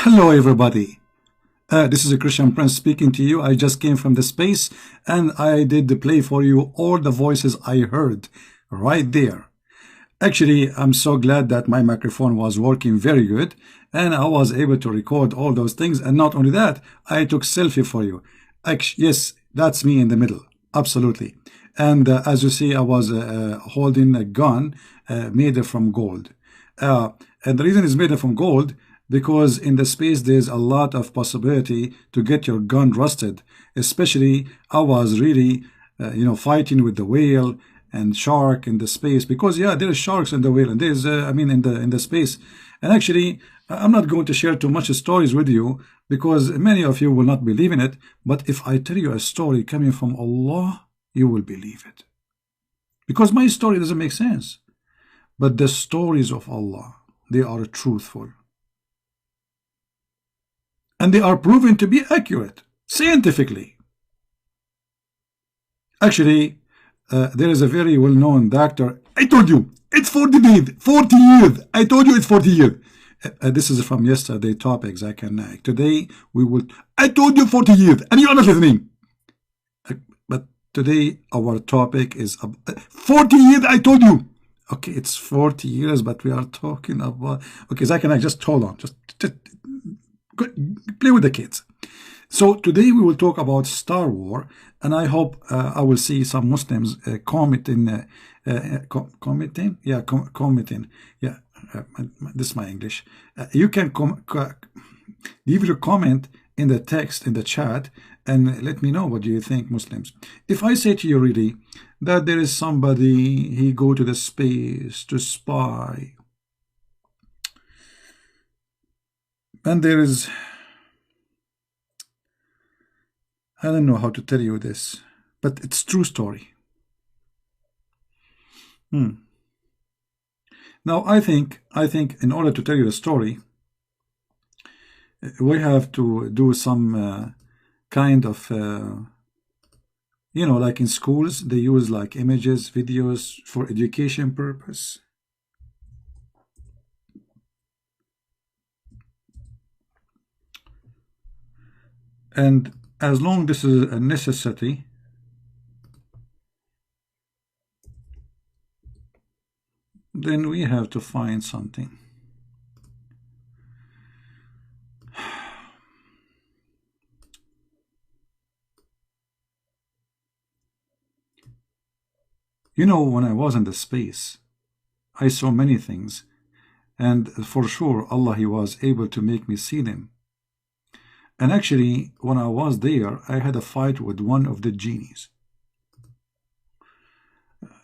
Hello, everybody. This is a Christian Prince speaking to you. I just came from the space and I did play for you all the voices I heard right there. Actually, I'm so glad that my microphone was working very good and I was able to record all those things. And not only that, I took selfie for you. Yes, that's me in the middle. Absolutely. And as you see, I was holding a gun made from gold. And the reason it's made from gold because in the space there's a lot of possibility to get your gun rusted. Especially, I was really, fighting with the whale and shark in the space because yeah, there's sharks in the whale and there's in the space. And actually, I'm not going to share too much stories with you because many of you will not believe in it. But if I tell you a story coming from Allah, you will believe it because my story doesn't make sense. But the stories of Allah, they are truthful. And they are proven to be accurate, scientifically. Actually, there is a very well-known doctor. I told you, it's 40 days, 40 years. I told you it's 40 years. This is from yesterday topics. Today, we will, I told you 40 years, and you are not listening. But today, our topic is 40 years, I told you. Okay, it's 40 years, but we are talking about, okay, Zach, just hold on, just play with the kids. So today we will talk about Star Wars, and I hope I will see some Muslims commenting. Yeah, this is my English. You can leave your comment in the text in the chat and let me know what do you think, Muslims. If I say to you really that there is somebody, he go to the space to spy, and there is, I don't know how to tell you this, but it's true story. Now I think in order to tell you the story, we have to do some kind of like in schools they use like images, videos for education purpose. And as long this is a necessity, then we have to find something. When I was in the space, I saw many things, and for sure Allah, he was able to make me see them. And actually, when I was there, I had a fight with one of the genies.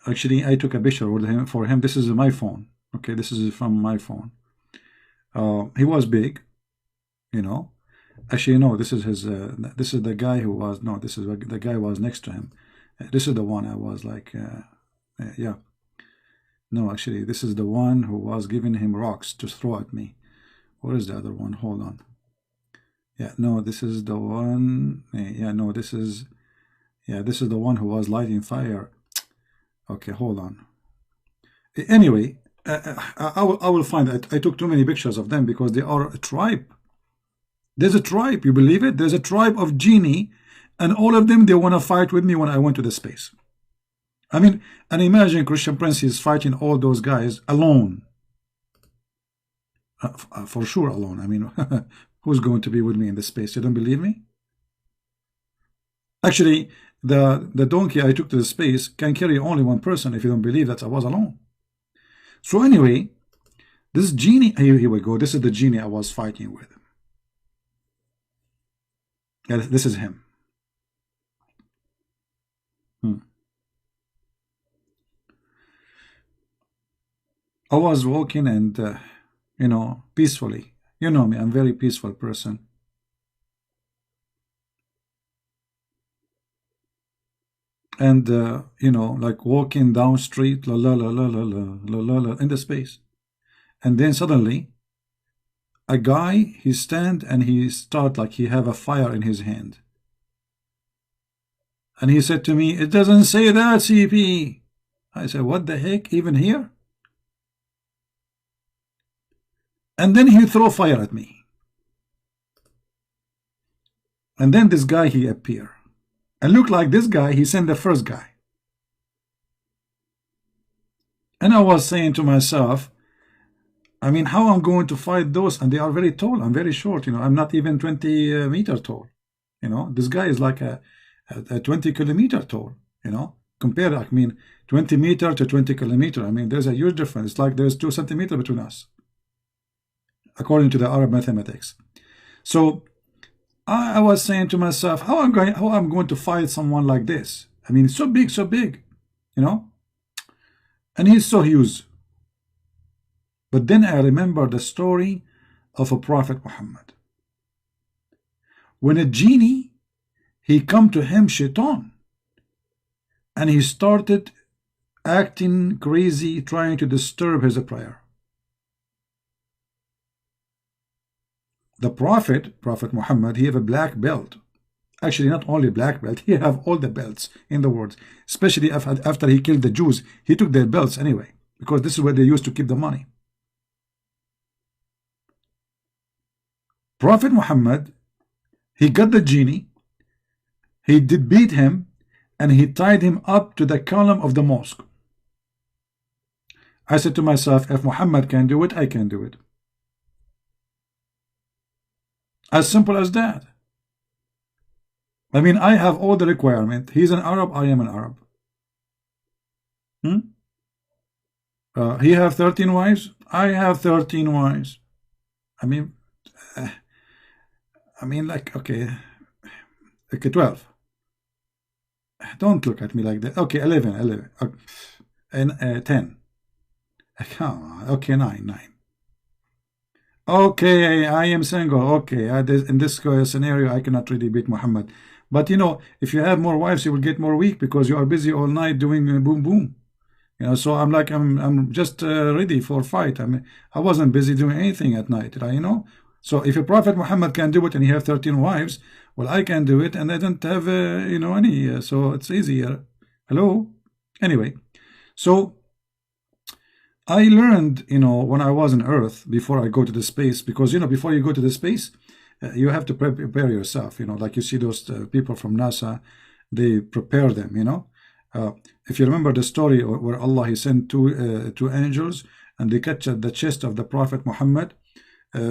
Actually, I took a picture with him for him. This is my phone. Okay, this is from my phone. He was big, Actually, no, this is his. This is the guy who was. No, this is the guy who was next to him. This is the one I was like. Yeah. No, actually, this is the one who was giving him rocks to throw at me. Where is the other one? Hold on. Yeah, no, this is the one. Yeah, no, this is. Yeah, this is the one who was lighting fire. Okay, hold on. Anyway, I will find it. I took too many pictures of them because they are a tribe. There's a tribe, you believe it? There's a tribe of genie, and all of them, they want to fight with me when I went to the space. I mean, and imagine Christian Prince is fighting all those guys alone. For sure alone. I mean, who's going to be with me in the space? You don't believe me? Actually, the donkey I took to the space can carry only one person if you don't believe that I was alone. So anyway, this genie, here we go. This is the genie I was fighting with. Yeah, this is him. I was walking and, peacefully. You know me, I'm a very peaceful person. And, like walking down street, la la la la la la la la la, in the space. And then suddenly, a guy, he stand and he start like he have a fire in his hand. And he said to me, "It doesn't say that, CP." I said, "What the heck, even here?" And then he throw fire at me. And then this guy, he appear. And look like this guy, he sent the first guy. And I was saying to myself, I mean, how I'm going to fight those? And they are very tall. I'm very short. You know, I'm not even 20 meter tall. You know, this guy is like a 20 kilometer tall. You know, compare, I mean, 20 meter to 20 kilometer. I mean, there's a huge difference. It's like there's 2 centimeters between us, according to the Arab mathematics. So I was saying to myself, how I'm going to fight someone like this? I mean, so big, you know, and he's so huge. But then I remember the story of a Prophet Muhammad. When a genie, he come to him, shaitan, and he started acting crazy, trying to disturb his prayer. The Prophet Muhammad, he have a black belt. Actually, not only black belt, he have all the belts in the world. Especially after he killed the Jews, he took their belts anyway, because this is where they used to keep the money. Prophet Muhammad, he got the genie, he did beat him, and he tied him up to the column of the mosque. I said to myself, if Muhammad can do it, I can do it. As simple as that. I mean, I have all the requirement. He's an Arab, I am an Arab. He have 13 wives, I have 13 wives. I mean, like, okay, 12. Don't look at me like that. Okay, 11, and 10. Come on. Okay, 9. Okay, I am single. Okay, in this scenario, I cannot really beat Muhammad. But you know, if you have more wives, you will get more weak because you are busy all night doing boom boom. You know, so I'm just ready for fight. I mean, I wasn't busy doing anything at night, right? You know. So if a Prophet Muhammad can do it and he have 13 wives, well, I can do it, and I don't have you know, any. So it's easier. Hello. Anyway, so I learned, you know, when I was on Earth, before I go to the space, because, you know, before you go to the space, you have to prepare yourself, you know, like you see those people from NASA, they prepare them, you know. If you remember the story where Allah, he sent two angels, and they catch the chest of the Prophet Muhammad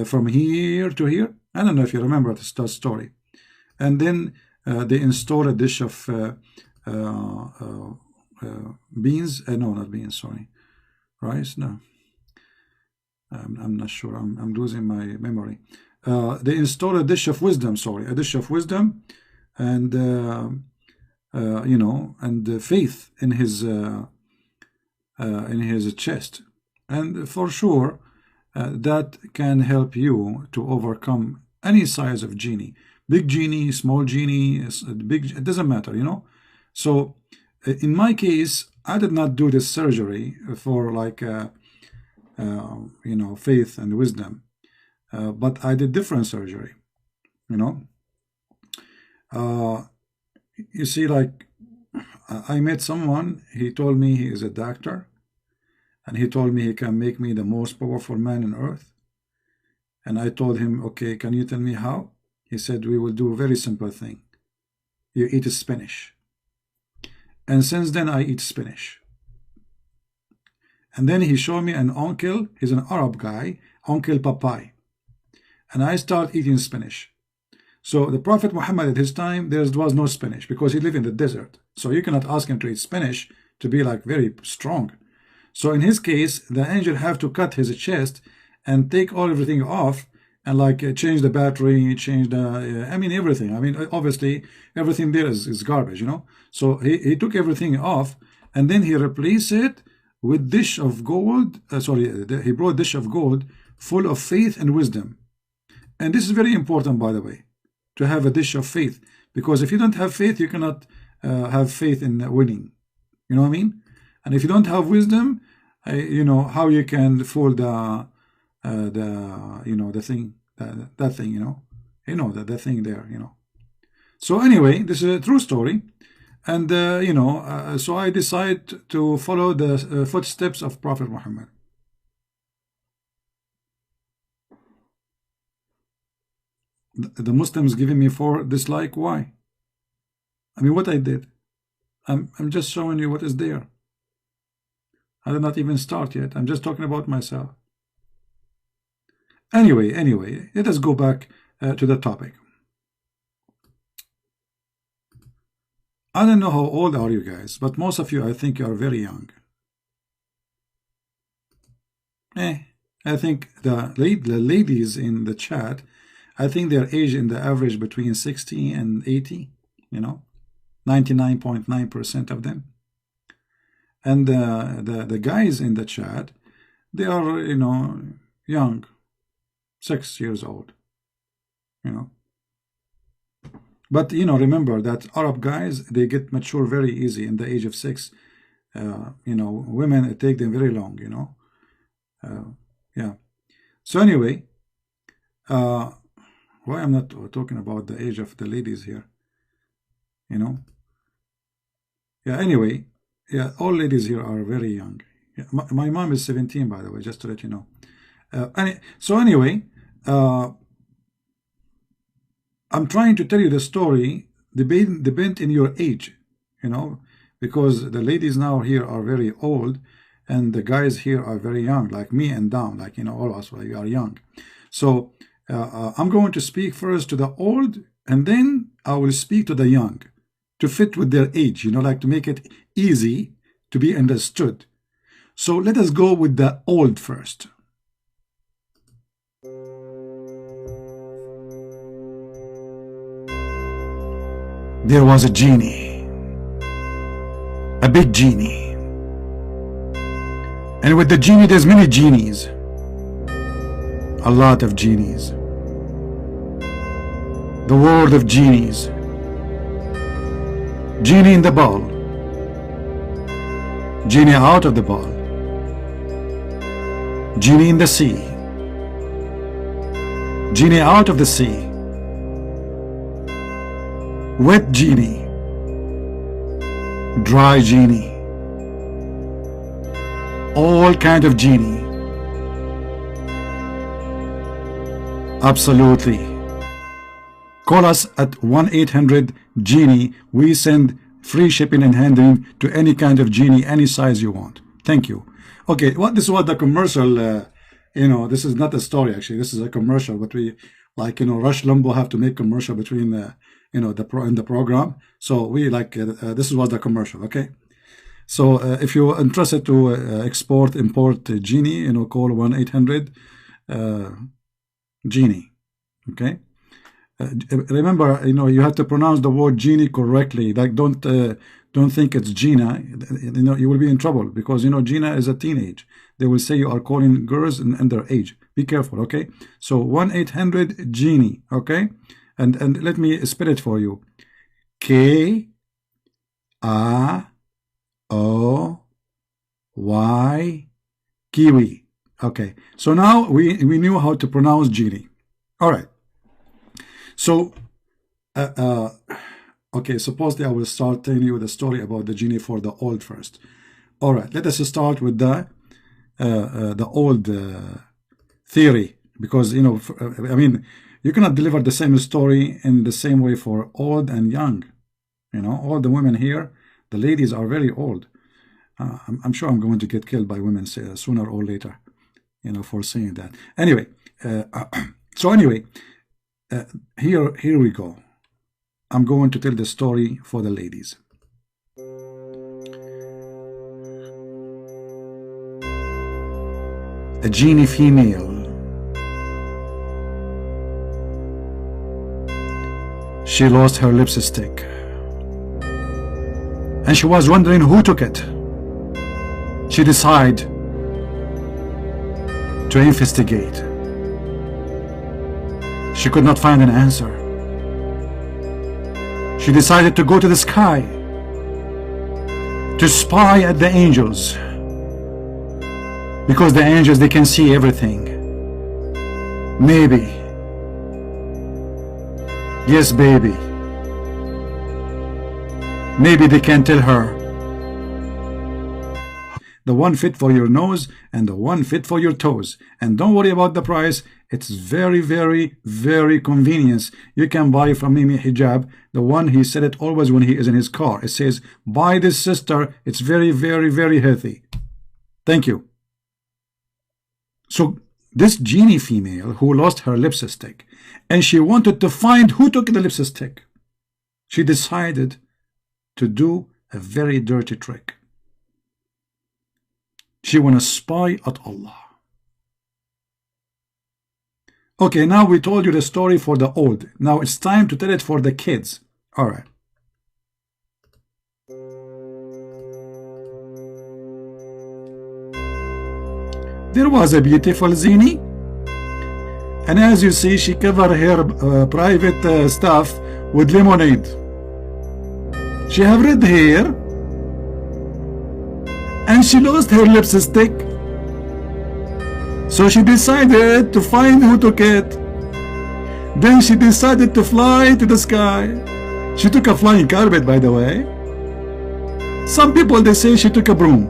from here to here. I don't know if you remember this story. And then they install a dish of beans, no, not beans, sorry. Rice? No, I'm not sure. I'm losing my memory. They install a dish of wisdom. Sorry, a dish of wisdom, and you know, and faith in his chest, and for sure that can help you to overcome any size of genie, big genie, small genie, big. It doesn't matter, you know. So in my case, I did not do this surgery for like, you know, faith and wisdom, but I did different surgery, you know. You see, like, I met someone, he told me he is a doctor, and he told me he can make me the most powerful man on earth. And I told him, okay, can you tell me how? He said, we will do a very simple thing. You eat spinach. And since then, I eat spinach. And then he showed me an uncle, he's an Arab guy, Uncle Papai. And I start eating spinach. So the Prophet Muhammad at his time, there was no spinach because he lived in the desert. So you cannot ask him to eat spinach to be like very strong. So in his case, the angel have to cut his chest and take everything off and like change the battery, change the, I mean, everything. I mean, obviously, everything there is garbage, you know. So he took everything off, and then he replaced it with dish of gold. He brought dish of gold full of faith and wisdom. And this is very important, by the way, to have a dish of faith, because if you don't have faith, you cannot have faith in winning. You know what I mean? And if you don't have wisdom, you know how you can fool the you know, the thing, that thing, you know the thing there, you know. So anyway, this is a true story, and you know, so I decide to follow the footsteps of Prophet Muhammad. The Muslims giving me 4 dislike. Why? I mean, what I did? I'm just showing you what is there. I did not even start yet. I'm just talking about myself. Anyway, let us go back to the topic. I don't know how old are you guys, but most of you, I think you are very young. I think the ladies in the chat, I think their age in the average between 60 and 80, 99.9% of them. And the guys in the chat, they are, young, 6 years old, But, remember that Arab guys, they get mature very easy in the age of 6. Women, it take them very long, yeah. So anyway, why I'm not talking about the age of the ladies here, Yeah, anyway, yeah, all ladies here are very young. Yeah, my mom is 17, by the way, just to let you know. So anyway, I'm trying to tell you the story, depend in your age, because the ladies now here are very old, and the guys here are very young, like me and Dom, like, all of us, we are young. So I'm going to speak first to the old, and then I will speak to the young, to fit with their age, like to make it easy to be understood. So let us go with the old first. There was a genie, a big genie. And with the genie, there's many genies, a lot of genies. The world of genies. Genie in the ball, genie out of the ball, genie in the sea, genie out of the sea, wet genie, dry genie, all kind of genie. Absolutely. Call us at 1-800-GENIE. We send free shipping and handling to any kind of genie, any size you want. Thank you. Okay, this is what the commercial, this is not a story actually. This is a commercial, but we, Rush Limbaugh have to make commercial between, in the program. So we this is what the commercial, okay? So if you're interested to import genie, call 1-800-GENIE, okay? Remember, you have to pronounce the word genie correctly. Like, don't think it's Gina. You will be in trouble because Gina is a teenage. They will say you are calling girls under age. Be careful, okay? So 1-800-GENIE, okay? And let me spell it for you. K-A-O-Y Kiwi. Okay. So now we knew how to pronounce genie. All right. So, okay, supposedly I will start telling you the story about the genie for the old first. All right, let us start with the old theory, because, I mean, you cannot deliver the same story in the same way for old and young. All the women here, the ladies are very old. I'm sure I'm going to get killed by women sooner or later, for saying that. Anyway, here we go. I'm going to tell the story for the ladies. A genie female. She lost her lipstick, and she was wondering who took it. She decided to investigate. She could not find an answer. She decided to go to the sky to spy at the angels, because the angels, they can see everything. Maybe, yes baby, maybe they can tell her The one fit for your nose and the one fit for your toes. And don't worry about the price. It's very, very, very convenient. You can buy from Mimi Hijab. The one, he said it always when he is in his car. It says, buy this, sister. It's very, very, very healthy. Thank you. So this genie female who lost her lipstick, and she wanted to find who took the lipstick, she decided to do a very dirty trick. She want to spy at Allah. Okay, now we told you the story for the old. Now it's time to tell it for the kids. All right. There was a beautiful zini, and as you see, she covered her private stuff with lemonade. She have red hair, and she lost her lipstick. So she decided to find who took it. Then she decided to fly to the sky. She took a flying carpet, by the way. Some people, they say she took a broom.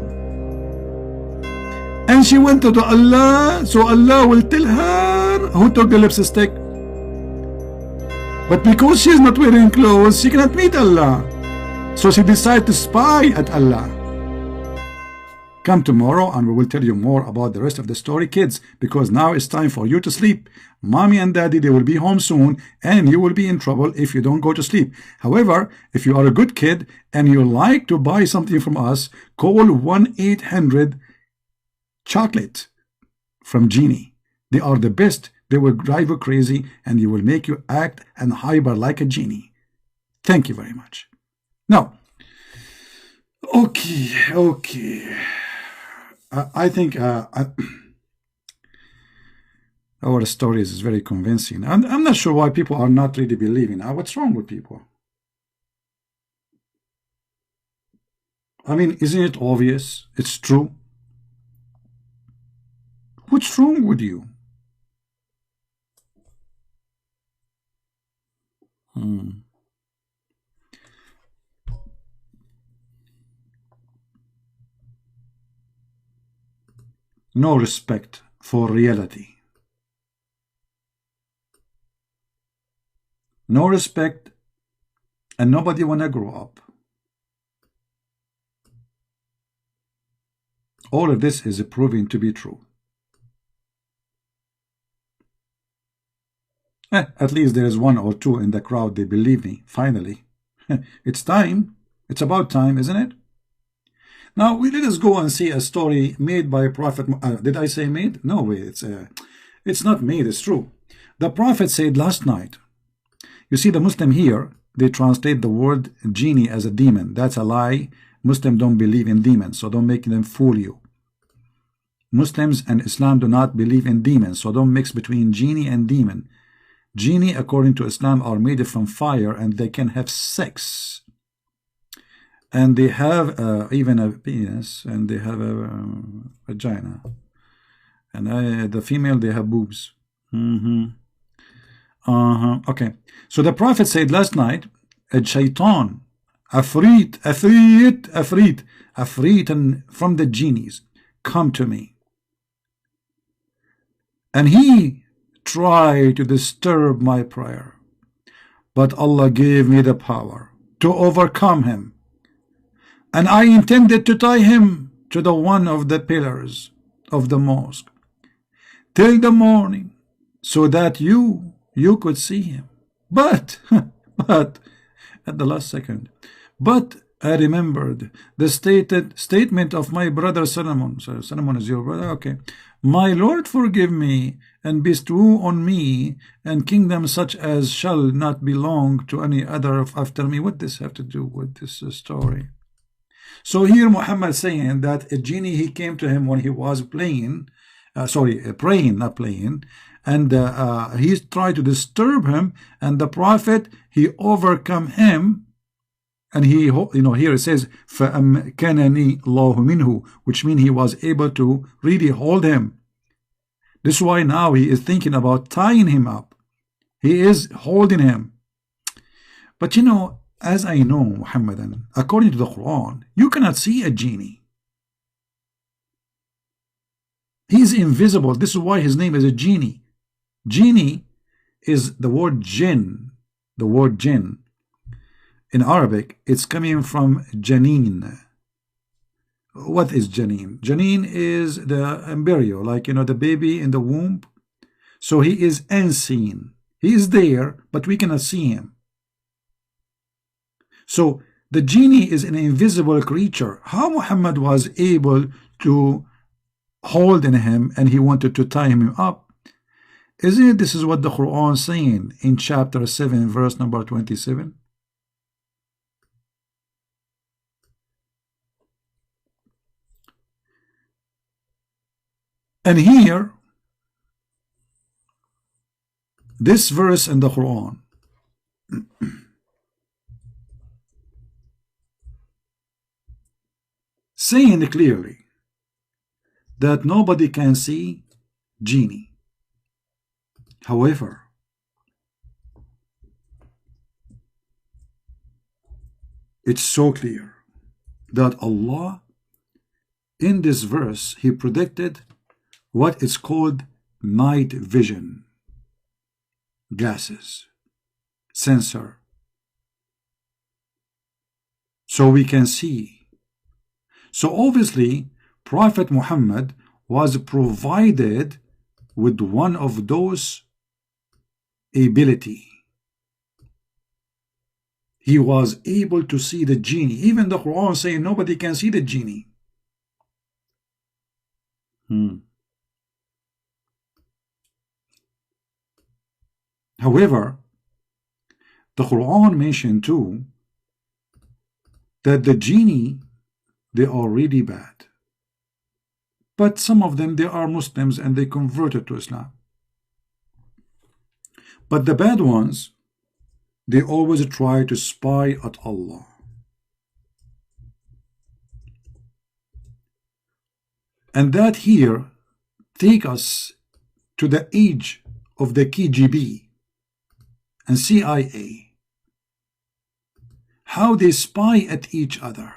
And she went to Allah, so Allah will tell her who took the lipstick. But because she is not wearing clothes, she cannot meet Allah. So she decided to spy at Allah. Come tomorrow and we will tell you more about the rest of the story, kids, because now it's time for you to sleep. Mommy and daddy, they will be home soon, and you will be in trouble if you don't go to sleep. However, if you are a good kid and you like to buy something from us, call 1-800 chocolate from Genie. They are the best. They will drive you crazy and you will make you act and hyper like a genie. Thank you very much. Now, okay. I think our stories is very convincing. I'm not sure why people are not really believing. What's wrong with people? I mean, isn't it obvious? It's true. What's wrong with you? No respect for reality. No respect, and nobody wanna grow up. All of this is proving to be true. At least there is one or two in the crowd, they believe me, finally. It's time. It's about time, isn't it? Now, let us go and see a story made by Prophet. Did I say made? No way. It's not made. It's true. The Prophet said last night. You see, the Muslim here, they translate the word genie as a demon. That's a lie. Muslims don't believe in demons, so don't make them fool you. Muslims and Islam do not believe in demons, so don't mix between genie and demon. Genie, according to Islam, are made from fire and they can have sex. And they have even a penis, and they have a vagina. And the female, they have boobs. Okay. So the Prophet said last night, a shaitan, afreet, and from the genies, come to me. And he tried to disturb my prayer. But Allah gave me the power to overcome him. And I intended to tie him to the one of the pillars of the mosque till the morning, so that you could see him. But at the last second, but I remembered the statement of my brother Solomon. So Solomon is your brother, okay. My Lord, forgive me and bestow on me and kingdom such as shall not belong to any other after me. What does this have to do with this story? So here Muhammad saying that a genie, he came to him when he was praying, not playing, and he tried to disturb him, and the Prophet, he overcome him, and he, here it says, فَأَمْكَنَنِي اللَّهُ مِنْهُ, which means he was able to really hold him. This is why now he is thinking about tying him up. He is holding him. But as I know, Muhammadan, according to the Quran, you cannot see a genie. He's invisible. This is why his name is a genie. Genie is the word jinn. The word jinn. In Arabic, it's coming from janeen. What is janeen? Janeen is the embryo, like, you know, the baby in the womb. So he is unseen. He is there, but we cannot see him. So the genie is an invisible creature. How Muhammad was able to hold in him and he wanted to tie him up? Isn't it this is what the Quran is saying in chapter 7, verse number 27? And here, this verse in the Quran saying clearly that nobody can see genie. However, it's so clear that Allah in this verse, he predicted what is called night vision glasses, sensor, so we can see. So obviously Prophet Muhammad was provided with one of those ability. He was able to see the genie. Even the Quran saying nobody can see the genie. However, the Quran mentioned too that the genie, they are really bad. But some of them, they are Muslims and they converted to Islam. But the bad ones, they always try to spy at Allah. And that here take us to the age of the KGB and CIA. How they spy at each other.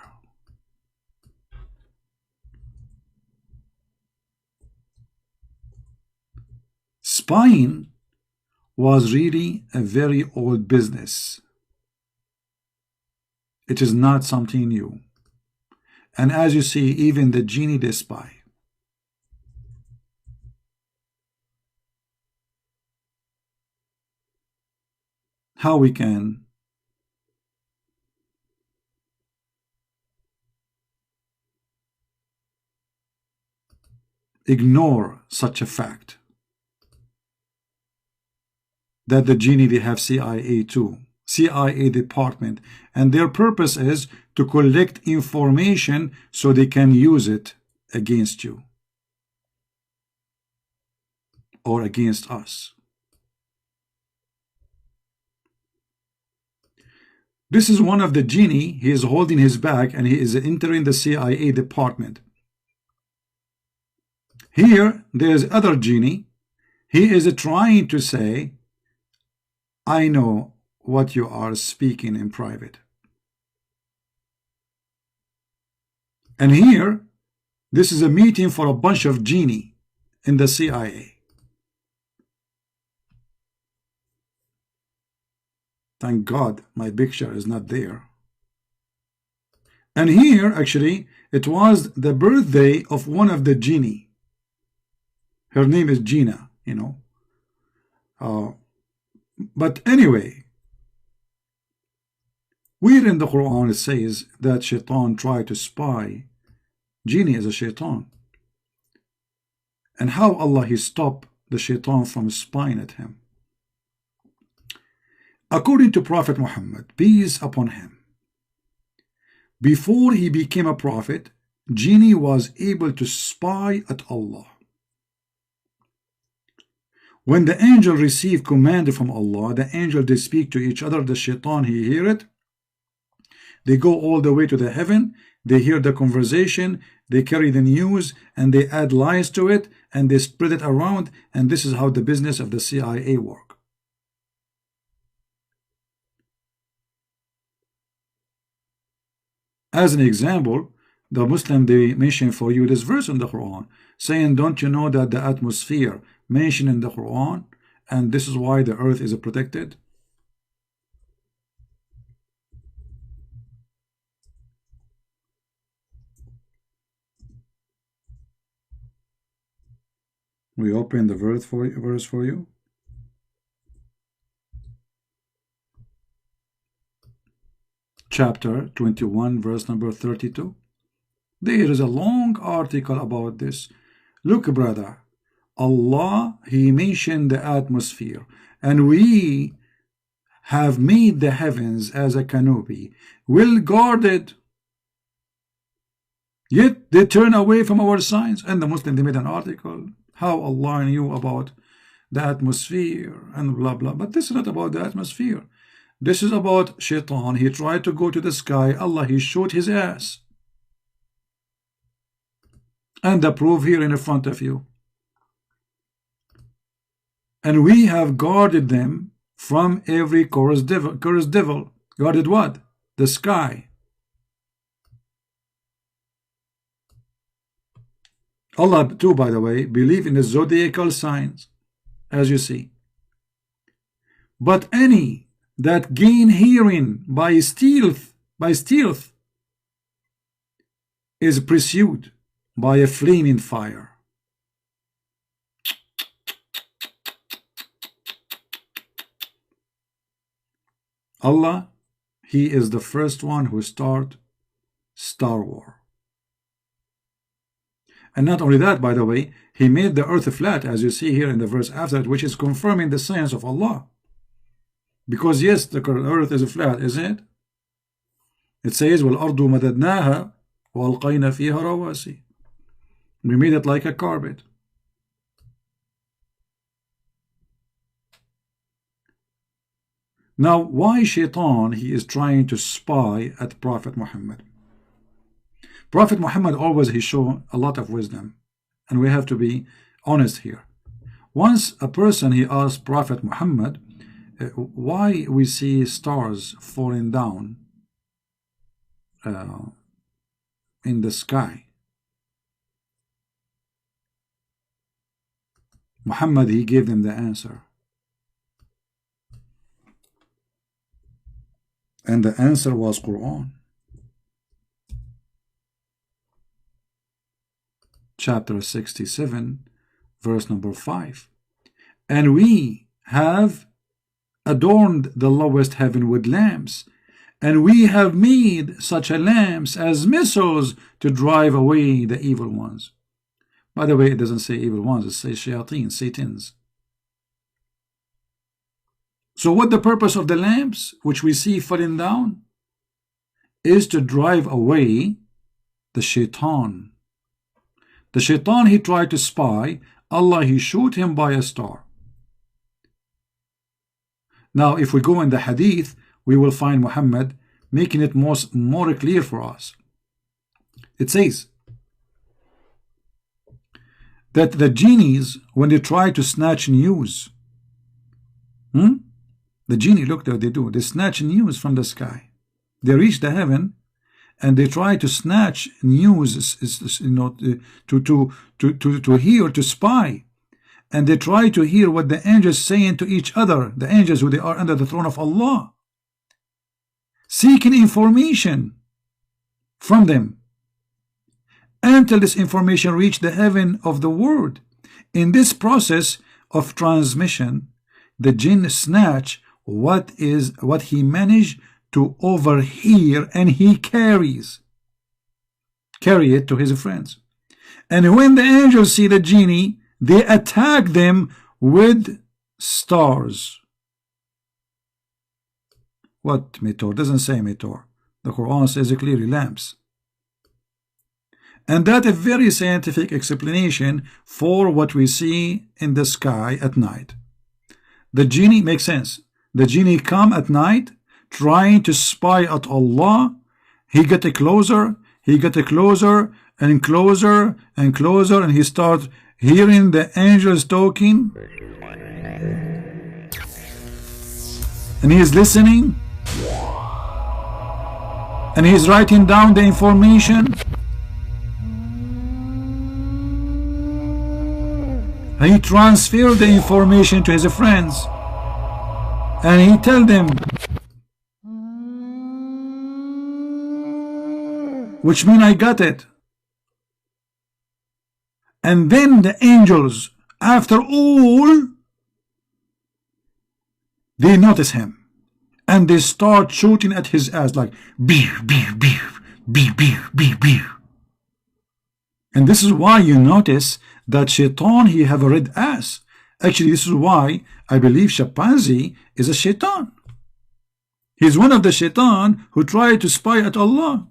Spying was really a very old business. It is not something new. And as you see, even the genie, they spy. How we can ignore such a fact that the genie, they have CIA too, CIA department, and their purpose is to collect information so they can use it against you or against us. This is one of the genie. He is holding his bag and he is entering the CIA department. Here there is other genie. He is trying to say, I know what you are speaking in private. And here, this is a meeting for a bunch of genie in the CIA. Thank God my picture is not there. And here, actually, it was the birthday of one of the genie. Her name is Gina, you know. But anyway, where in the Quran it says that Shaitan tried to spy. Genie is a Shaitan. And how Allah he stopped the Shaitan from spying at him. According to Prophet Muhammad, peace upon him, before he became a prophet, Genie was able to spy at Allah. When the angel received command from Allah, the angel, they speak to each other, the Shaitan, he hear it. They go all the way to the heaven, they hear the conversation, they carry the news, and they add lies to it, and they spread it around, and this is how the business of the CIA work. As an example, The Muslim, they mention for you this verse in the Quran, saying, don't you know that the atmosphere mentioned in the Quran, and this is why the earth is protected? We open the verse for you. Chapter 21, verse number 32. There is a long article about this. Look, brother, Allah, He mentioned the atmosphere, and we have made the heavens as a canopy, well guarded. Yet they turn away from our signs. And the Muslim, they made an article how Allah knew about the atmosphere and blah blah. But this is not about the atmosphere. This is about Shaitan. He tried to go to the sky. Allah, He showed his ass. And the proof here in front of you. And we have guarded them from every cursed devil. Guarded what? The sky. Allah too, by the way, believe in the zodiacal signs, as you see. But any that gain hearing by stealth is pursued by a flaming fire. Allah, He is the first one who started Star War. And not only that, by the way, He made the earth flat, as you see here in the verse after it, which is confirming the science of Allah. Because yes, the earth is flat, isn't it? It says, وَالْأَرْضُ مَدَدْنَاهَا وَأَلْقَيْنَا فِيهَا رَوَاسِي. We made it like a carpet. Now, why Shaitan, he is trying to spy at Prophet Muhammad? Prophet Muhammad always, he showed a lot of wisdom, and we have to be honest here. Once a person, he asked Prophet Muhammad, why we see stars falling down in the sky? Muhammad, he gave them the answer. And the answer was Quran. Chapter 67, verse number 5. And we have adorned the lowest heaven with lamps, and we have made such a lamps as missiles to drive away the evil ones. By the way, it doesn't say evil ones, it says shayateen, satans. So what the purpose of the lamps, which we see falling down, is to drive away the shaitan. The shaitan, he tried to spy. Allah, he showed him by a star. Now, if we go in the hadith, we will find Muhammad making it more clear for us. It says that the genies, when they try to snatch news, the genie, look what they do. They snatch news from the sky. They reach the heaven, and they try to snatch news, you know, to hear, to spy. And they try to hear what the angels saying to each other, the angels who they are under the throne of Allah, seeking information from them until this information reach the heaven of the world. In this process of transmission, the jinn snatch what he managed to overhear, and he carry it to his friends. And when the angels see the genie, they attack them with stars. What meteor? Doesn't say meteor. The Quran says it clearly, lamps. And that is a very scientific explanation for what we see in the sky at night. The genie makes sense. The genie come at night trying to spy at Allah. He get closer, and closer and closer, and he starts hearing the angels talking, and he is listening, and he is writing down the information, He transferred the information to his friends, and he tell them, which mean I got it. And then the angels, after all, they notice him, and they start shooting at his ass like beer, beer, beer, beer, beer, beer, beer. And this is why you notice that Shaitan, he have a red ass. Actually, this is why I believe chimpanzee is a Shaitan. He's one of the Shaitan who tried to spy at Allah.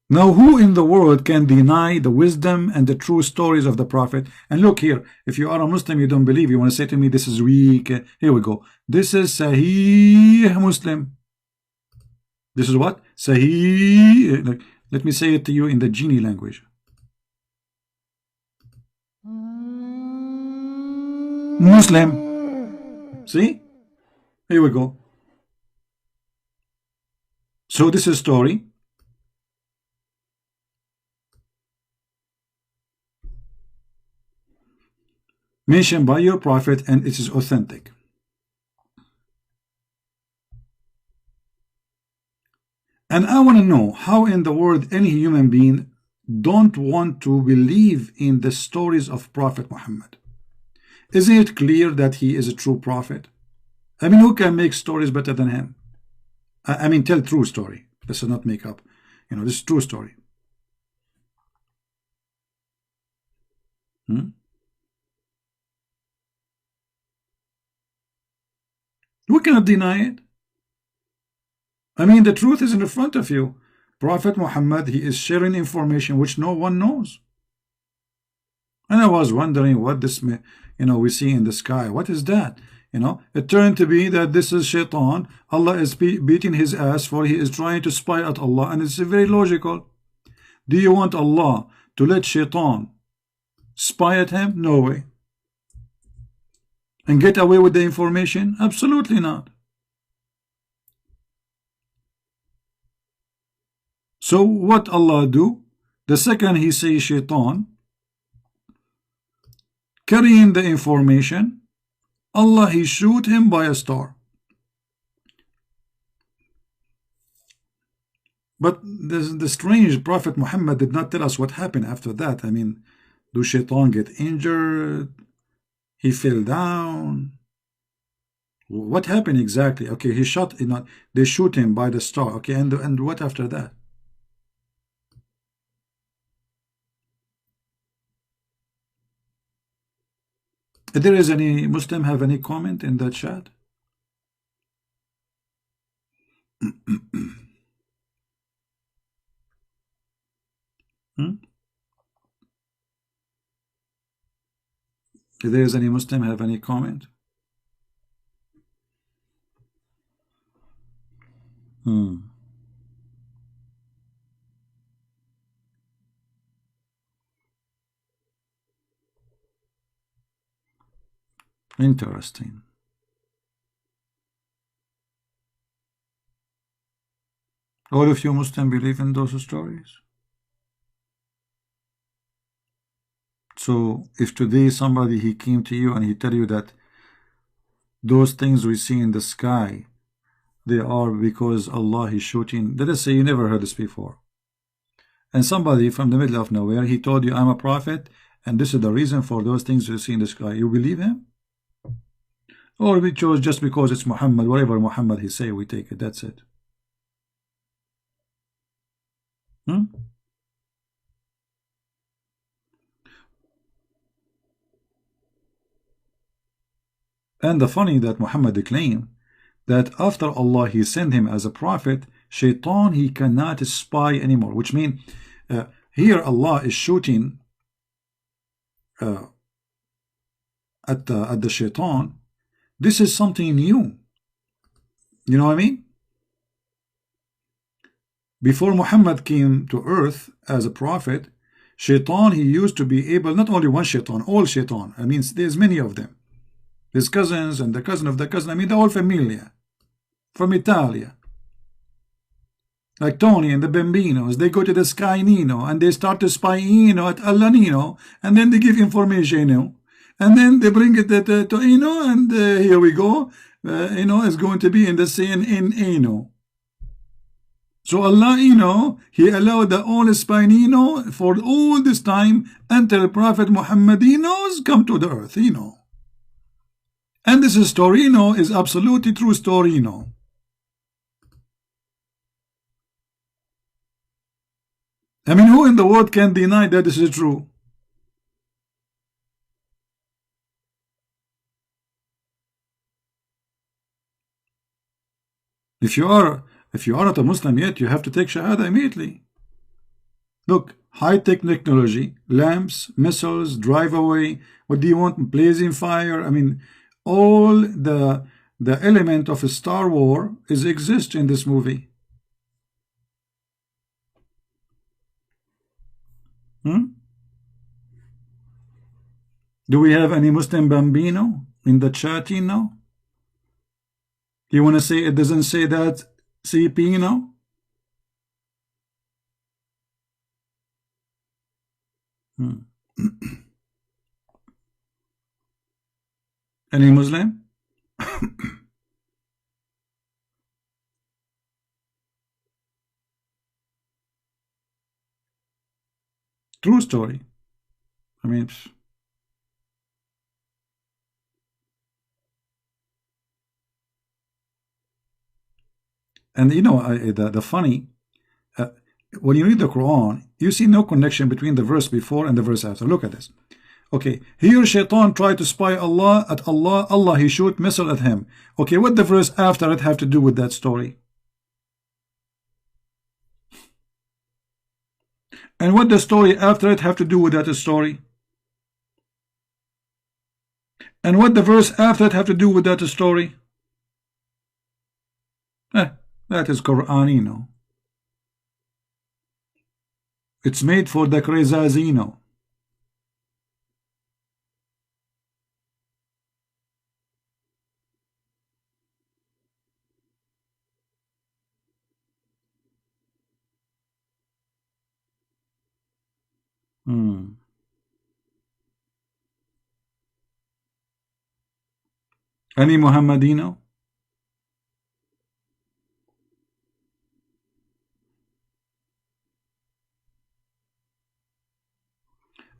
Now, who in the world can deny the wisdom and the true stories of the Prophet? And look here, if you are a Muslim, you don't believe, you want to say to me, this is weak. Here we go. This is Sahih Muslim. This is what? Sahih. Let me say it to you in the genie language. Muslim. See? Here we go. So this is story. Mentioned by your prophet, and it is authentic. And I want to know how in the world any human being don't want to believe in the stories of Prophet Muhammad. Isn't it clear that he is a true prophet? I mean, who can make stories better than him? I mean, tell true story. This is not make up. You know, this is true story. We cannot deny it. I mean, the truth is in front of you. Prophet Muhammad, he is sharing information which no one knows. And I was wondering what this, we see in the sky. What is that? It turned to be that this is Shaitan. Allah is beating his ass for he is trying to spy at Allah. And it's very logical. Do you want Allah to let Shaitan spy at him? No way. And get away with the information? Absolutely not. So what Allah do? The second he sees Shaitan carrying the information, Allah he shoot him by a star. But the strange Prophet Muhammad did not tell us what happened after that. I mean, do Shaitan get injured? He fell down. What happened exactly? Okay, he shot. They shoot him by the star. Okay, and what after that? If there is any Muslim have any comment in the chat? If there is any Muslim have any comment? Interesting. All of you Muslim believe in those stories? So if today somebody he came to you and he tell you that those things we see in the sky, they are because Allah is shooting, let us say you never heard this before, and somebody from the middle of nowhere, he told you I'm a prophet and this is the reason for those things you see in the sky, you believe him? Or we chose just because it's Muhammad, whatever Muhammad he say, we take it, that's it. And the funny that Muhammad claimed that after Allah he sent him as a prophet, Shaitan he cannot spy anymore, which means here Allah is shooting at the Shaitan. This is something new. You know what I mean? Before Muhammad came to earth as a prophet, Shaitan he used to be able, not only one Shaitan, all Shaitan. I mean, there's many of them. His cousins and the cousin of the cousin, I mean the whole familia from Italia. like Tony and the Bambinos, they go to the Sky Nino and they start to spy at Allah Nino, and then they give information, and then they bring it to and here we go, is going to be in the CNN, So Allah, He allowed the all spy for all this time until Prophet Muhammad, come to the earth, And this story, is absolutely true story, I mean, who in the world can deny that this is true? If you are not a Muslim yet, you have to take Shahada immediately. Look, high-tech technology, lamps, missiles, drive away. What do you want? Blazing fire. I mean, all the element of a Star War exists in this movie. Do we have any Muslim Bambino in the chat now? You want to say it doesn't say that CP now? Any Muslim? True story. I mean, and the funny, when you read the Quran, you see no connection between the verse before and the verse after. Look at this. Okay, here Shaitan tried to spy at Allah, he shoot missile at him. Okay, what the verse after it have to do with that story? And what the story after it have to do with that story? And what the verse after it have to do with that story? That is Quran, It's made for the Krezazino. Any Muhammadino?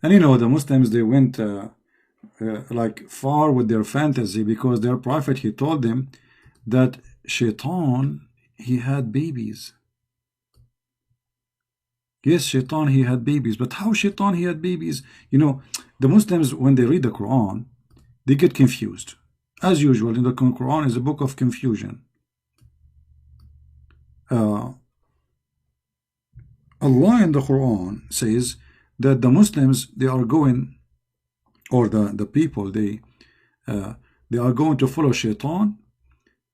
And the Muslims, they went like far with their fantasy, because their prophet, he told them that Shaitan, he had babies. Yes, Shaitan, he had babies. But how Shaitan, he had babies? The Muslims, when they read the Quran, they get confused. As usual, the Quran is a book of confusion. Allah in the Quran says that the Muslims, they are going, or the people, they are going to follow Shaitan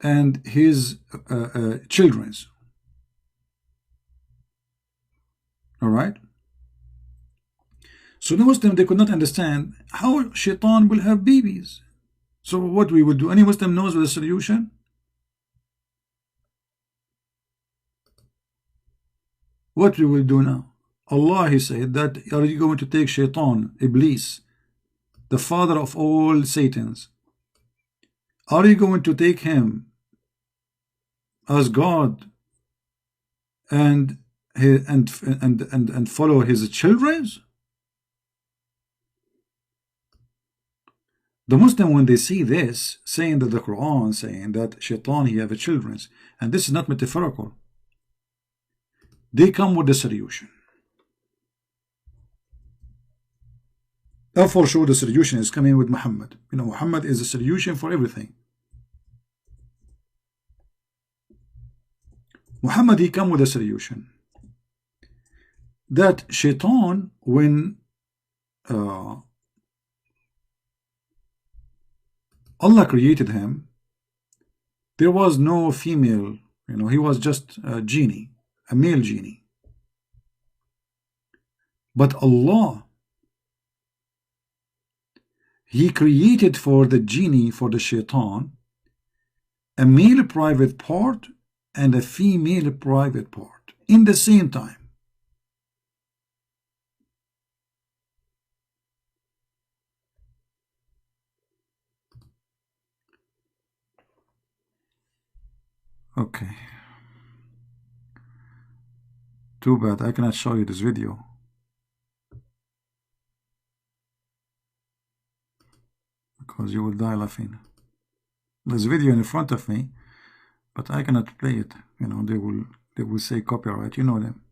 and his children's. All right. So the Muslim, they could not understand how Shaitan will have babies. So what we will do? Any Muslim knows the solution? What we will do now? Allah, he said that, are you going to take Shaitan, Iblis, the father of all Satans? Are you going to take him as God and follow his children? The Muslim, when they see this, saying that the Quran saying that Shaitan, he have children, and this is not metaphorical, they come with the solution. For sure, the solution is coming with Muhammad. Muhammad is the solution for everything. Muhammad, he come with a solution. That Shaitan, when Allah created him, there was no female, he was just a genie, a male genie. But Allah, he created for the genie, for the Shaitan, a male private part and a female private part. in the same time. Okay. Too bad I cannot show you this video. Because you will die laughing. There's a video in front of me, but I cannot play it. You know, they will say copyright. You know them.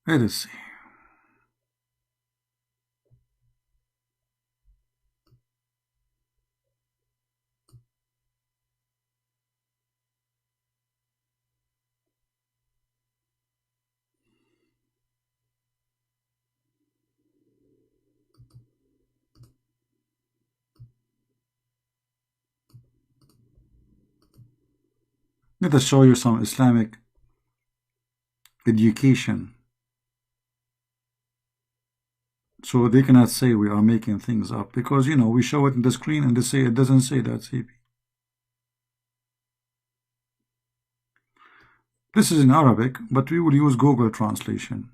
Let us see. Let us show you some Islamic education. So they cannot say we are making things up, because, you know, we show it in the screen and they say it doesn't say that, CP. This is in Arabic, but we will use Google translation.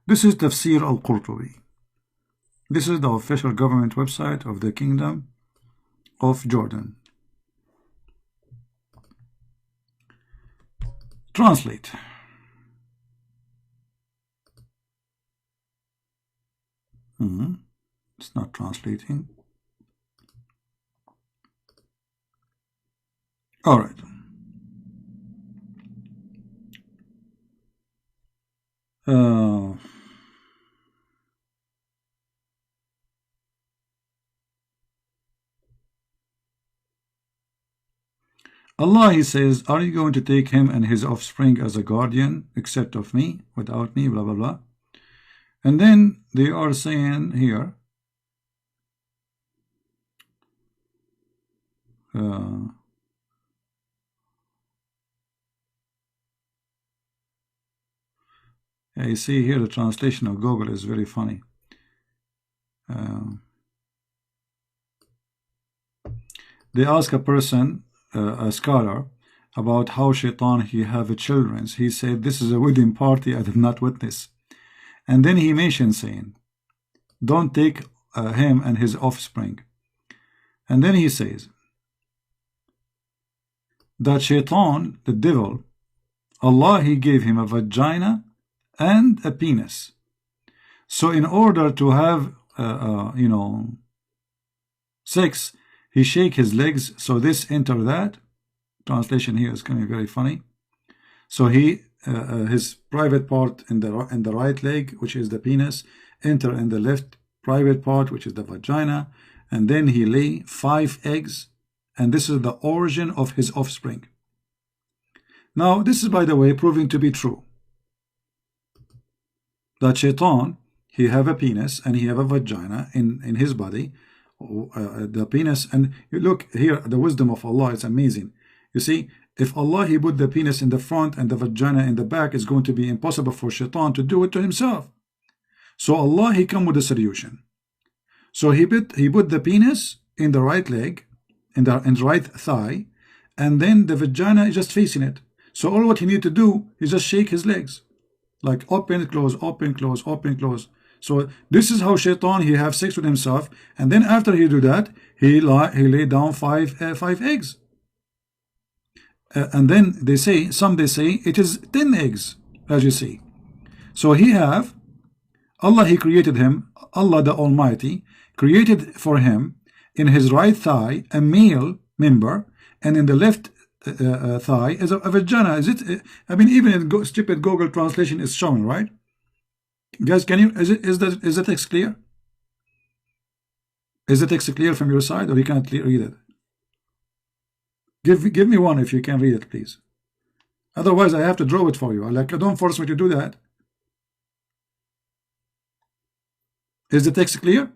This is Tafsir al-Qurtubi. This is the official government website of the Kingdom of Jordan. Translate. It's not translating. All right. Allah, he says, are you going to take him and his offspring as a guardian, except of me, without me, blah, blah, blah. And then they are saying here, you see here the translation of Google is very funny. They ask a person, a scholar, about how Shaitan he have children. He said, this is a wedding party I did not witness. And then he mentioned saying, don't take him and his offspring. And then he says that Shaitan, the devil, Allah, he gave him a vagina and a penis. So in order to have, you know, sex, he shake his legs, so this enter that. Translation here is going to be very funny. So he, his private part in the right leg, which is the penis, enter in the left private part, which is the vagina, and then he lay 5 eggs, and this is the origin of his offspring. Now, this is, by the way, proving to be true. That Shaitan, he have a penis and he have a vagina in his body. The penis, and you look here, the wisdom of Allah is amazing. You see, if Allah he put the penis in the front and the vagina in the back, it's going to be impossible for Shaitan to do it to himself. So Allah he come with a solution. So he put the penis in the right leg, in the right thigh, and then the vagina is just facing it. So all what he need to do is just shake his legs, like open, close, open, close, open, close. So this is how Shaitan he have sex with himself, and then after he do that, he lay down 5 eggs, and then they say, some they say it is 10 eggs, as you see. So he have, Allah he created him, Allah the Almighty created for him in his right thigh a male member, and in the left thigh is a vagina. Is it? I mean, even in stupid Google translation is showing, right? Guys, can you, is the text clear? Is the text clear from your side, or you can't read it? Give me one if you can read it, please. Otherwise, I have to draw it for you. Like, don't force me to do that. Is the text clear?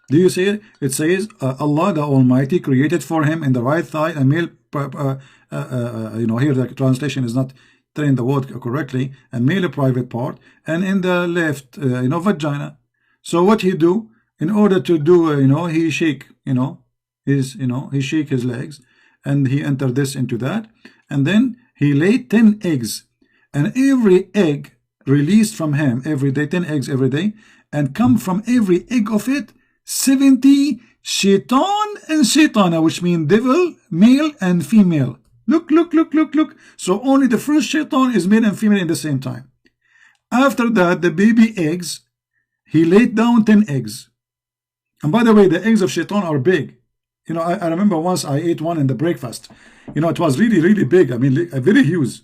Do you see it? It says Allah the Almighty created for him in the right thigh a male, here the translation is not telling the word correctly, a male private part, and in the left, vagina. So what he do in order to do, he shake, he shake his legs, and he enter this into that, and then he laid 10 eggs, and every egg released from him every day, 10 eggs every day, and come from every egg of it 70 shaitan and shaitana, which mean devil, male and female. Look, look, look, look, look. So only the first shaitan is male and female in the same time. After that, the baby eggs, he laid down 10 eggs. And by the way, the eggs of shaitan are big. I remember once I ate one in the breakfast. It was really, really big. I mean, very huge.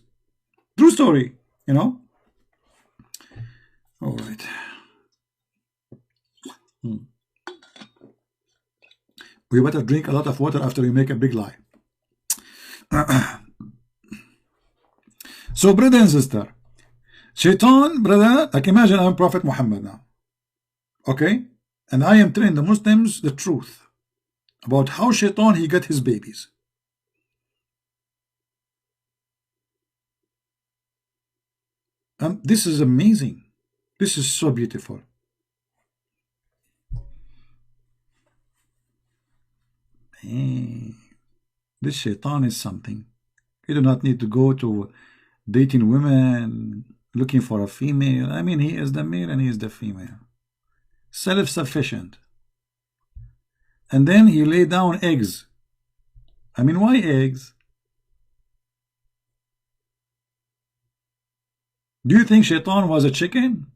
True story, All right. We better drink a lot of water after we make a big lie. So, brother and sister, shaitan, brother, like imagine I'm Prophet Muhammad now. Okay? And I am telling the Muslims the truth about how shaitan he got his babies. This is amazing. This is so beautiful. Hey, this shaitan is something. You do not need to go to dating women, looking for a female. I mean, he is the male and he is the female. Self-sufficient. And then he laid down eggs. I mean, why eggs? Do you think shaitan was a chicken?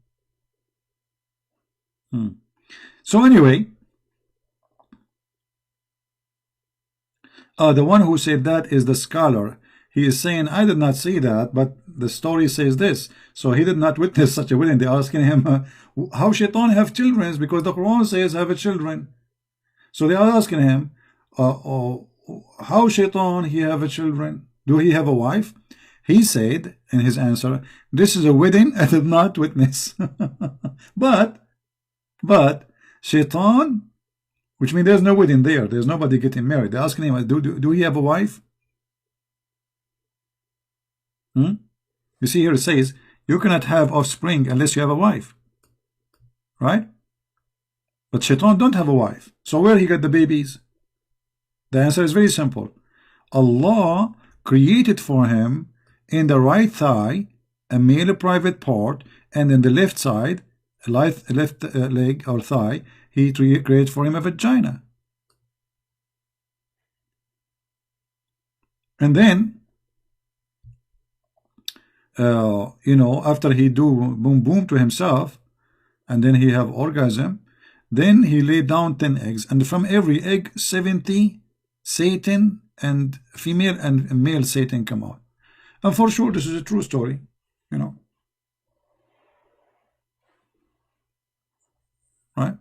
So anyway, the one who said that is the scholar. He is saying, I did not see that, but the story says this. So he did not witness such a wedding. They're asking him, how shaitan have children? Because the Quran says have children. So they are asking him, how shaitan he have children? Do he have a wife? He said in his answer, this is a wedding I did not witness. but shaitan, which means there's no wedding there. There's nobody getting married. They're asking him, do he have a wife? You see here it says, you cannot have offspring unless you have a wife. Right? But shaitan don't have a wife. So where he got the babies? The answer is very simple. Allah created for him in the right thigh a male private part, and in the left side, left leg or thigh, he created for him a vagina. And then, after he do boom boom to himself, and then he have orgasm, then he laid down 10 eggs, and from every egg 70 Satan and female and male Satan come out. And for sure this is a true story, right?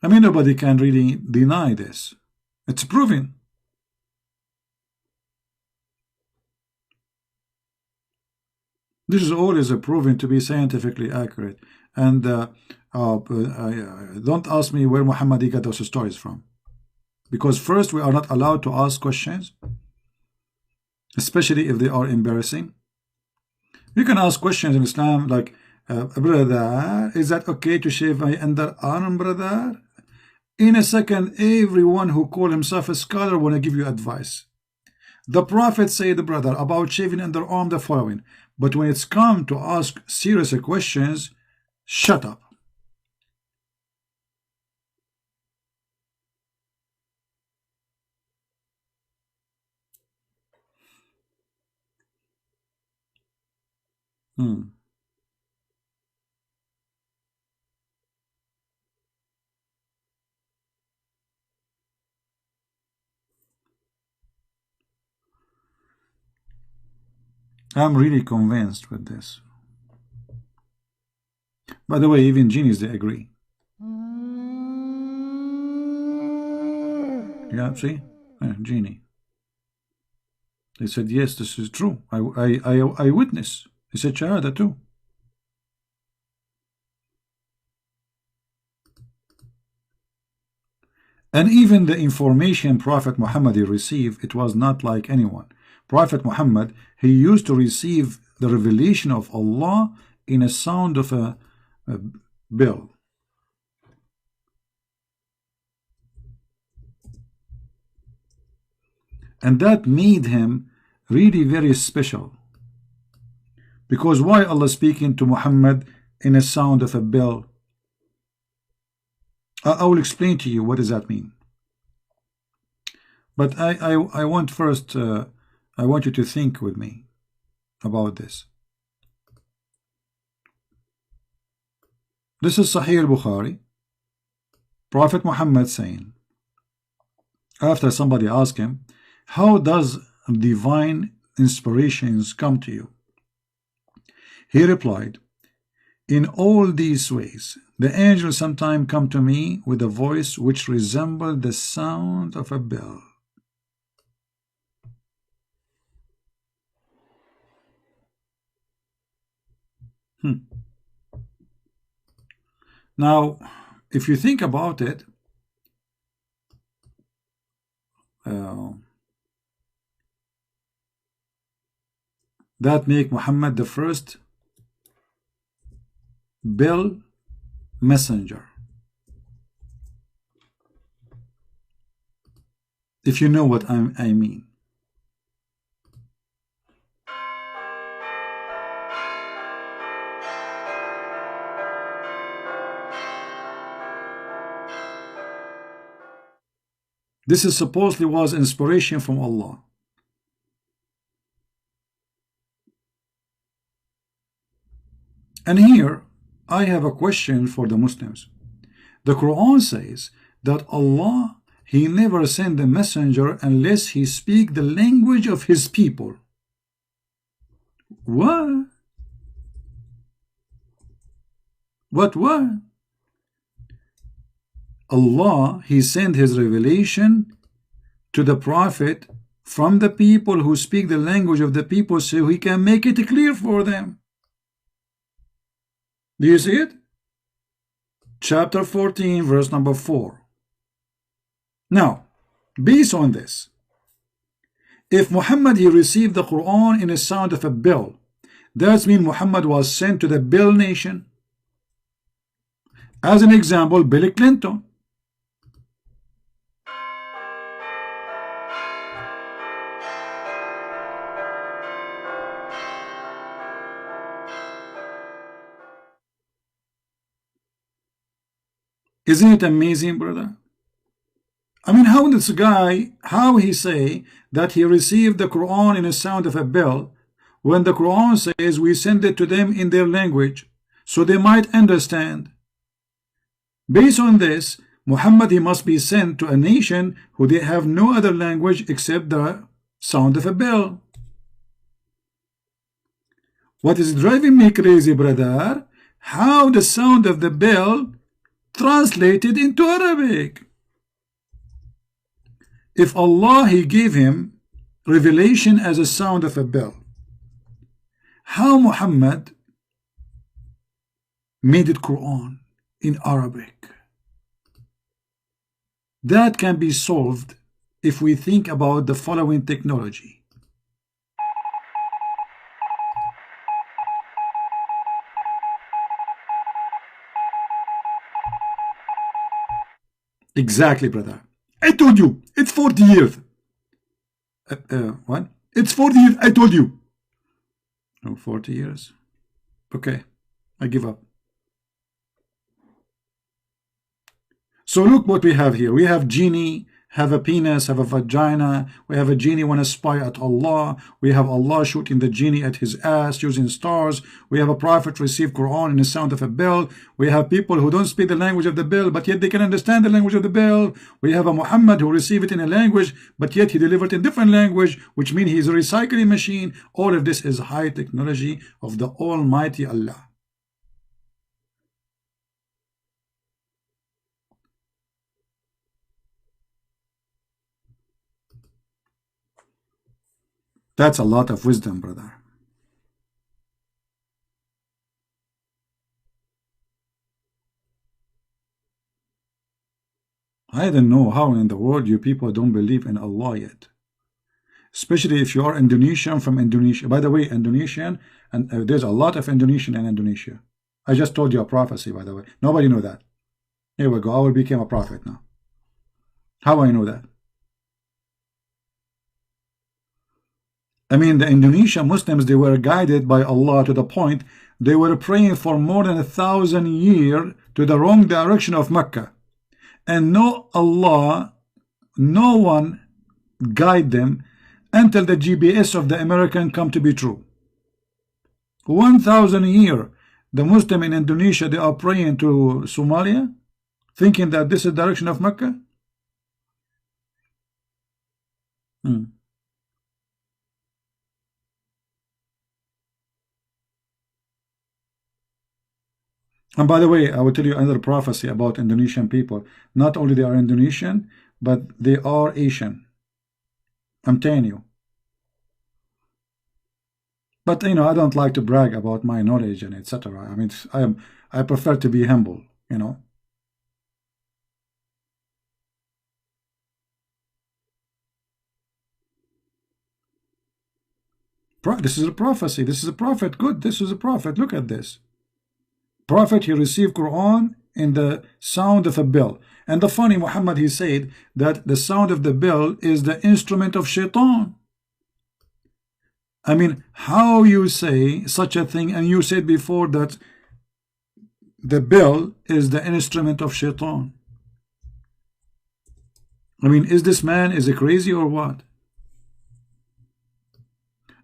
I mean, nobody can really deny this. It's proven. This is always proven to be scientifically accurate. And don't ask me where Muhammad got those stories from. Because first, we are not allowed to ask questions, especially if they are embarrassing. You can ask questions in Islam like, brother, is that okay to shave my underarm, brother? In a second, everyone who call himself a scholar want to give you advice. The Prophet said, brother, about shaving underarm the following. But when it's come to ask serious questions, shut up. I'm really convinced with this. By the way, even genies, they agree. Yeah, see? Genie. They said, yes, this is true. I witness. They said Shahada too. And even the information Prophet Muhammad he received, it was not like anyone. Prophet Muhammad, he used to receive the revelation of Allah in a sound of a bell. And that made him really very special. Because why Allah speaking to Muhammad in a sound of a bell? I will explain to you what does that mean. But I want first, I want you to think with me about this. This is Sahih al-Bukhari. Prophet Muhammad saying, after somebody asked him, how does divine inspirations come to you? He replied, in all these ways, the angels sometimes come to me with a voice which resembles the sound of a bell. Now, if you think about it, that make Muhammad the first bell messenger. If you know what I mean. This is supposedly was inspiration from Allah. And here I have a question for the Muslims. The Quran says that Allah, he never sent a messenger unless he speak the language of his people. What? What? Allah, he sent his revelation to the prophet from the people who speak the language of the people so he can make it clear for them. Do you see it? Chapter 14, verse number 4. Now, based on this, if Muhammad he received the Quran in the sound of a bell, that means Muhammad was sent to the bell nation. As an example, Bill Clinton. Isn't it amazing, brother? I mean, how this guy, how he say that he received the Quran in the sound of a bell, when the Quran says we send it to them in their language, so they might understand. Based on this, Muhammad he must be sent to a nation who they have no other language except the sound of a bell. What is driving me crazy, brother? How the sound of the bell translated into Arabic? If Allah he gave him revelation as a sound of a bell, how Muhammad made it Quran in Arabic? That can be solved if we think about the following technology. Exactly, brother. I told you, it's 40 years. What? It's 40 years, I told you. No, 40 years. Okay, I give up. So look what we have here. We have genie, have a penis, have a vagina. We have a genie want to spy at Allah. We have Allah shooting the genie at his ass using stars. We have a prophet receive Quran in the sound of a bell. We have people who don't speak the language of the bell, but yet they can understand the language of the bell. We have a Muhammad who received it in a language, but yet he delivered in different language, which means he is a recycling machine. All of this is high technology of the Almighty Allah. That's a lot of wisdom, brother. I don't know how in the world you people don't believe in Allah yet. Especially if you are Indonesian from Indonesia. By the way, Indonesian, and there's a lot of Indonesian in Indonesia. I just told you a prophecy, by the way. Nobody knew that. Here we go. I will become a prophet now. How I know that? I mean, the Indonesian Muslims, they were guided by Allah to the point they were praying for more than 1,000 years to the wrong direction of Mecca. And no Allah, no one guide them until the GPS of the American come to be true. 1,000 years, the Muslim in Indonesia, they are praying to Somalia, thinking that this is the direction of Mecca. And by the way, I will tell you another prophecy about Indonesian people. Not only they are Indonesian, but they are Asian. I'm telling you. But you know, I don't like to brag about my knowledge and etc. I mean, I prefer to be humble, you know. This is a prophecy. This is a prophet. Good. This is a prophet. Look at this. Prophet, he received Quran in the sound of a bell. And the funny, Muhammad, he said that the sound of the bell is the instrument of shaitan. I mean, how you say such a thing, and you said before that the bell is the instrument of shaitan. I mean, is this man, is he crazy or what?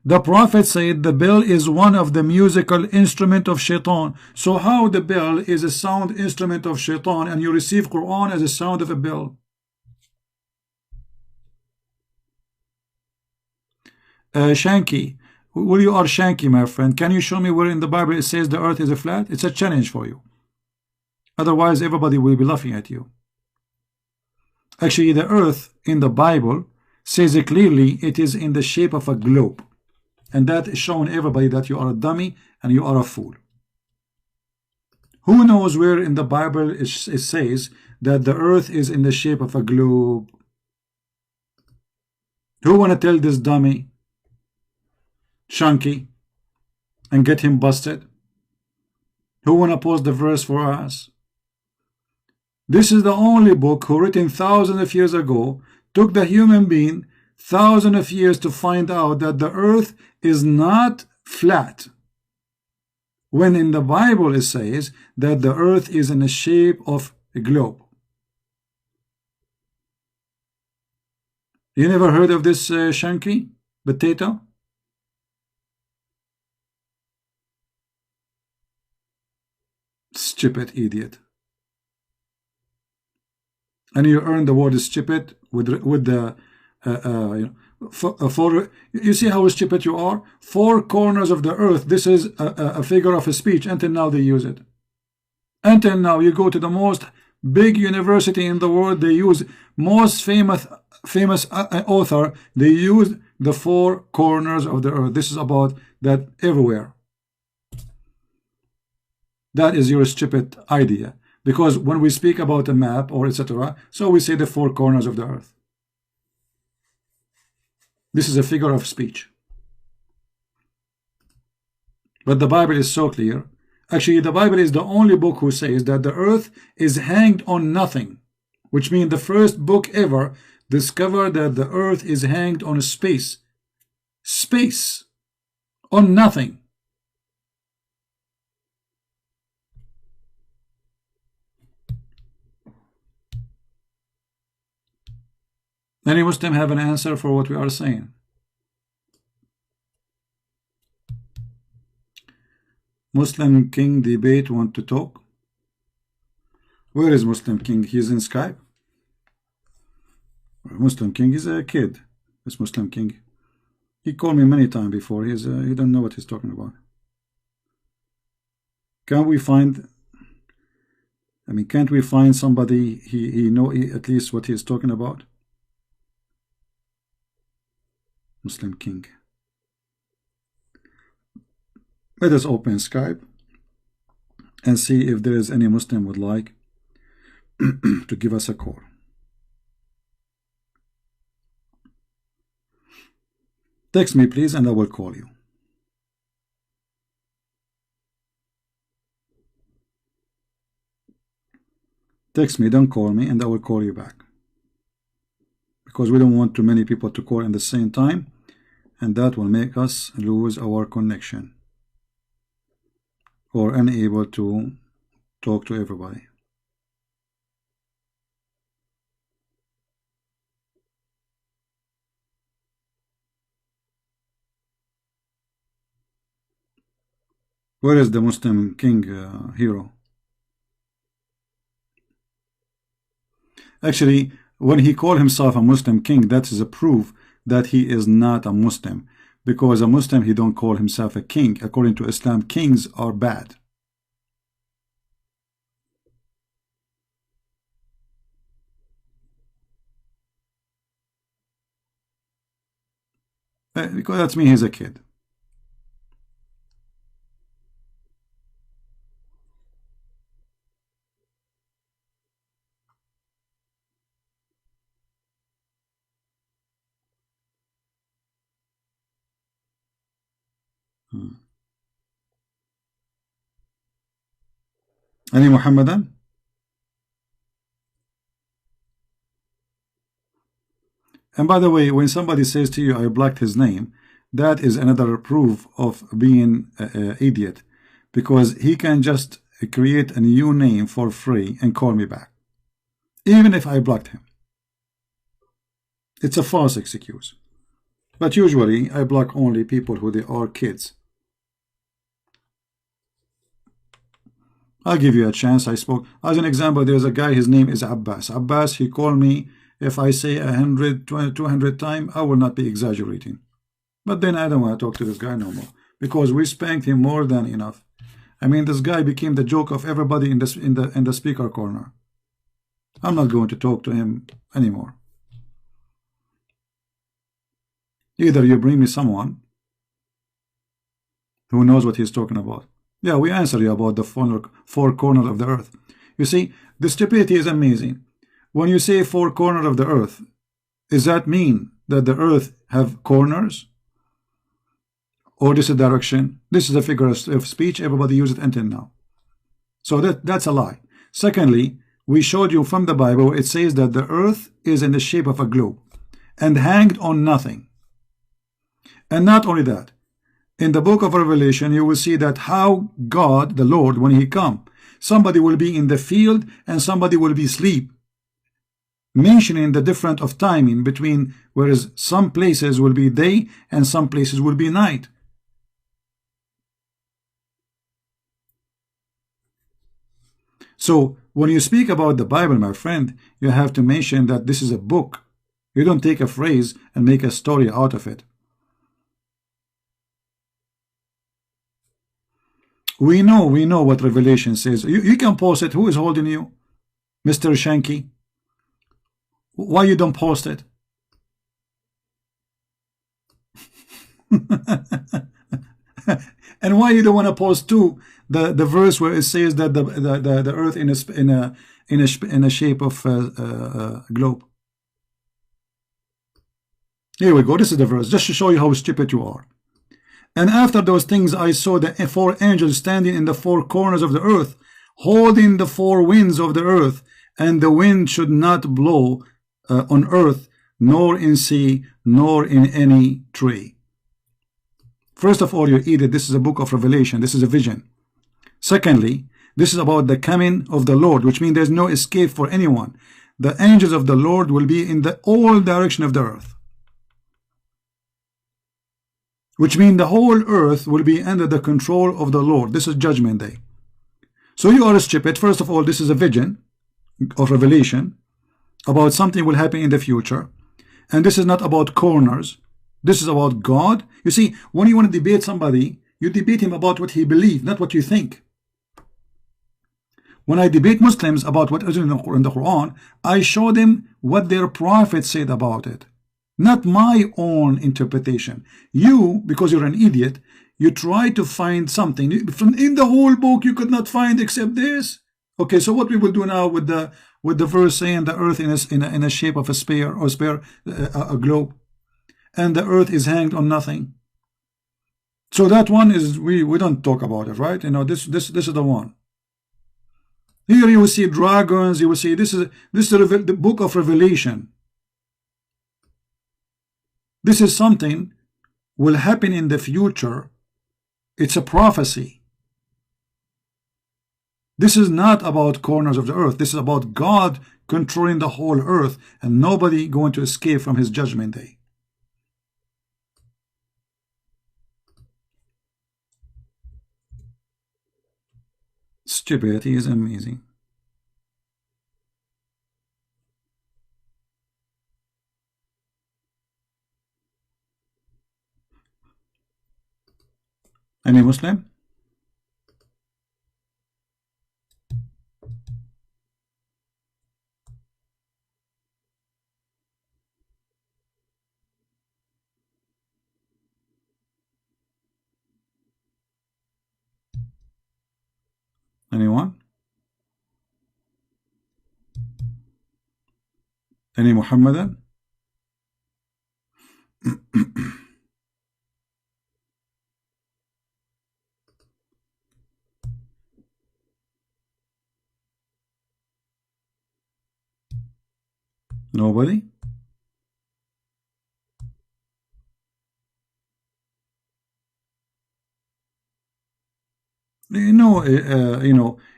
The Prophet said the bell is one of the musical instrument of shaitan. So how the bell is a sound instrument of shaitan and you receive Quran as a sound of a bell? Shanky, well, you are Shanky, my friend. Can you show me where in the Bible it says the earth is a flat? It's a challenge for you. Otherwise, everybody will be laughing at you. Actually, the earth in the Bible says it clearly it is in the shape of a globe. And that is showing everybody that you are a dummy and you are a fool. Who knows where in the Bible it says that the earth is in the shape of a globe? Who want to tell this dummy, Shanky, and get him busted? Who want to post the verse for us? This is the only book who written thousands of years ago, took the human being thousands of years to find out that the earth is not flat. When in the Bible it says that the earth is in the shape of a globe. You never heard of this Shanky? Potato? Stupid idiot. And you earn the word stupid with the you see how stupid you are? Four corners of the earth. This is a figure of a speech. Until now they use it. Until now you go to the most big university in the world, they use most famous author, they use the four corners of the earth. This is about that everywhere. That is your stupid idea. Because when we speak about a map or etc., so we say the four corners of the earth. This is a figure of speech. But the Bible is so clear. Actually, the Bible is the only book who says that the earth is hanged on nothing, which means the first book ever discovered that the earth is hanged on space. Space. On nothing. Any Muslim have an answer for what we are saying? Muslim King debate want to talk? Where is Muslim King? He's in Skype. Muslim King is a kid. This Muslim King. He called me many times before. He don't know what he's talking about. Can we find? I mean, can't we find somebody he know at least what he's talking about? Muslim King. Let us open Skype and see if there is any Muslim would like to give us a call. Text me, please, and I will call you. Text me, don't call me, and I will call you back. Because we don't want too many people to call at the same time, and that will make us lose our connection or unable to talk to everybody. Where is the Muslim king hero? Actually, when he called himself a Muslim king, that is a proof that he is not a Muslim. Because a Muslim, he don't call himself a king. According to Islam, kings are bad. Because that's me, he's a kid. Any Muhammadan? And by the way, when somebody says to you, I blocked his name, that is another proof of being an idiot. Because he can just create a new name for free and call me back. Even if I blocked him. It's a false excuse. But usually, I block only people who they are kids. I'll give you a chance. I spoke. As an example, there's a guy, his name is Abbas. Abbas, he called me. If I say 100, 200 times, I will not be exaggerating. But then I don't want to talk to this guy no more. Because we spanked him more than enough. I mean, this guy became the joke of everybody in the speaker corner. I'm not going to talk to him anymore. Either you bring me someone who knows what he's talking about. Yeah, we answer you about the four corners of the earth. You see, the stupidity is amazing. When you say four corners of the earth, does that mean that the earth have corners? Or this is a direction? This is a figure of speech. Everybody uses it until now. So that's a lie. Secondly, we showed you from the Bible, it says that the earth is in the shape of a globe and hanged on nothing. And not only that, in the book of Revelation, you will see that how God, the Lord, when he comes, somebody will be in the field and somebody will be asleep. Mentioning the difference of timing between, whereas some places will be day and some places will be night. So when you speak about the Bible, my friend, you have to mention that this is a book. You don't take a phrase and make a story out of it. We know what Revelation says. You can post it. Who is holding you? Mr. Shanky? Why you don't post it? And why you don't want to post too the verse where it says that the earth in a shape of a globe? Here we go. This is the verse, just to show you how stupid you are. And after those things I saw the four angels standing in the four corners of the earth, holding the four winds of the earth, and the wind should not blow on earth, nor in sea, nor in any tree. First of all, you idiot, this is a book of Revelation. This is a vision. Secondly, this is about the coming of the Lord, which means there's no escape for anyone. The angels of the Lord will be in all direction of the earth. Which means the whole earth will be under the control of the Lord. This is judgment day. So you are stupid. First of all, this is a vision of Revelation about something will happen in the future. And this is not about corners. This is about God. You see, when you want to debate somebody, you debate him about what he believes, not what you think. When I debate Muslims about what is in the Quran, I show them what their prophet said about it. Not my own interpretation. You, because you're an idiot, you try to find something. In the whole book, you could not find except this. Okay, so what we will do now with the verse saying the earth in a shape of a sphere or a globe. and the earth is hanged on nothing. So that one is, we don't talk about it, right? You know, this is the one. Here you will see dragons. You will see this is the book of Revelation. This is something will happen in the future. It's a prophecy. This is not about corners of the earth. This is about God controlling the whole earth and nobody going to escape from his judgment day. Stupidity is amazing. Any Muslim? Anyone? Any Muhammadan? Nobody?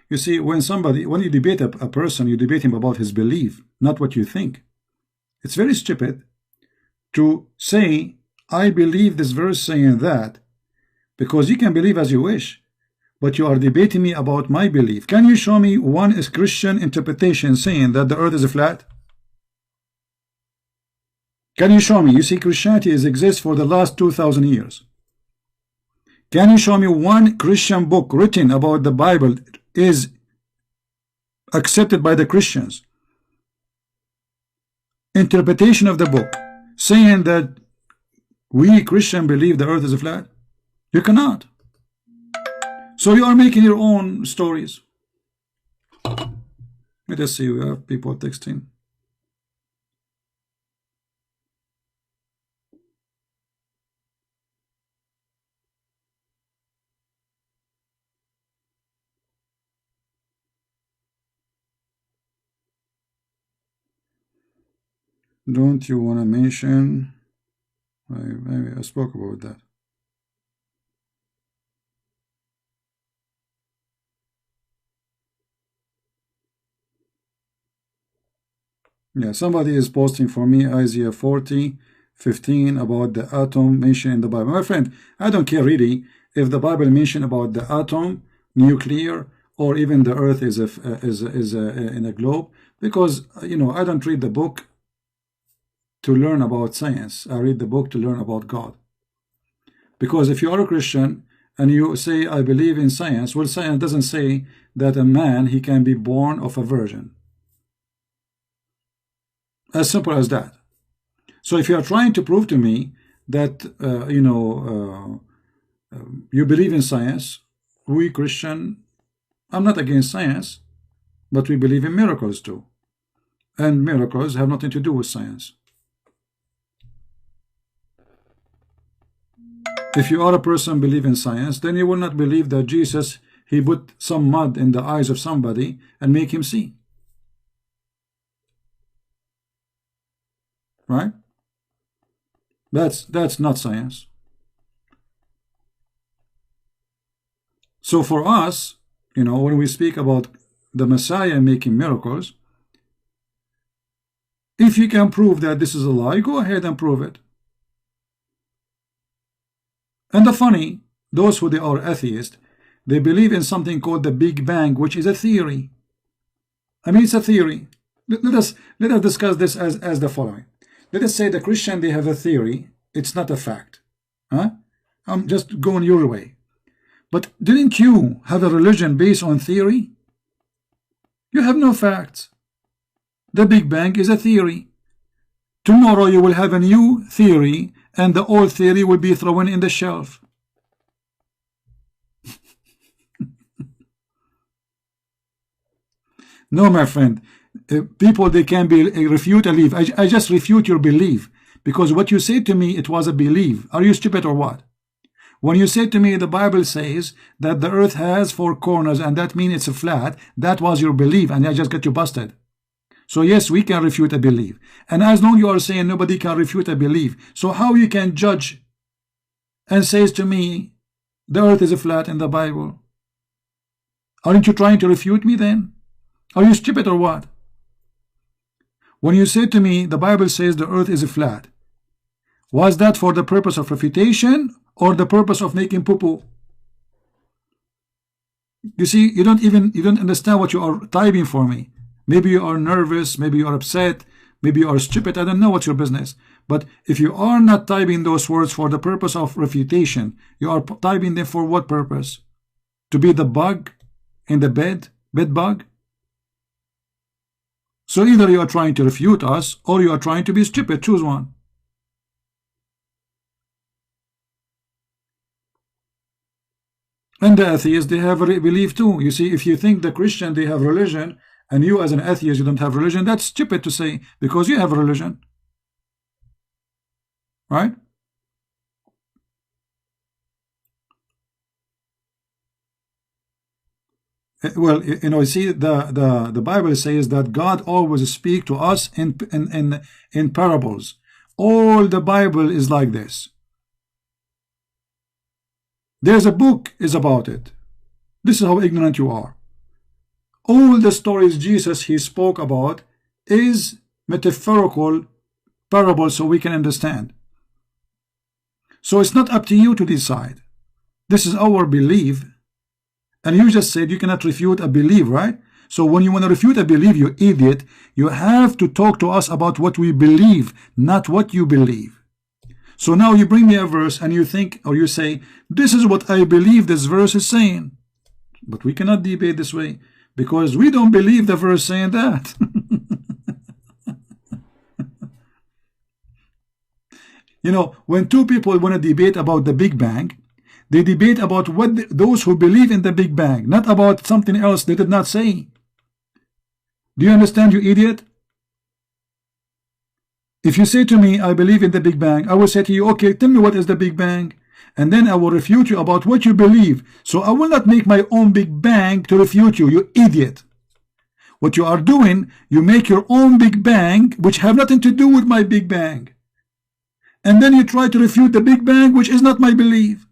You see, when you debate a person, you debate him about his belief, not what you think. It's very stupid to say, I believe this verse saying that, because you can believe as you wish, but you are debating me about my belief. Can you show me one Christian interpretation saying that the earth is flat? Can you show me? You see, Christianity exists for the last 2,000 years. Can you show me one Christian book written about the Bible is accepted by the Christians? Interpretation of the book saying that we Christian believe the earth is flat? You cannot. So you are making your own stories. Let us see, we have people texting. Don't you want to mention? Maybe I spoke about that. Yeah, somebody is posting for me Isaiah 40:15 about the atom mentioned in the Bible. My friend, I don't care really if the Bible mentioned about the atom, nuclear, or even the earth is in a globe, because I don't read the book to learn about science. I read the book to learn about God. Because if you are a Christian and you say, I believe in science, well, science doesn't say that a man, he can be born of a virgin. As simple as that. So if you are trying to prove to me that, you believe in science, we Christian, I'm not against science, but we believe in miracles too. And miracles have nothing to do with science. If you are a person believe in science, then you will not believe that Jesus, he put some mud in the eyes of somebody and make him see. Right? That's not science. So for us, when we speak about the Messiah making miracles, if you can prove that this is a lie, go ahead and prove it. And the funny, those who they are atheists, they believe in something called the Big Bang, which is a theory. I mean, it's a theory. Let us discuss this as the following. Let us say the Christian, they have a theory. It's not a fact. Huh? I'm just going your way. But didn't you have a religion based on theory? You have no facts. The Big Bang is a theory. Tomorrow you will have a new theory and the old theory will be thrown in the shelf. No, my friend. People, they can be refute and leave. I just refute your belief Because what you said to me, it was a belief. Are you stupid or what? When you said to me the Bible says that the earth has 4 corners and that means it's a flat, that was your belief, and I just got you busted. So yes, we can refute a belief. And as long you are saying nobody can refute a belief, so how you can judge and says to me the earth is a flat in the Bible? Aren't you trying to refute me then? Are you stupid or what? When you say to me the Bible says the earth is a flat, was that for the purpose of refutation or the purpose of making poo-poo? You see, you don't understand what you are typing for me. Maybe you are nervous, maybe you are upset, maybe you are stupid, I don't know what's your business. But if you are not typing those words for the purpose of refutation, you are typing them for what purpose? To be the bug in the bed bug? So either you are trying to refute us or you are trying to be stupid. Choose one. And the atheists, they have belief too. You see, if you think the Christian, they have religion, and you as an atheist, you don't have religion, that's stupid to say, because you have religion. Right? Well, you know, see, the Bible says that God always speaks to us in parables. All the Bible is like this. There's a book is about it. This is how ignorant you are. All the stories Jesus he spoke about is metaphorical parables so we can understand. So it's not up to you to decide. This is our belief. And you just said you cannot refute a belief, right? So when you want to refute a belief, you idiot, you have to talk to us about what we believe, not what you believe. So now you bring me a verse and you think, or you say, this is what I believe this verse is saying. But we cannot debate this way because we don't believe the verse saying that. You know, when two people want to debate about the Big Bang, they debate about what those who believe in the Big Bang, not about something else they did not say. Do you understand, you idiot? If you say to me, I believe in the Big Bang, I will say to you, okay, tell me what is the Big Bang, and then I will refute you about what you believe. So I will not make my own Big Bang to refute you, you idiot. What you are doing, you make your own Big Bang, which have nothing to do with my Big Bang. And then you try to refute the Big Bang, which is not my belief.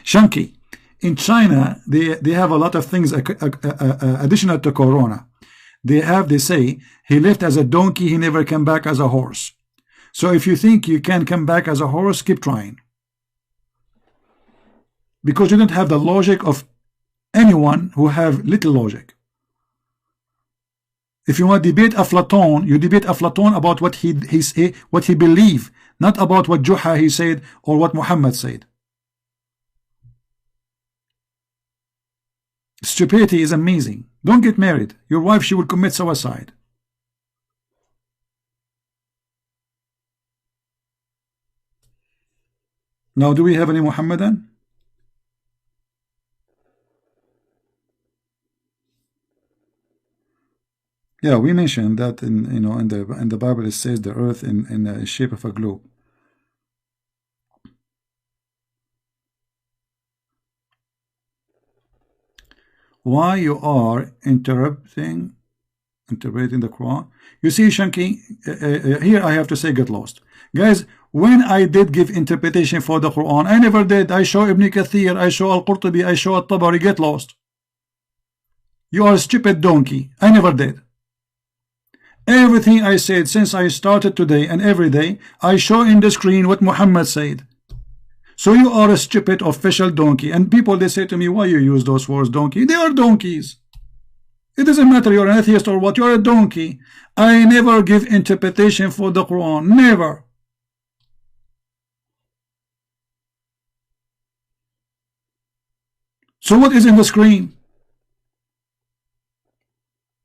Shanky, in China, they have a lot of things additional to Corona. They say, he left as a donkey, he never came back as a horse. So if you think you can come back as a horse, keep trying. Because you don't have the logic of anyone who have little logic. If you want to debate Aflatun, you debate Aflatun about what he believed, not about what Juha he said or what Muhammad said. Stupidity is amazing. Don't get married. Your wife, she will commit suicide. Now, do we have any Muhammadan? Yeah, we mentioned that in the Bible it says the earth in the shape of a globe. Why you are interpreting the Quran? You see, Shanky, here I have to say get lost. Guys, when I did give interpretation for the Quran, I never did. I show Ibn Kathir, I show Al-Qurtubi, I show Al-Tabari. Get lost. You are a stupid donkey. I never did. Everything I said since I started today and every day, I show in the screen what Muhammad said. So you are a stupid official donkey. And people, they say to me, why you use those words, donkey? They are donkeys. It doesn't matter you're an atheist or what, you're a donkey. I never give interpretation for the Quran. Never. So what is in the screen?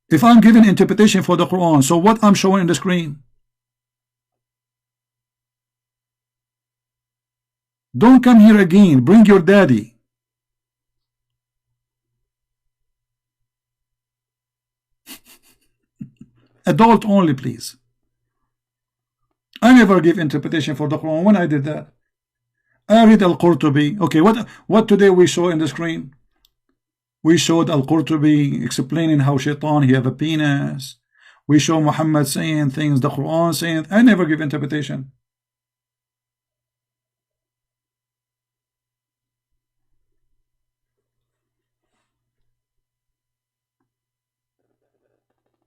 If I'm giving interpretation for the Quran, so what I'm showing in the screen? Don't come here again. Bring your daddy. Adult only, please. I never give interpretation for the Quran. When I did that, I read Al-Qurtubi. Okay, what today we show in the screen? We showed Al-Qurtubi explaining how Shaitan, he have a penis. We show Muhammad saying things, the Quran saying. I never give interpretation.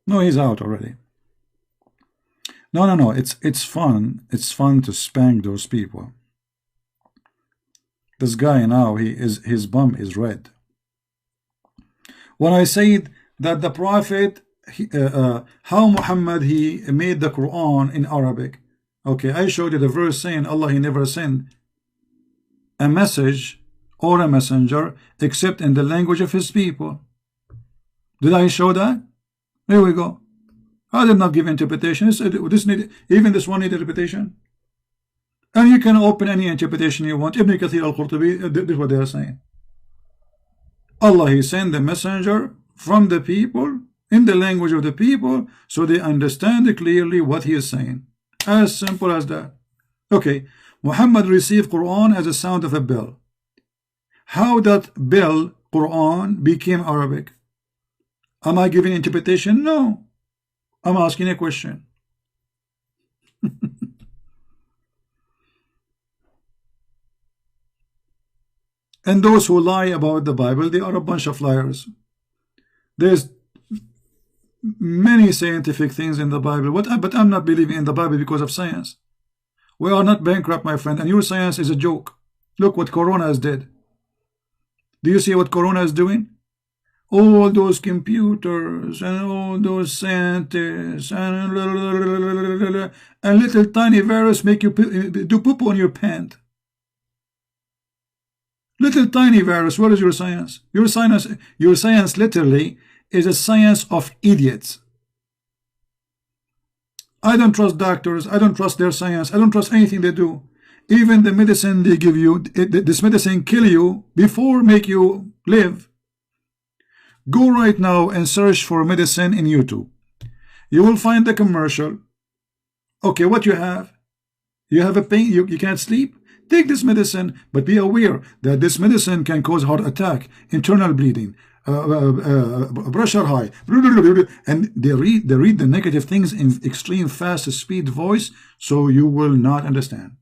No, he's out already. No. It's fun. It's fun to spank those people. This guy now, his bum is red. When I said that the Prophet, how Muhammad he made the Quran in Arabic. Okay, I showed you the verse saying Allah he never sent a message or a messenger except in the language of his people. Did I show that? Here we go. I did not give interpretation. Even this one need interpretation. And you can open any interpretation you want. Ibn Kathir al-Qurtubi, this is what they are saying. Allah he sent the messenger from the people in the language of the people so they understand clearly what he is saying. As simple as that. Okay, Muhammad received Quran as a sound of a bell. How that bell, Quran, became Arabic? Am I giving interpretation? No. I'm asking a question. And those who lie about the Bible, they are a bunch of liars. There's many scientific things in the Bible, but I'm not believing in the Bible because of science. We are not bankrupt, my friend, and your science is a joke. Look what Corona has did. Do you see what Corona is doing? All those computers and all those scientists and little tiny virus make you do poop on your pant. Little tiny virus. What is your science? Your science literally is a science of idiots. I don't trust doctors. I don't trust their science. I don't trust anything they do. Even the medicine they give you, this medicine kill you before make you live. Go right now and search for medicine in YouTube. You will find the commercial. Okay, what you have? You have a pain, you can't sleep? Take this medicine, but be aware that this medicine can cause heart attack, internal bleeding, pressure high, and they read the negative things in extreme fast speed voice, so you will not understand.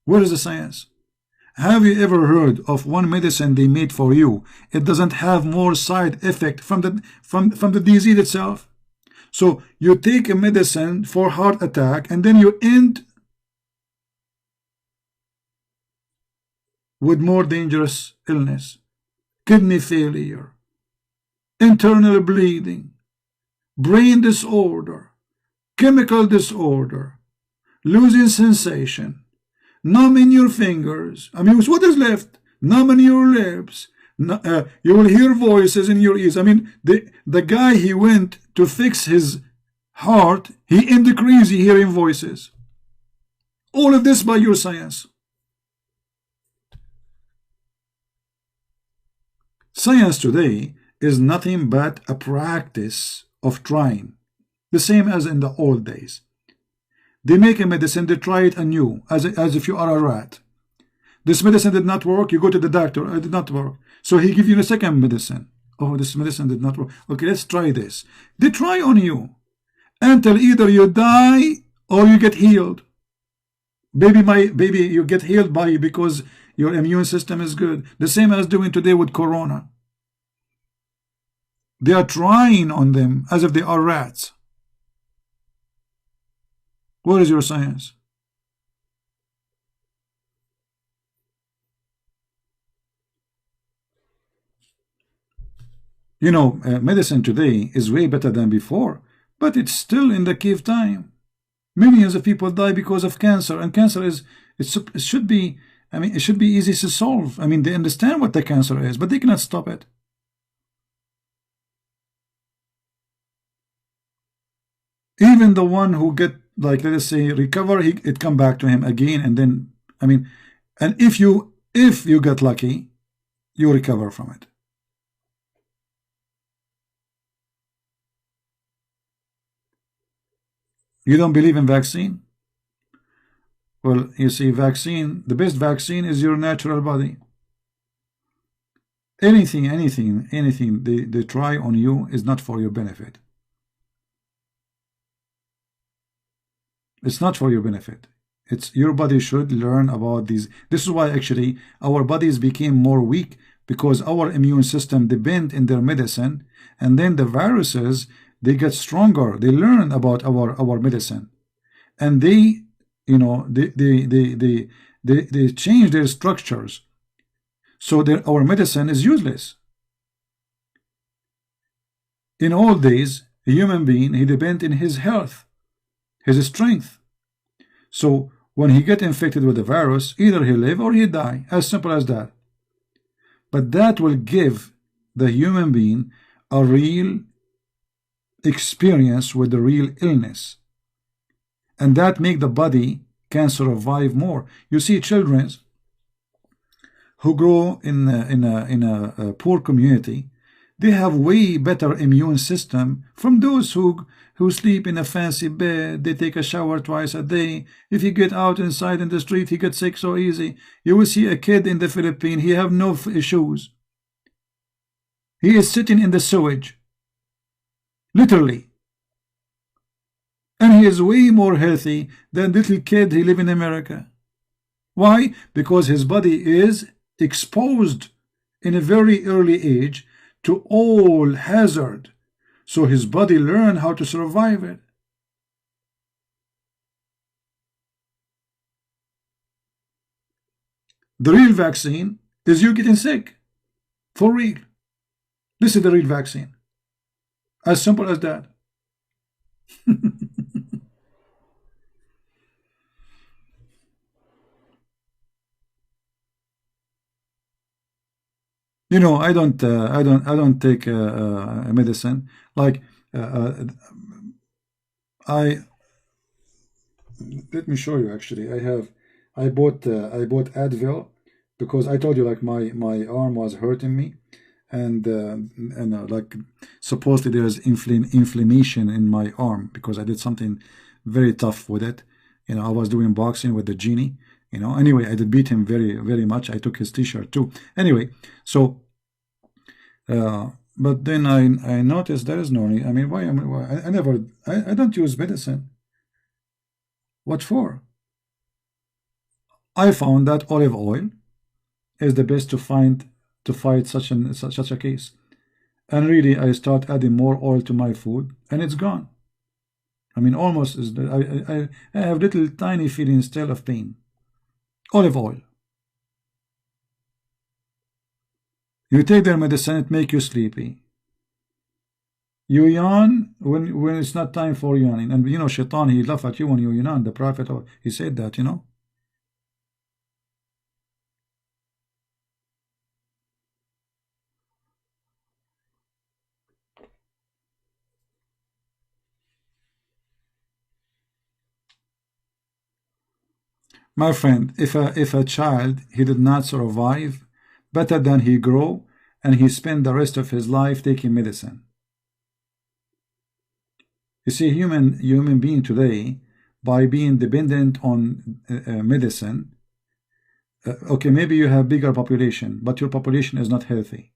Where is the science? Have you ever heard of one medicine they made for you? It doesn't have more side effect from the disease itself. So you take a medicine for heart attack and then you end with more dangerous illness, kidney failure, internal bleeding, brain disorder, chemical disorder, losing sensation, numb in your fingers. I mean, what is left? Numb in your lips. You will hear voices in your ears. I mean, the guy, he went to fix his heart, he ended crazy hearing voices. All of this by your science. Science today is nothing but a practice of trying, the same as in the old days. They make a medicine, they try it anew, as if you are a rat. This medicine did not work, you go to the doctor, it did not work. So he gives you a second medicine. Oh, this medicine did not work. Okay, let's try this. They try on you until either you die or you get healed. Baby, you get healed because your immune system is good. The same as doing today with Corona. They are trying on them as if they are rats. What is your science? You know, medicine today is way better than before, but it's still in the cave time. Millions of people die because of cancer, and cancer it should be, I mean, it should be easy to solve. I mean, they understand what the cancer is, but they cannot stop it. Even the one who get, like, let us say, recover, it come back to him again, and then, I mean, and if you get lucky, you recover from it. You don't believe in vaccine? Well, you see, vaccine, the best vaccine is your natural body. Anything they try on you is not for your benefit. It's not for your benefit. It's your body should learn about these. This is why actually our bodies became more weak, because our immune system depend in their medicine, and then the viruses, they get stronger. They learn about our medicine, and they, you know, they change their structures, so that our medicine is useless. In old days, a human being, he depend in his health, his strength. So when he get infected with the virus, either he live or he die, as simple as that. But that will give the human being a real experience with the real illness, and that make the body can survive more. You see, children who grow in a poor community, they have way better immune system from those who sleep in a fancy bed. They take a shower twice a day. If you get out inside in the street, he gets sick so easy. You will see a kid in the Philippines, he have no shoes. He is sitting in the sewage, literally. And he is way more healthy than little kid he live in America. Why? Because his body is exposed in a very early age to all hazard, so his body learn how to survive it. The real vaccine is you getting sick, for real. This is the real vaccine, as simple as that. You know, I don't take medicine. Like I let me show you. Actually, I bought Advil, because I told you, like, my arm was hurting me, and like, supposedly there's inflammation in my arm because I did something very tough with it. You know, I was doing boxing with the genie. You know, anyway, I did beat him very much. I took his T-shirt too. Anyway, so but then I noticed there is no need. I mean, why I never I don't use medicine. What for? I found that olive oil is the best to fight such a case. And really, I start adding more oil to my food, and it's gone. I mean, almost is the, I have little tiny feeling still of pain. Olive oil. You take their medicine, it make you sleepy. You yawn when it's not time for yawning, and you know, Shaitan, he laugh at you when you yawn. The Prophet, he said that, you know. My friend, if a child he did not survive, better than he grow and he spend the rest of his life taking medicine. You see, human being today, by being dependent on medicine, okay, maybe you have bigger population, but your population is not healthy.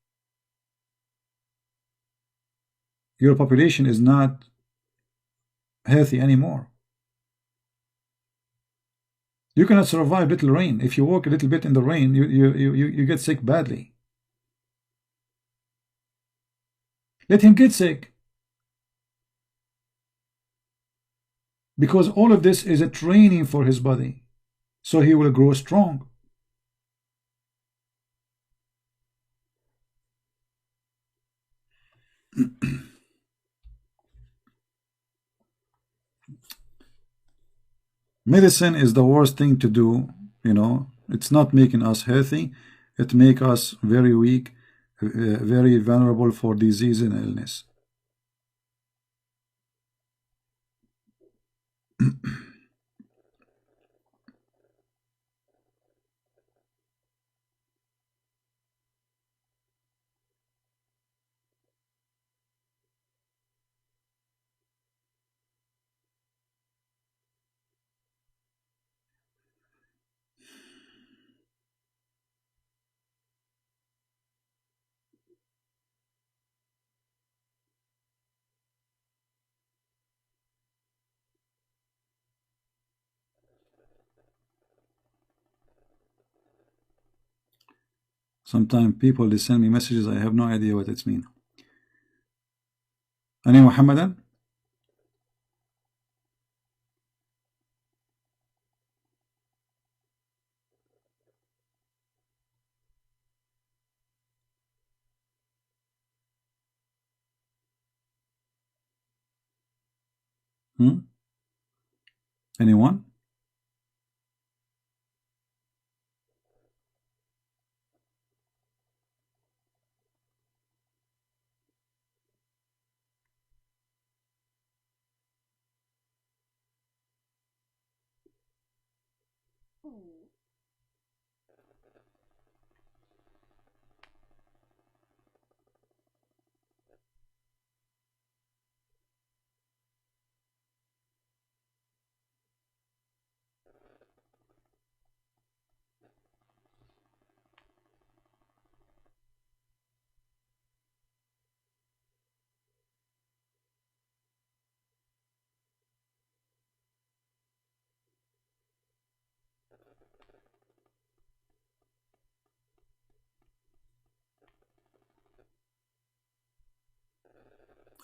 Your population is not healthy anymore. You cannot survive little rain. If you walk a little bit in the rain, you get sick badly. Let him get sick. Because all of this is a training for his body, so he will grow strong. Medicine is the worst thing to do, you know. It's not making us healthy. It make us very weak, very vulnerable for disease and illness. Sometimes people they send me messages, I have no idea what it means. Any Muhammadan? Anyone?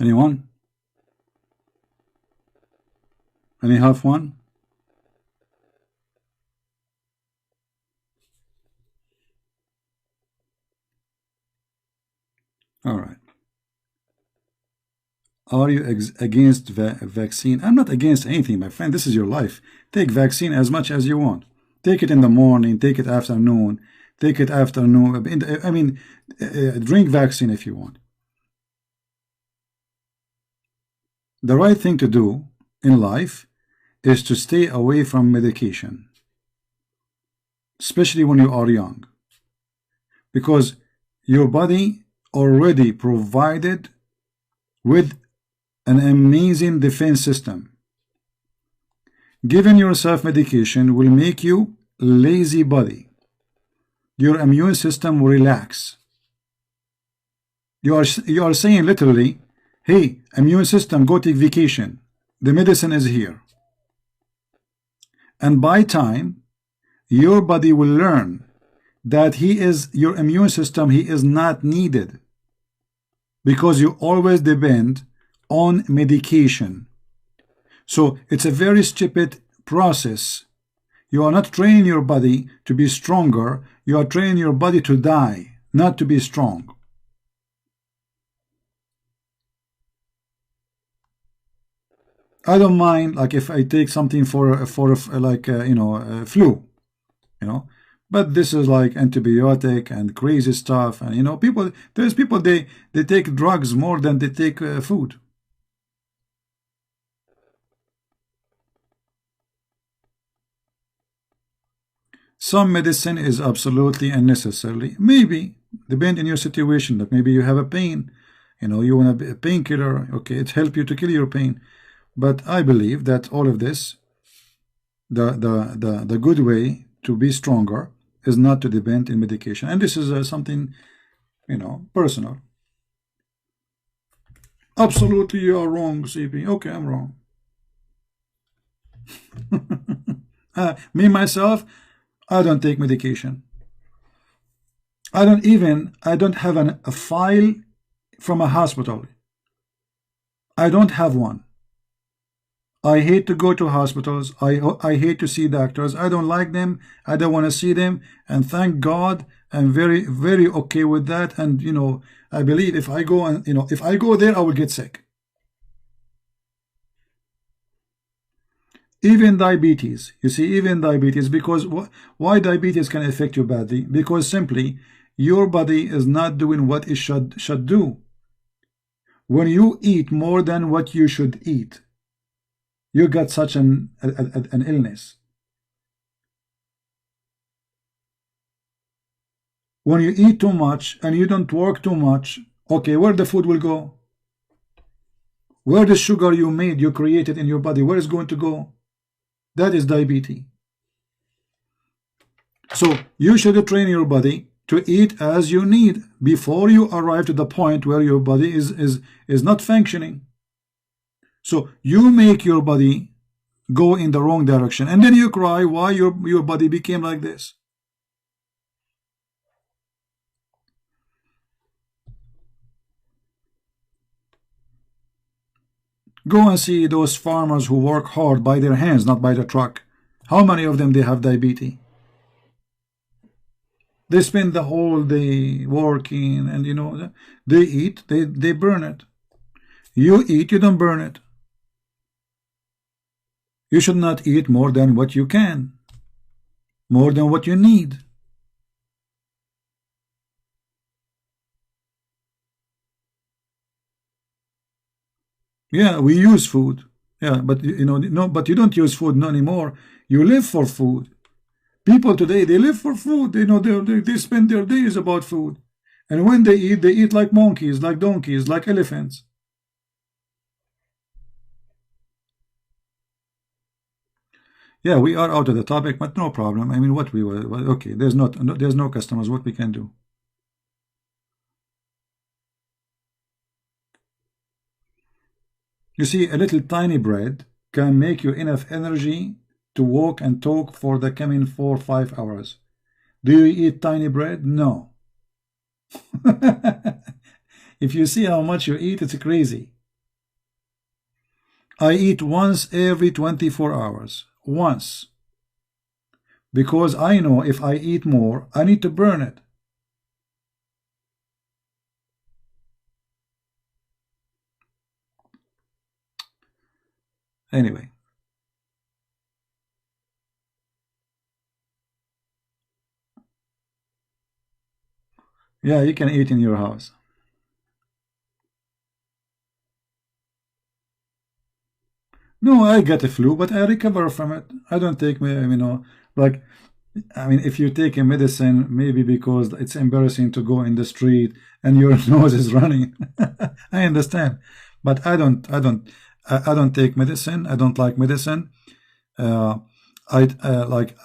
Anyone? Any half one? All right. Are you against vaccine? I'm not against anything, my friend. This is your life. Take vaccine as much as you want. Take it in the morning. Take it afternoon. Take it afternoon. I mean, drink vaccine if you want. The right thing to do in life is to stay away from medication, especially when you are young, because your body already provided with an amazing defense system. Giving yourself medication will make you lazy body. Your immune system will relax. You are saying literally, hey, immune system, go take vacation. The medicine is here. And by time, your body will learn that your immune system, he is not needed, because you always depend on medication. So it's a very stupid process. You are not training your body to be stronger. You are training your body to die, not to be strong. I don't mind, like, if I take something for like flu, but this is like antibiotic and crazy stuff, and there's people they take drugs more than they take food. Some medicine is absolutely unnecessary. Maybe depend on your situation. Like maybe you have a pain, you want a painkiller. Okay, it helps you to kill your pain. But I believe that all of this, the good way to be stronger is not to depend in medication. And this is something, personal. Absolutely, you are wrong, CP. Okay, I'm wrong. Me, myself, I don't take medication. I don't have a file from a hospital. I don't have one. I hate to go to hospitals. I hate to see doctors. I don't like them. I don't want to see them. And thank God, I'm very, very okay with that. And I believe if I go and if I go there, I will get sick. Even diabetes, you see, even diabetes, because why diabetes can affect you badly? Because simply your body is not doing what it should do. When you eat more than what you should eat, you got such an illness. When you eat too much and you don't work too much, okay, where the food will go? Where the sugar you created in your body, where is going to go? That is diabetes. So you should train your body to eat as you need before you arrive to the point where your body is not functioning. So you make your body go in the wrong direction, and then you cry why your body became like this. Go and see those farmers who work hard by their hands, not by the truck. How many of them they have diabetes? They spend the whole day working, and they eat, they burn it. You eat, you don't burn it. You should not eat more than what you can, more than what you need. Yeah, we use food. Yeah, but no, but you don't use food anymore. You live for food. People today, they live for food. They spend their days about food. And when they eat like monkeys, like donkeys, like elephants. Yeah, we are out of the topic, but no problem. I mean, what we were, okay, there's no customers. What we can do? You see, a little tiny bread can make you enough energy to walk and talk for the coming 4 or 5 hours. Do you eat tiny bread? No. If you see how much you eat, it's crazy. I eat once every 24 hours. Once. Because I know if I eat more, I need to burn it. Anyway. Yeah, you can eat in your house. No, I get a flu, but I recover from it. I don't take me, like, I mean, if you take a medicine, maybe because it's embarrassing to go in the street and your nose is running. I understand, but I don't take medicine. I don't like medicine. Uh, like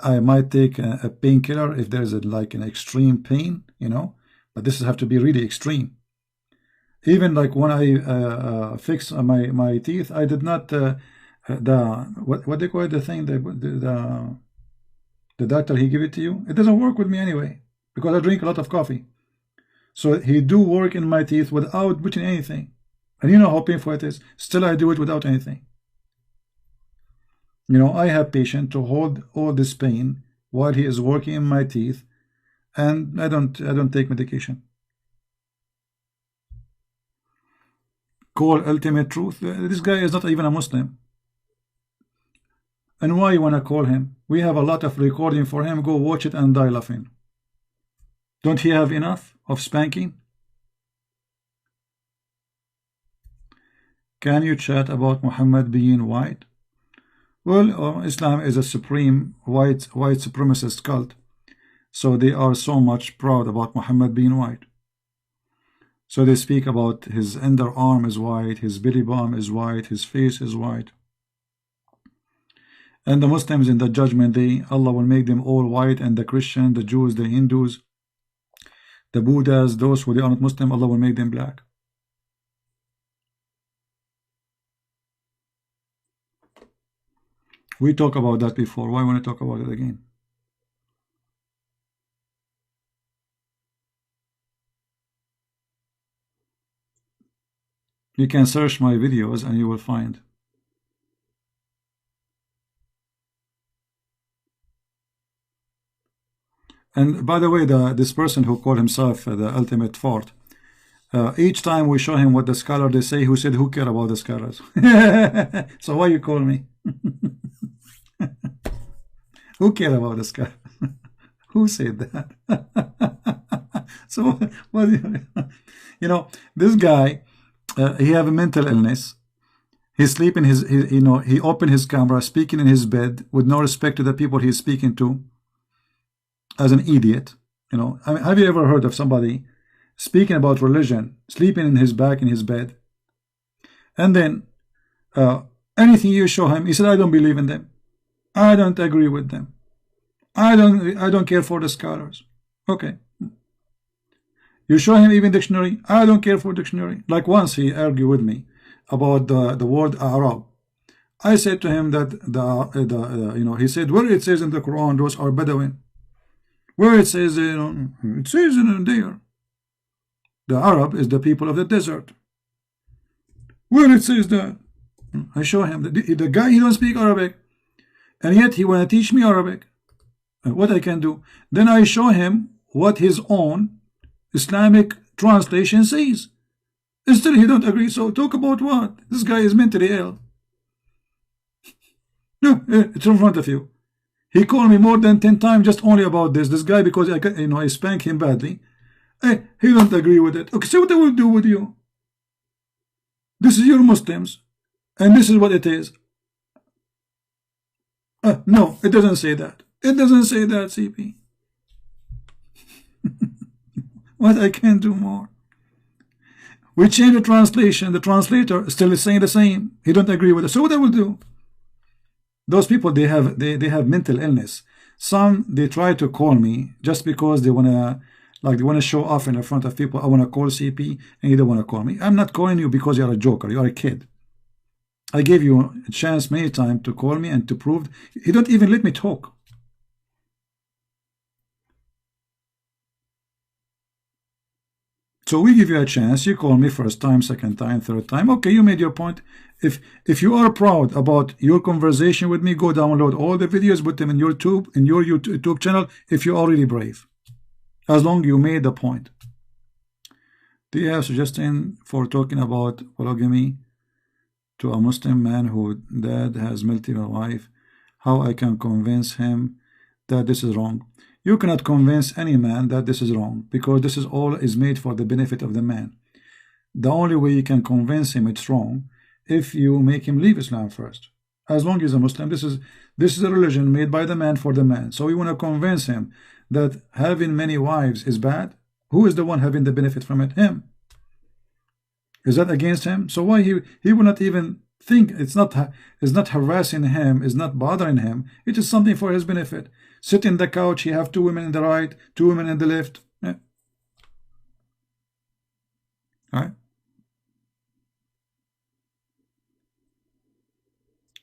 I might take a painkiller if there's like an extreme pain, but this have to be really extreme. Even like when I fix my teeth, I did not the what they call it, the thing the doctor he give it to you. It doesn't work with me anyway because I drink a lot of coffee. So he do work in my teeth without putting anything, and you know how painful it is. Still, I do it without anything. I have patient to hold all this pain while he is working in my teeth, and I don't take medication. Call Ultimate Truth. This guy is not even a Muslim. And why you want to call him? We have a lot of recording for him. Go watch it and die laughing. Don't he have enough of spanking? Can you chat about Muhammad being white? Well, Islam is a supreme white supremacist cult. So they are so much proud about Muhammad being white. So they speak about his underarm is white, his belly button is white, his face is white. And the Muslims in the judgment day, Allah will make them all white, and the Christian, the Jews, the Hindus, the Buddhas, those who are not Muslim, Allah will make them black. We talked about that before. Why want to talk about it again? You can search my videos and you will find. And by the way, this person who called himself the ultimate fort, each time we show him what the scholar they say, who said, who care about the scholars? So why you call me? Who care about the scholar? Who said that? So, well, this guy, he have a mental illness. He's sleeping he opened his camera, speaking in his bed with no respect to the people he's speaking to, as an idiot. I mean, have you ever heard of somebody speaking about religion, sleeping in his bed, and then anything you show him, he said, I don't believe in them. I don't agree with them. I don't care for the scholars. Okay. You show him even dictionary. I don't care for dictionary. Like once he argued with me about the word Arab. I said to him that he said, where it says in the Quran those are Bedouin, where it says it says in there the Arab is the people of the desert. Where it says that? I show him the guy, he don't speak Arabic, and yet he want to teach me Arabic. What I can do? Then I show him what his own Islamic translation says. Still he don't agree. So talk about what? This guy is mentally ill. No, it's in front of you. He called me more than 10 times just only about this guy, because I spank him badly. He don't agree with it. Okay, so what I will do with you? This is your Muslims, and this is what it is. No, it doesn't say that. It doesn't say that, CP. What I can do more? We change the translation. The translator still is saying the same. He don't agree with it. So what I will do? Those people, they have mental illness. Some, they try to call me just because they wanna, like, they wanna show off in front of people. I wanna call CP, and you don't wanna call me. I'm not calling you because you're a joker. You're a kid. I gave you a chance many times to call me and to prove. You don't even let me talk. So we give you a chance. You call me first time, second time, third time. Okay, you made your point. If you are proud about your conversation with me, go download all the videos, put them in your YouTube channel. If you are really brave, as long you made the point. Do you have suggestion for talking about polygamy to a Muslim man who dad has multiple wife? How I can convince him that this is wrong? You cannot convince any man that this is wrong, because this is all is made for the benefit of the man. The only way you can convince him it's wrong if you make him leave Islam first. As long as a Muslim, this is a religion made by the man for the man. So we want to convince him that having many wives is bad. Who is the one having the benefit from it? Him. Is that against him? So why he will not even think? It's not harassing him, it's not bothering him. It is something for his benefit. Sit in the couch, he have 2 women in the right, 2 women in the left. Yeah. All right.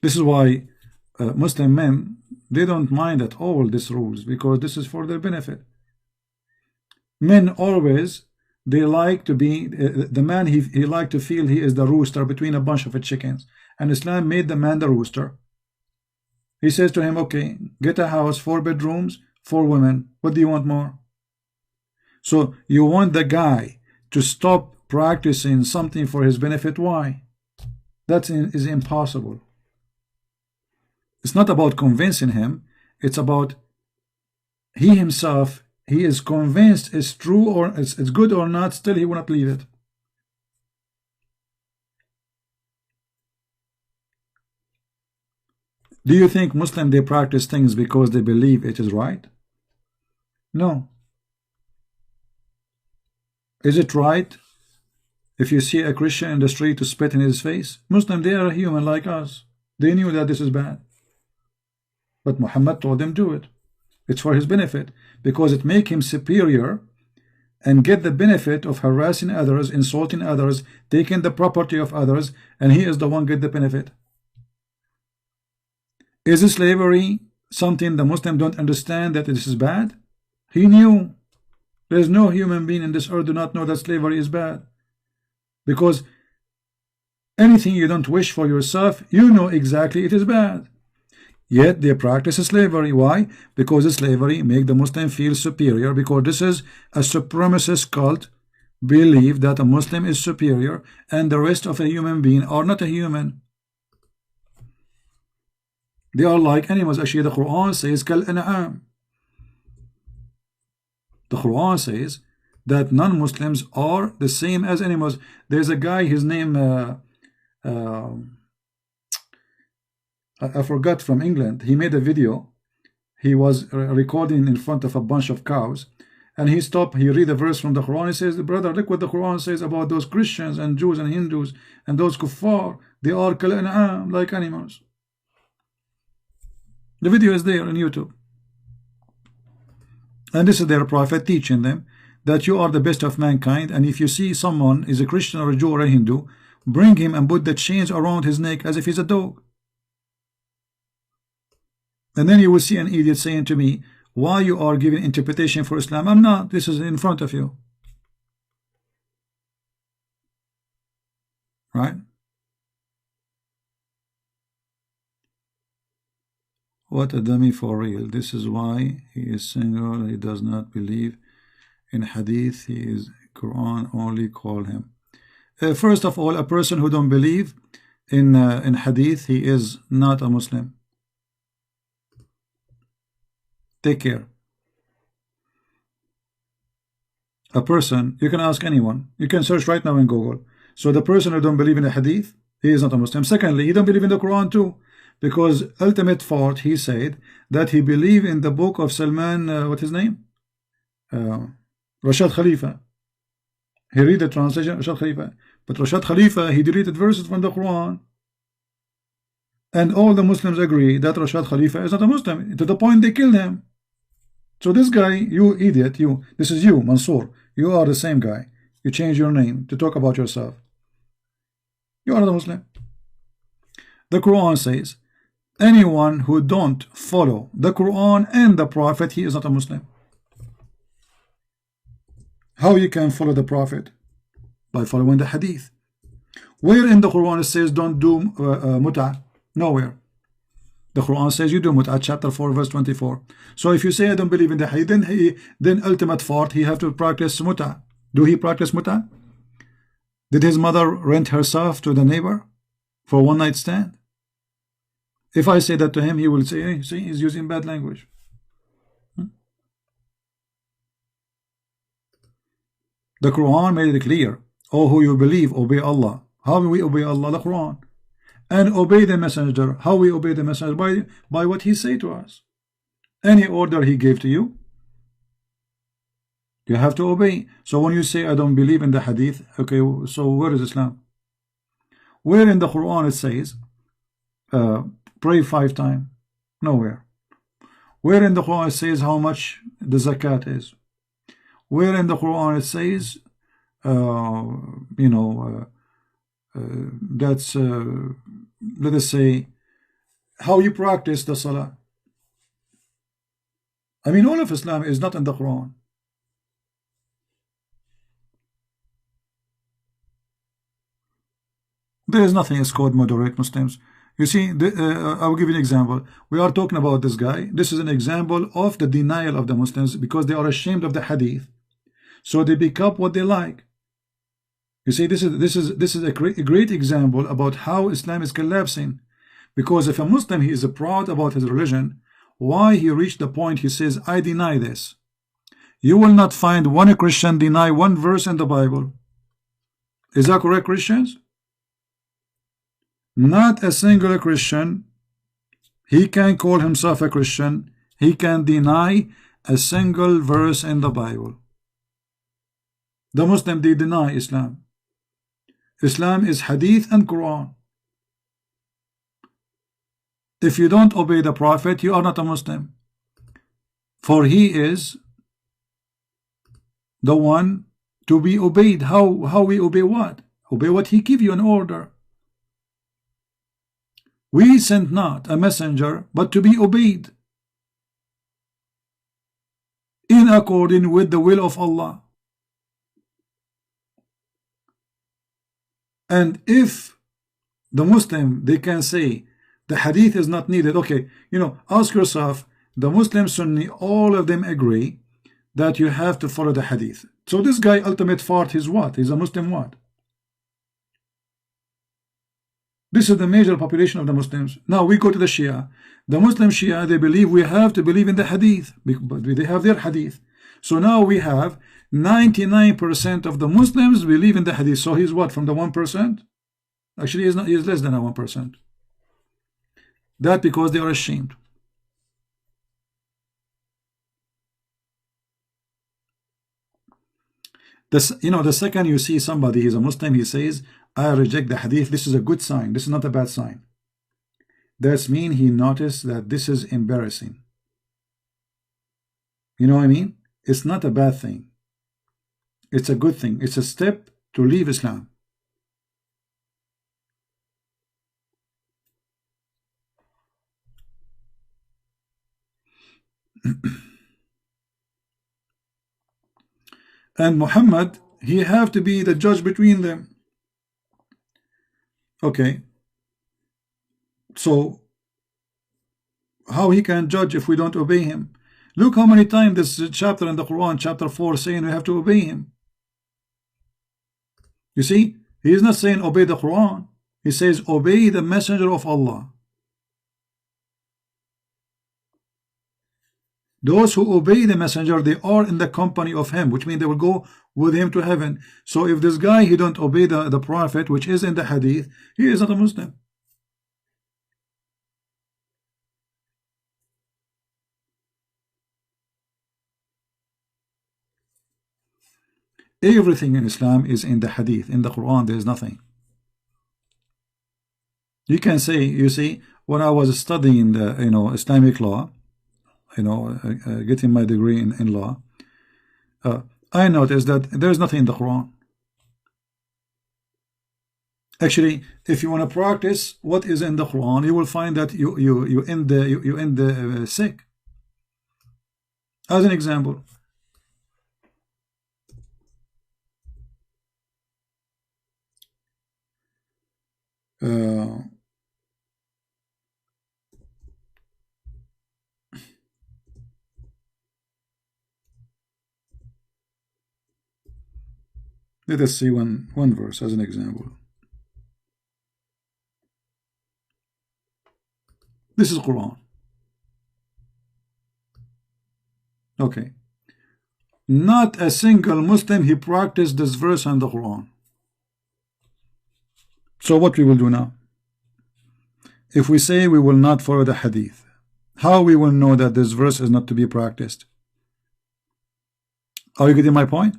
This is why Muslim men, they don't mind at all these rules, because this is for their benefit. Men always, they like to be the man, he like to feel he is the rooster between a bunch of chickens, and Islam made the man the rooster. He says to him, okay, get a house, 4 bedrooms, 4 women. What do you want more? So you want the guy to stop practicing something for his benefit. Why? That is impossible. It's not about convincing him. It's about he himself, he is convinced it's true or it's good or not, still he will not leave it. Do you think Muslims, they practice things because they believe it is right? No. Is it right if you see a Christian in the street to spit in his face? Muslims, they are human like us. They knew that this is bad. But Muhammad told them do it. It's for his benefit, because it make him superior and get the benefit of harassing others, insulting others, taking the property of others, and he is the one get the benefit. Is slavery something the Muslim don't understand that this is bad? He knew. There's no human being in this earth do not know that slavery is bad. Because anything you don't wish for yourself, you know exactly it is bad. Yet they practice slavery. Why? Because slavery make the Muslim feel superior, because this is a supremacist cult, believe that a Muslim is superior and the rest of a human being are not a human. They are like animals. Actually, the Quran says Kal-An'am. The Quran says that non-Muslims are the same as animals. There's a guy, his name I forgot, from England. He made a video. He was recording in front of a bunch of cows, and he stopped. He read a verse from the Quran. He says, brother, look what the Quran says about those Christians and Jews and Hindus and those kuffar. They are Kal-An'am, like animals. The video is there on YouTube. And this is their prophet teaching them that you are the best of mankind, and if you see someone is a Christian or a Jew or a Hindu, bring him and put the chains around his neck as if he's a dog. And then you will see an idiot saying to me, why you are giving interpretation for Islam? I'm not. This is in front of you. Right? What a dummy for real. This is why he is single. He does not believe in hadith. He is Quran only. Call him. First of all, a person who don't believe in hadith, he is not a Muslim. Take care. A person, you can ask anyone. You can search right now in Google. So the person who don't believe in the hadith, he is not a Muslim. Secondly, he don't believe in the Quran too, because ultimate fault, he said that he believed in the book of Salman, what his name? Rashad Khalifa. He read the translation, Rashad Khalifa. But Rashad Khalifa, he deleted verses from the Quran. And all the Muslims agree that Rashad Khalifa is not a Muslim, to the point they killed him. So this guy, you idiot, this is you, Mansour. You are the same guy. You change your name to talk about yourself. You are not a Muslim. The Quran says, anyone who don't follow the Quran and the Prophet, he is not a Muslim. How you can follow the Prophet? By following the hadith. Where in the Quran it says don't do mut'ah? Nowhere. The Quran says you do mut'ah, chapter 4, verse 24. So if you say I don't believe in the hadith, then ultimate fault, he have to practice mut'ah. Do he practice mut'ah? Did his mother rent herself to the neighbor for one night stand? If I say that to him, he will say, hey, see, he's using bad language. The Quran made it clear. Oh, who you believe, obey Allah. How do we obey Allah? The Quran. And obey the messenger. How we obey the messenger? By what he say to us. Any order he gave to you, you have to obey. So when you say I don't believe in the hadith, okay, so where is Islam? Where in the Quran it says pray 5 times? Nowhere. Where in the Quran it says how much the zakat is? Where in the Quran it says that's let us say how you practice the salah? I mean, all of Islam is not in the Quran. There is nothing is called moderate Muslims. You see, I will give you an example. We are talking about this guy. This is an example of the denial of the Muslims because they are ashamed of the hadith. So they pick up what they like. You see, this is a great example about how Islam is collapsing. Because if a Muslim, he is proud about his religion, why he reached the point he says, I deny this. You will not find one Christian deny one verse in the Bible. Is that correct, Christians? Not a single Christian. He can call himself a Christian. He can deny a single verse in the Bible. The Muslim, they deny Islam. Islam is hadith and Quran. If you don't obey the Prophet, you are not a Muslim. For he is the one to be obeyed. How we obey what? Obey what he give you an order. We sent not a messenger, but to be obeyed in according with the will of Allah. And if the Muslim, they can say the hadith is not needed. Okay, ask yourself, the Muslim Sunni, all of them agree that you have to follow the hadith. So this guy, ultimate fault is what? He's a Muslim what? This is the major population of the Muslims. Now we go to the Shia. The Muslim Shia, they believe we have to believe in the hadith, but they have their hadith. So now we have 99% of the Muslims believe in the hadith. So he's what, from the 1%? Actually, he's not. He's less than a 1%. That because they are ashamed. The second you see somebody, he's a Muslim, he says, I reject the hadith, this is a good sign. This is not a bad sign. That's mean he noticed that this is embarrassing. You know what I mean? It's not a bad thing. It's a good thing. It's a step to leave Islam. And Muhammad, he have to be the judge between them. Okay. So How he can judge if we don't obey him? Look how many times this chapter in the Quran, chapter 4, saying we have to obey him. You see, he is not saying obey the Quran. He says obey the messenger of Allah. Those who obey the messenger, they are in the company of him, which means they will go with him to heaven. So if this guy, he don't obey the prophet, which is in the hadith, he is not a Muslim. Everything in Islam is in the hadith. In the Quran, there is nothing. You can say, you see, when I was studying the Islamic law, getting my degree in law, I noticed that there is nothing in the Quran. Actually, if you want to practice what is in the Quran, you will find that you end the sick. As an example, let us see one verse as an example. This is Quran. Okay. Not a single Muslim he practiced this verse in the Quran. So what we will do now? If we say we will not follow the hadith, how we will know that this verse is not to be practiced? Are you getting my point?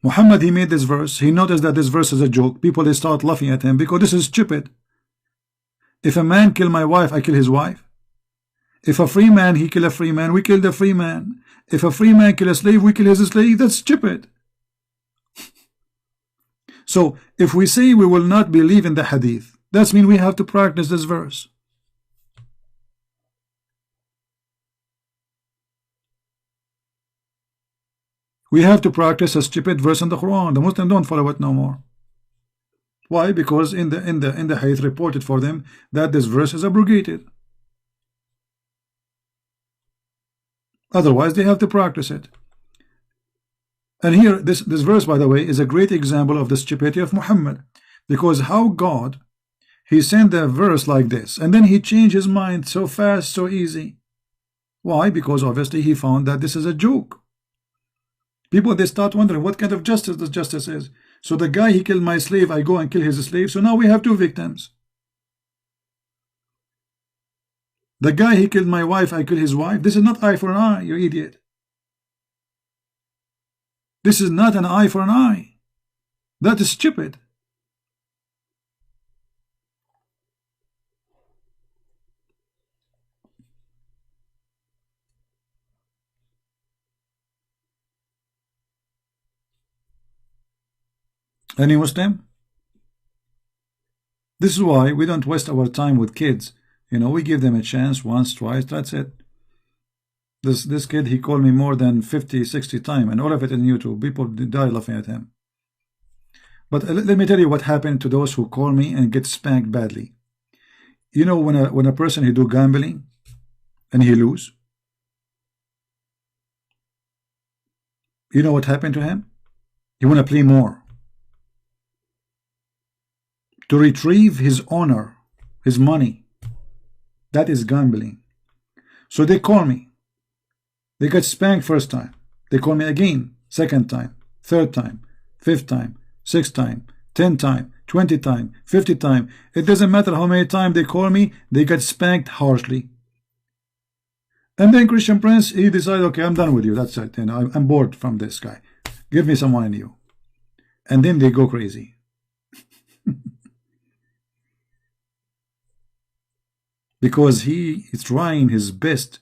Muhammad, he made this verse. He noticed that this verse is a joke. People, they start laughing at him because this is stupid. If a man kill my wife, I kill his wife. If a free man, he kill a free man, we kill the free man. If a free man kill a slave, we kill his slave. That's stupid. So if we say we will not believe in the hadith, that means we have to practice this verse. We have to practice a stupid verse in the Quran. The Muslims don't follow it no more. Why? Because in the hadith reported for them that this verse is abrogated. Otherwise, they have to practice it. And here, this verse, by the way, is a great example of the stupidity of Muhammad. Because how God, he sent a verse like this, and then he changed his mind so fast, so easy. Why? Because obviously he found that this is a joke. People, they start wondering what kind of justice this justice is. So the guy, he killed my slave, I go and kill his slave. So now we have two victims. The guy, he killed my wife, I kill his wife. This is not eye for an eye, you idiot. This is not an eye for an eye. That is stupid. Any Muslim? This is why we don't waste our time with kids. We give them a chance once, twice, that's it. This kid, he called me more than 50, 60 times, and all of it in YouTube. People die laughing at him. But let me tell you what happened to those who call me and get spanked badly. When a person, he do gambling and he lose, you know what happened to him? He want to play more. To retrieve his honor, his money. That is gambling. So they call me. They got spanked first time. They call me again, second time, third time, fifth time, sixth time, 10 time, 20 time, 50 time. It doesn't matter how many times they call me, they get spanked harshly. And then Christian Prince, he decided, okay, I'm done with you. That's it. I'm bored from this guy. Give me someone new. And then they go crazy. Because he is trying his best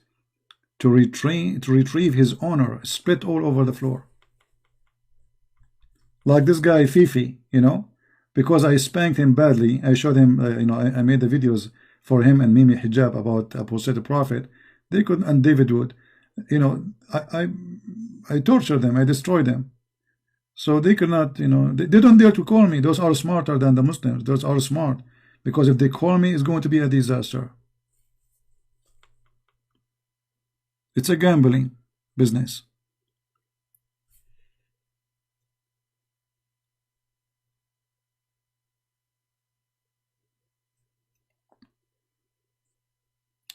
to retrieve his honor, split all over the floor. Like this guy Fifi, because I spanked him badly. I showed him, I made the videos for him and Mimi Hijab about apostate prophet. They couldn't, and David Wood, I tortured them, I destroyed them. So they could not, they don't dare to call me. Those are smarter than the Muslims. Those are smart, because if they call me, it's going to be a disaster. It's a gambling business.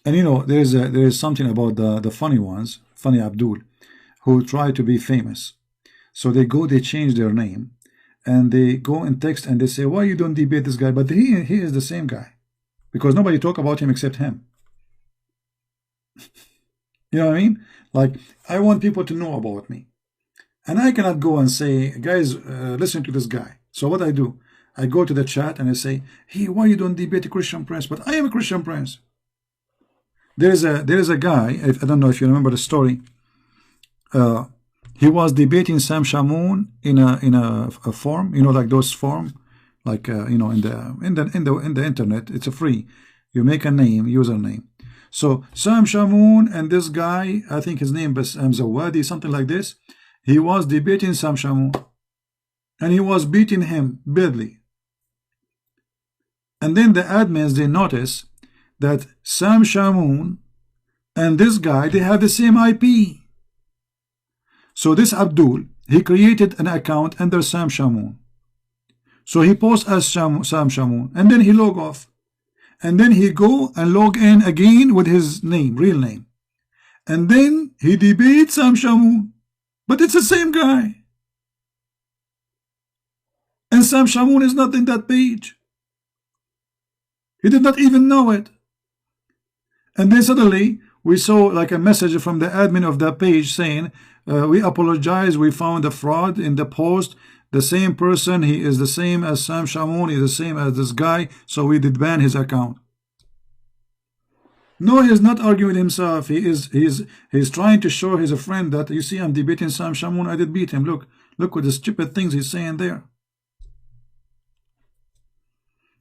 And you know, there is something about the funny ones, funny Abdul, who try to be famous. So they change their name, and they go and text and they say, why you don't debate this guy? But he is the same guy, because nobody talk about him except him. You know what I mean? Like, I want people to know about me, and I cannot go and say, guys, listen to this guy. So what I do, I go to the chat and I say, hey, why you don't debate a Christian Prince? But I am a Christian Prince. There is a guy, I don't know if you remember the story. He was debating Sam Shamoun in a forum, you know, like those forum, like you know, in the internet. It's a free. You make a name, username. So Sam Shamoun and this guy, I think his name was Zawadi, something like this. He was debating Sam Shamoun, and he was beating him badly. And then the admins, they notice that Sam Shamoun and this guy, they have the same IP. So this Abdul, he created an account under Sam Shamoun. So he posts as Sam Shamoun, and then he log off. And then he go and log in again with his name, real name. And then he debates Sam Shamoun. But it's the same guy. And Sam Shamoun is not in that page. He did not even know it. And then suddenly we saw like a message from the admin of that page saying, we apologize, we found a fraud in the post. The same person, he is the same as Sam Shamoun, he is the same as this guy, so we did ban his account. No, he is not arguing himself. He's trying to show his friend that, you see, I'm debating Sam Shamoun, I did beat him. Look what the stupid things he's saying there.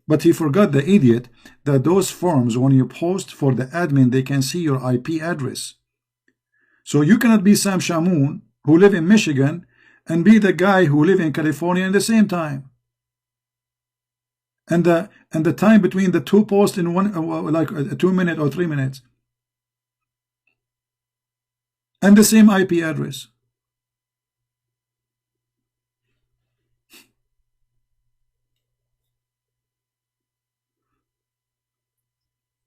But he forgot, the idiot, that those forms, when you post for the admin, they can see your IP address. So you cannot be Sam Shamoun, who live in Michigan, and be the guy who live in California at the same time. And the time between the two posts in one, like 2 minutes or 3 minutes. And the same IP address.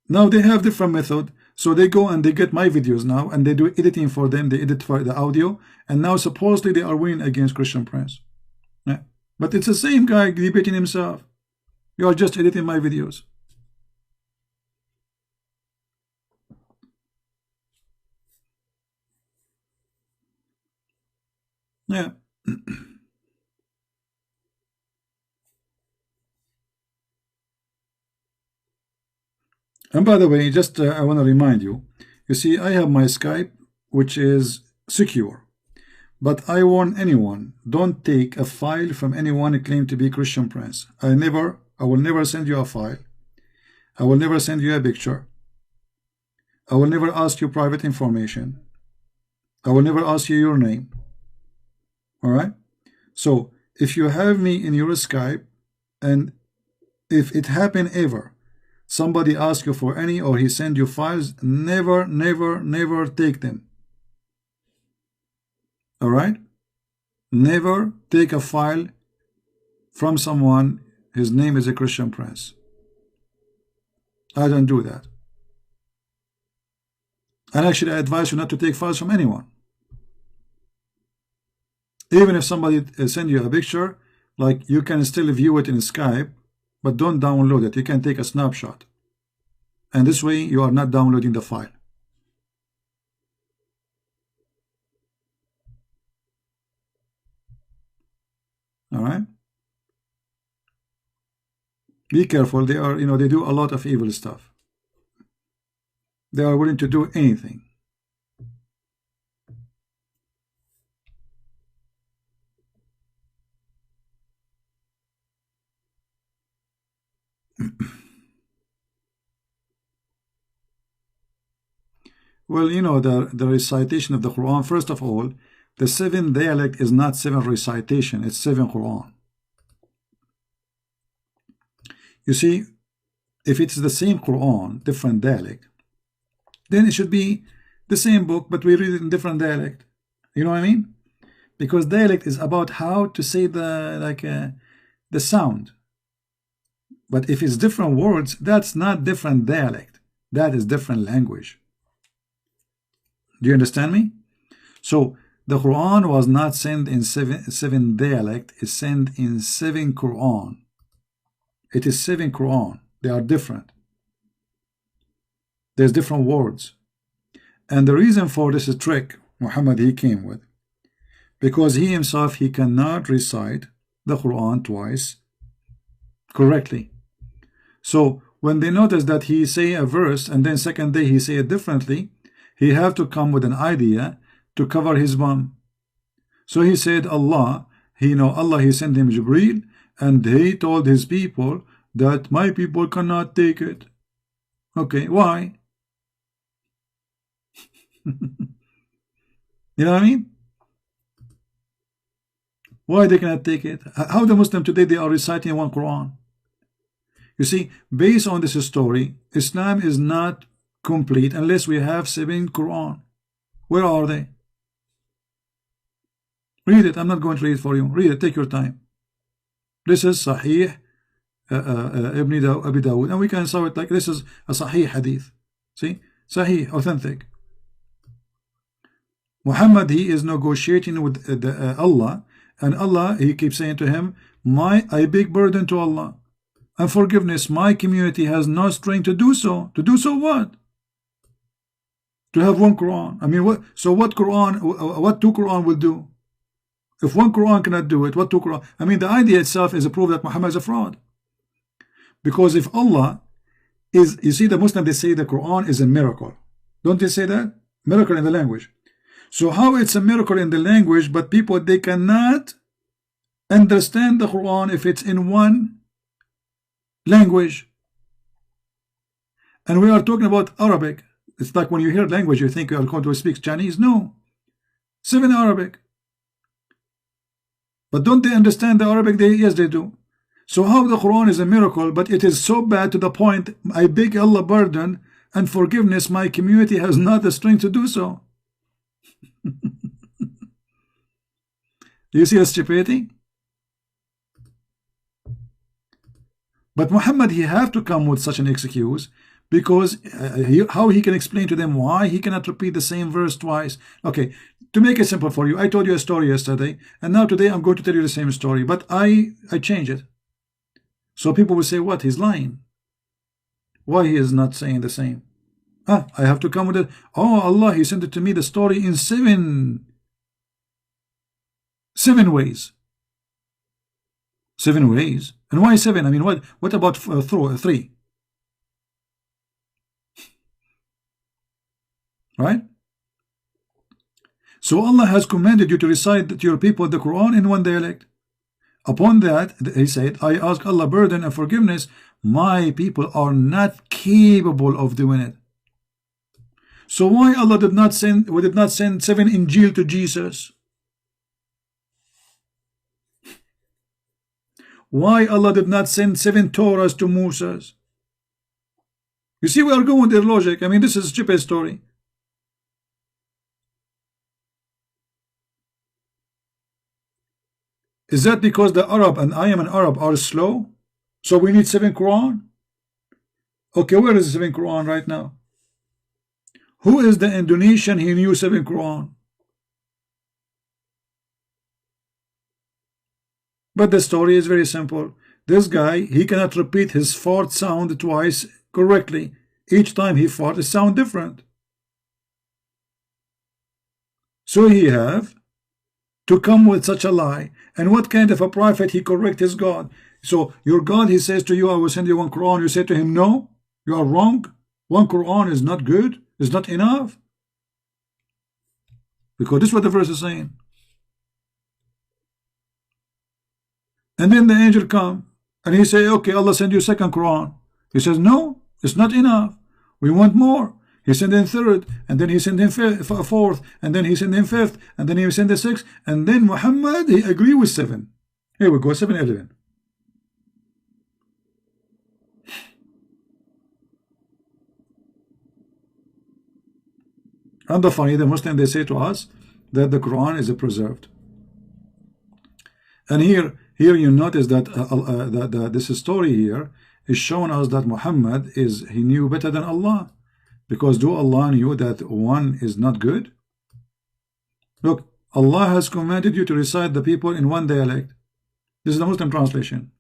Now they have different method. So they go and they get my videos now, and they do editing for them. They edit for the audio, and now supposedly they are winning against Christian Prince. Yeah. But it's the same guy debating himself. You are just editing my videos. Yeah. And by the way, just I want to remind you, you see, I have my Skype, which is secure. But I warn anyone, don't take a file from anyone who claims to be Christian Prince. I will never send you a file. I will never send you a picture. I will never ask you private information. I will never ask you your name. All right? So if you have me in your Skype, and if it happen ever, somebody asks you for any, or he send you files, never, never, never take them. All right? Never take a file from someone, his name is a Christian Prince. I don't do that. And actually, I advise you not to take files from anyone. Even if somebody send you a picture, like, you can still view it in Skype, but don't download it. You can take a snapshot. And this way, you are not downloading the file. All right? Be careful. They are, they do a lot of evil stuff. They are willing to do anything. Well, the recitation of the Quran, first of all, the 7 dialect is not 7 recitation, it's 7 Quran. You see, if it's the same Quran, different dialect, then it should be the same book, but we read it in different dialect. You know what I mean? Because dialect is about how to say the sound. But if it's different words, that's not different dialect. That is different language. Do you understand me? So the Quran was not sent in seven dialect. It's sent in 7 Quran. It is 7 Quran. They are different. There's different words. And the reason for this trick Muhammad he came with, because he himself he cannot recite the Quran twice correctly. So when they notice that he say a verse and then second day he say it differently, he have to come with an idea to cover his bum. So he said Allah, Allah he sent him Jibreel, and he told his people that my people cannot take it. Okay, why? You know what I mean? Why they cannot take it? How the Muslim today they are reciting one Quran? You see, based on this story, Islam is not complete unless we have 7 Quran. Where are they? Read it. I'm not going to read it for you. Read it. Take your time. This is Sahih Ibn Abi Dawud, and we can saw it like this is a Sahih hadith. See, Sahih, authentic. Muhammad he is negotiating with Allah, and Allah he keeps saying to him, I beg burden to Allah and forgiveness. My community has no strength to do so. To do so what? To have one Quran. I mean, what? So what Quran? What 2 Quran will do? If one Quran cannot do it, what 2 Quran? I mean, the idea itself is a proof that Muhammad is a fraud. Because if Allah is, you see, the Muslim they say the Quran is a miracle. Don't they say that? Miracle in the language. So how it's a miracle in the language, but people they cannot understand the Quran if it's in one language? And we are talking about Arabic. It's like when you hear language, you think you are going to speak Chinese. No, 7 Arabic. But don't they understand the Arabic? Yes, they do. So how the Quran is a miracle, but it is so bad to the point, I beg Allah pardon and forgiveness, my community has not the strength to do so. You see the stupidity? But Muhammad, he have to come with such an excuse, because how he can explain to them why he cannot repeat the same verse twice. Okay, to make it simple for you, I told you a story yesterday, and now today I'm going to tell you the same story, but I change it. So people will say, what? He's lying. Why he is not saying the same? I have to come with it. Oh, Allah, he sent it to me, the story in 7 ways. 7 ways? And why 7? I mean, what about 3? Right? So Allah has commanded you to recite to your people the Quran in one dialect. Upon that, he said, I ask Allah pardon and forgiveness. My people are not capable of doing it. So why Allah did not send 7 Injil to Jesus? Why Allah did not send 7 Torahs to Moses? You see, we are going with their logic. I mean, this is a stupid story. Is that because the Arab and I am an Arab are slow? So we need 7 Quran? Okay, where is the 7 Quran right now? Who is the Indonesian he knew 7 Quran? But the story is very simple. This guy, he cannot repeat his fart sound twice correctly. Each time he fart, it sound different. So he have to come with such a lie. And what kind of a prophet he correct his God? So your God, he says to you, I will send you 1 Quran. You say to him, no, you are wrong. 1 Quran is not good. It's not enough. Because this is what the verse is saying. And then the angel come and he say, okay, Allah send you 2nd Quran. He says, no, it's not enough. We want more. He sent in 3rd, and then he sent in 4th, and then he sent in 5th, and then he sent the 6th, and then Muhammad, he agreed with 7. Here we go, 7, 11. And the funny, the Muslim, they say to us that the Quran is preserved. And here you notice that this story here is showing us that Muhammad he knew better than Allah, because do Allah knew that one is not good? Look, Allah has commanded you to recite the people in one dialect. This is the Muslim translation.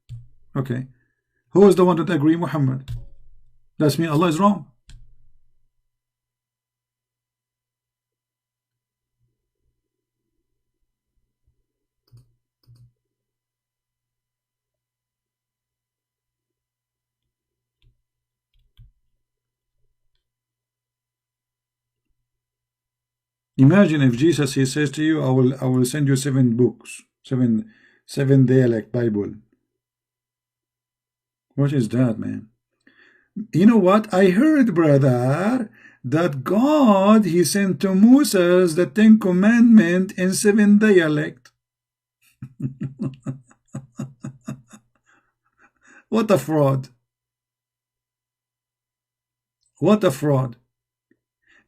Okay, who is the one that agree? Muhammad. That means Allah is wrong. Imagine if Jesus, he says to you, I will send you 7 books, seven dialect Bible. What is that, man? You know what? I heard, brother, that God, he sent to Moses the 10 commandments in 7 dialect. What a fraud. What a fraud.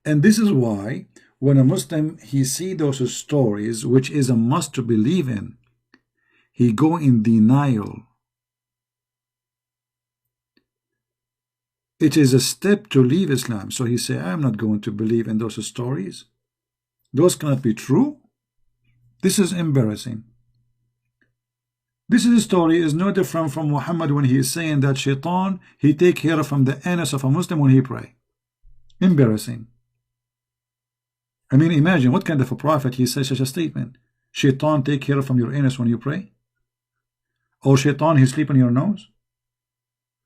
And this is why when a Muslim, he see those stories, which is a must to believe in, he go in denial. It is a step to leave Islam. So he say, I'm not going to believe in those stories. Those cannot be true. This is embarrassing. This is a story is no different from Muhammad when he is saying that Shaitan, he take care from the anus of a Muslim when he pray. Embarrassing. I mean, imagine what kind of a prophet he says such a statement. Shaitan take care from your anus when you pray? Or Shaitan, he sleep in your nose?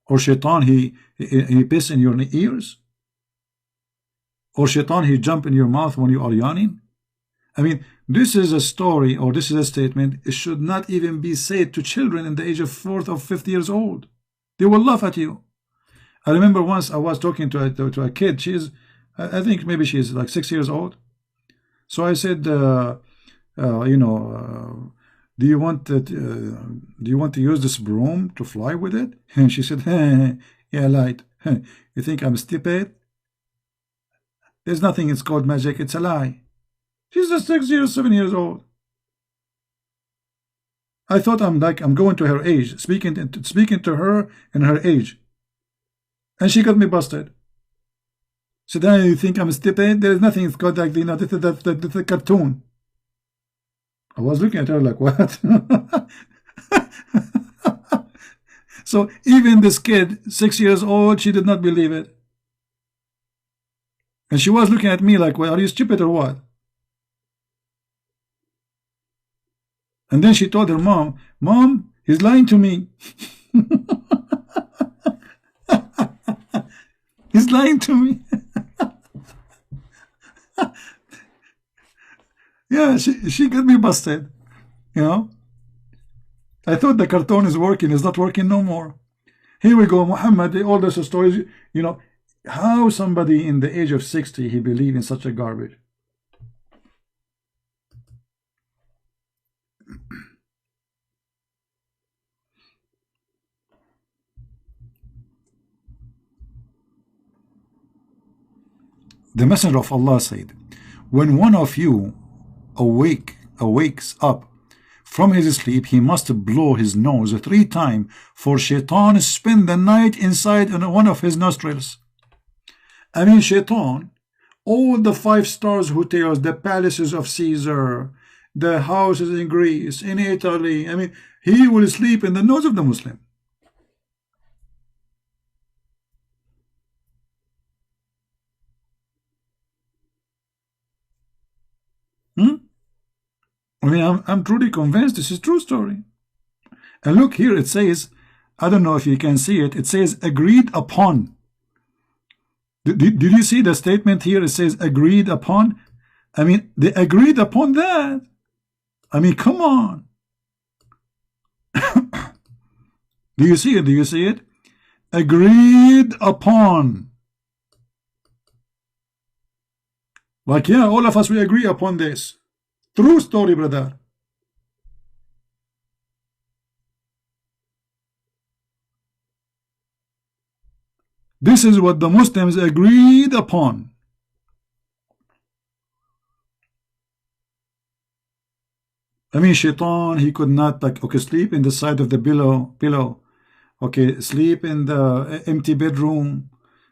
Or Shaitan, he piss in your ears? Or Shaitan, he jump in your mouth when you are yawning? I mean, this is a story, or this is a statement. It should not even be said to children in the age of 4th or 5th years old. They will laugh at you. I remember once I was talking to a kid. She's, I think maybe she's like 6 years old. So I said, you know, do you want to use this broom to fly with it? And she said, yeah, light. You think I'm stupid? There's nothing. It's called magic. It's a lie. She's just 6 years, 7 years old. I thought I'm going to her age, speaking to her in her age, and she got me busted. So then you think I'm stupid? There is nothing. It's called like, you know, this is a cartoon. I was looking at her like, what? So even this kid, 6 years old, she did not believe it. And she was looking at me like, well, are you stupid or what? And then she told her mom, Mom, he's lying to me. He's lying to me. Yeah, she got me busted. You know, I thought the cartoon is working. It's not working no more. Here we go, Muhammad. All those stories. You know, how somebody in the age of 60 he believe in such a garbage. The Messenger of Allah said, when one of you awakes up from his sleep, he must blow his nose 3 times, for Shaitan spend the night inside one of his nostrils. I mean, Shaitan, all the 5-star hotels, the palaces of Caesar, the houses in Greece, in Italy, I mean, he will sleep in the nose of the Muslim. I mean, I'm truly convinced this is true story. And look here, it says, I don't know if you can see it, it says agreed upon. Did you see the statement here? It says agreed upon. I mean, they agreed upon that. I mean, come on. Do you see it? Do you see it? Agreed upon. Like, yeah, all of us, we agree upon this. True story, brother. This is what the Muslims agreed upon. I mean, shaitan, he could not, like, okay, sleep in the side of the pillow. Okay, sleep in the empty bedroom.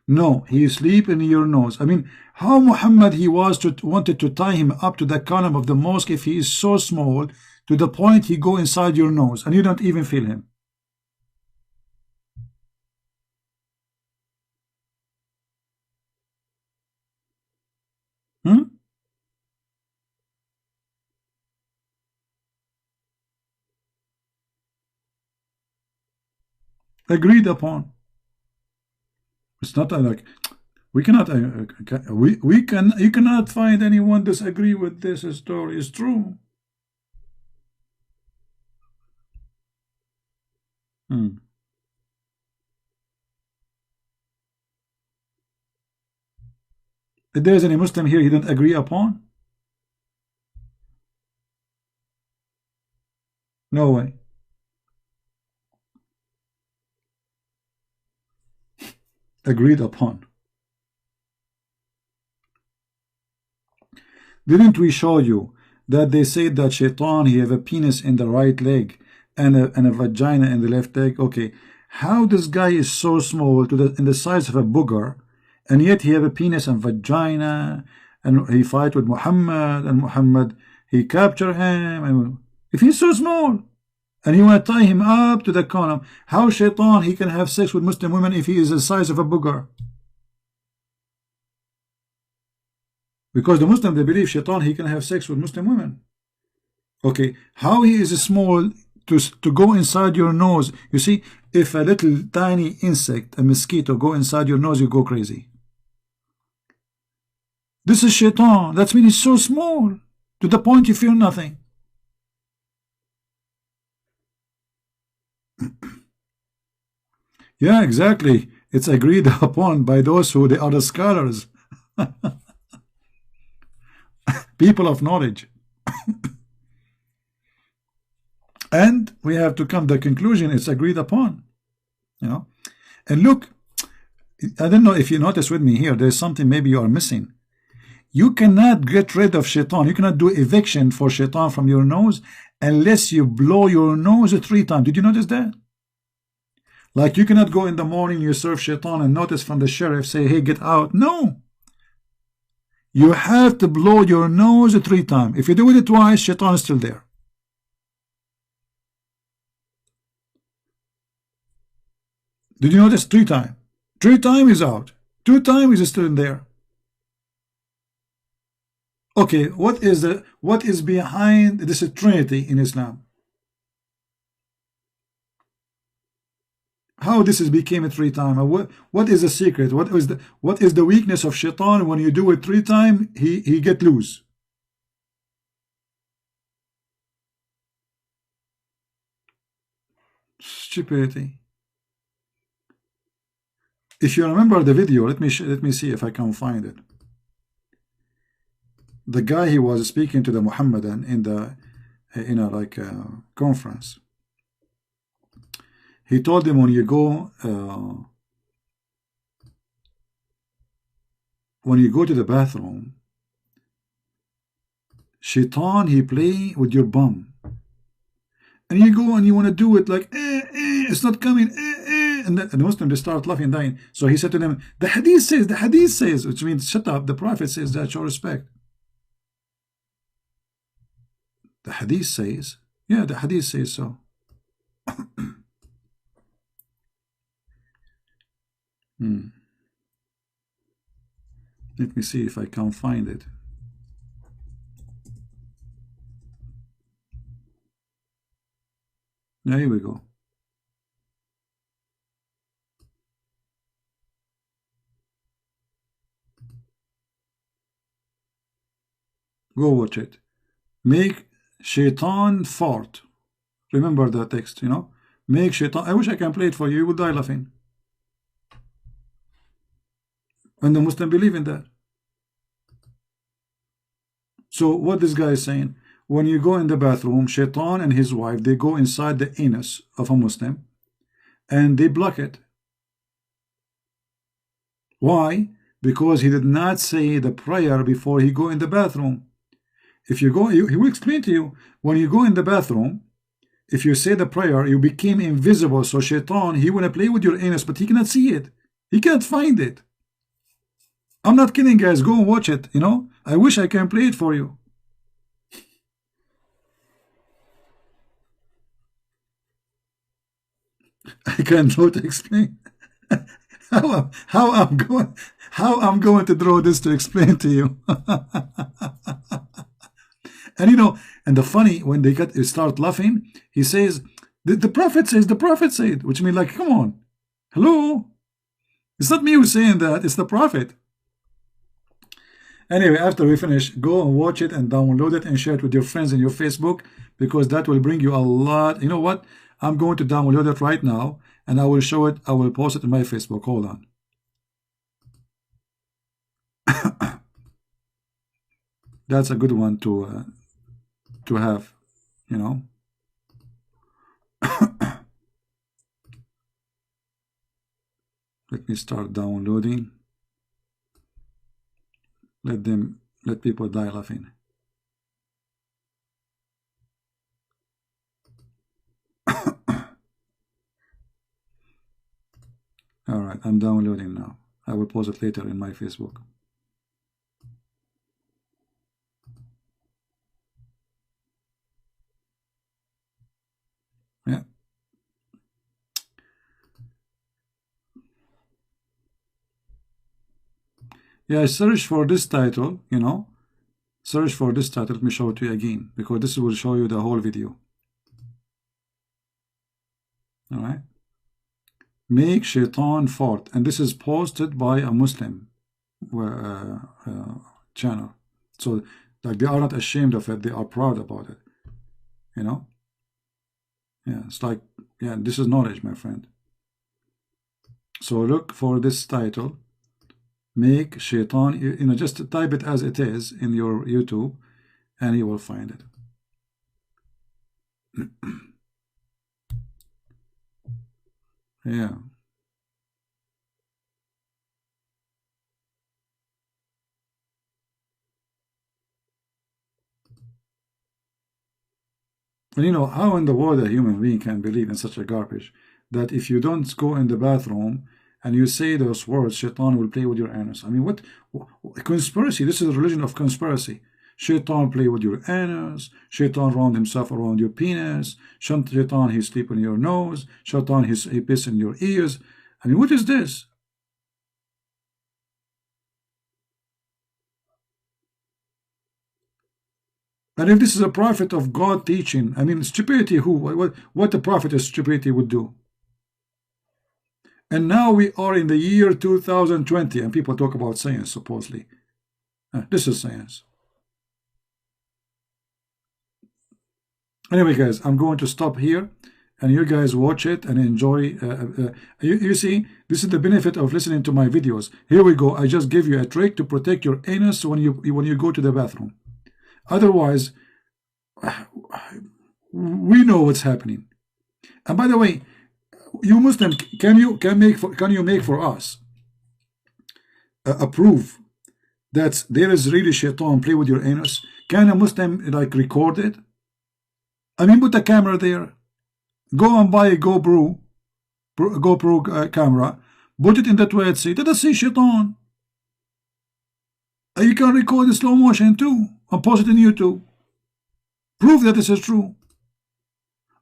No, he sleep in your nose. I mean, how Muhammad he was to wanted to tie him up to the column of the mosque if he is so small to the point he go inside your nose and you don't even feel him. Hmm? Agreed upon. It's not like we cannot. We can. You cannot find anyone disagree with this story. It's true. Hmm. If there's any Muslim here, you don't agree upon. No way. Agreed upon. Didn't we show you that they said that Shaitan he have a penis in the right leg and a vagina in the left leg? Okay, how this guy is so small to the in the size of a booger, and yet he have a penis and vagina, and he fight with Muhammad, and Muhammad he capture him, and if he's so small, and you want to tie him up to the column, how Shaitan he can have sex with Muslim women if he is the size of a booger? Because the Muslim they believe Shaitan he can have sex with Muslim women. Okay, how he is small to go inside your nose. You see, if a little tiny insect, a mosquito, go inside your nose, you go crazy. This is Shaitan. That means he's so small to the point you feel nothing. Yeah, exactly. It's agreed upon by those who they are the scholars, people of knowledge. And we have to come to the conclusion it's agreed upon. You know, and look, I don't know if you notice with me here, there's something maybe you are missing. You cannot get rid of Shaitan. You cannot do eviction for Shaitan from your nose unless you blow your nose 3 times. Did you notice that? Like you cannot go in the morning, you serve Shaitan and notice from the sheriff, say, hey, get out. No. You have to blow your nose 3 times. If you do it twice, Shaitan is still there. Did you notice 3 times? 3 times is out. 2 times is still in there. Okay, what is behind this Trinity in Islam? How this is became a 3 times? What is the secret? What is the weakness of Shaitan? When you do it 3 times, he get loose. Stupidity. If you remember the video, let me see if I can find it. The guy he was speaking to the Muhammadan in the like conference. He told him when you go to the bathroom, Shaitan he play with your bum, and you go and you want to do it like it's not coming, and the Muslim they start laughing, dying. So he said to them, the hadith says, which means shut up. The Prophet says that show respect. The hadith says, yeah, the hadith says so. Let me see if I can find it. Now, here we go. Go watch it. Make Shaitan fart. Remember that text, you know? Make Shaitan. I wish I can play it for you. You will die laughing. And the Muslim believe in that. So what this guy is saying, when you go in the bathroom, Shaitan and his wife, they go inside the anus of a Muslim and they block it. Why? Because he did not say the prayer before he go in the bathroom. If you go, he will explain to you, when you go in the bathroom, if you say the prayer, you became invisible. So shaitan, he want to play with your anus, but he cannot see it. He can't find it. I'm not kidding, guys. Go and watch it. You know, I wish I can play it for you. I can't draw to explain. how I'm going to draw this to explain to you. And you know, and the funny, when they start laughing, he says, the prophet says, the prophet said, which means like, come on, hello, it's not me who's saying that, it's the prophet. Anyway, after we finish, go and watch it and download it and share it with your friends in your Facebook, because that will bring you a lot. You know what? I'm going to download it right now and I will show it. I will post it in my Facebook. Hold on. That's a good one to have, you know. Let me start downloading. Let people die laughing. All right, I'm downloading now. I will post it later in my Facebook. Yeah. Yeah, search for this title, you know. Search for this title. Let me show it to you again, because this will show you the whole video. All right. Make shaitan fart. And this is posted by a Muslim channel. So, like, they are not ashamed of it. They are proud about it. You know? Yeah, it's like, yeah, this is knowledge, my friend. So look for this title. Make shaitan, you know, just type it as it is in your YouTube and you will find it. Yeah. And you know, how in the world a human being can believe in such a garbage, that if you don't go in the bathroom and you say those words, shaitan will play with your anus? I mean, what conspiracy? This is a religion of conspiracy. Shaitan play with your anus. Shaitan round himself around your penis. Shaitan, he sleep in your nose. Shaitan, he piss in your ears. I mean, what is this? And if this is a prophet of God teaching, I mean, stupidity, what the prophet of stupidity would do? And now we are in the year 2020 and people talk about science, supposedly. This is science. Anyway, guys, I'm going to stop here and you guys watch it and enjoy. You see, this is the benefit of listening to my videos. Here we go. I just give you a trick to protect your anus when you go to the bathroom. Otherwise, we know what's happening. And by the way, you Muslim, can you make for us a proof that there is really shaitan play with your anus? Can a Muslim like record it? I mean, put a camera there. Go and buy a GoPro camera. Put it in the toilet seat. Let us see shaitan. You can record in slow motion too and post it in YouTube. Prove that this is true.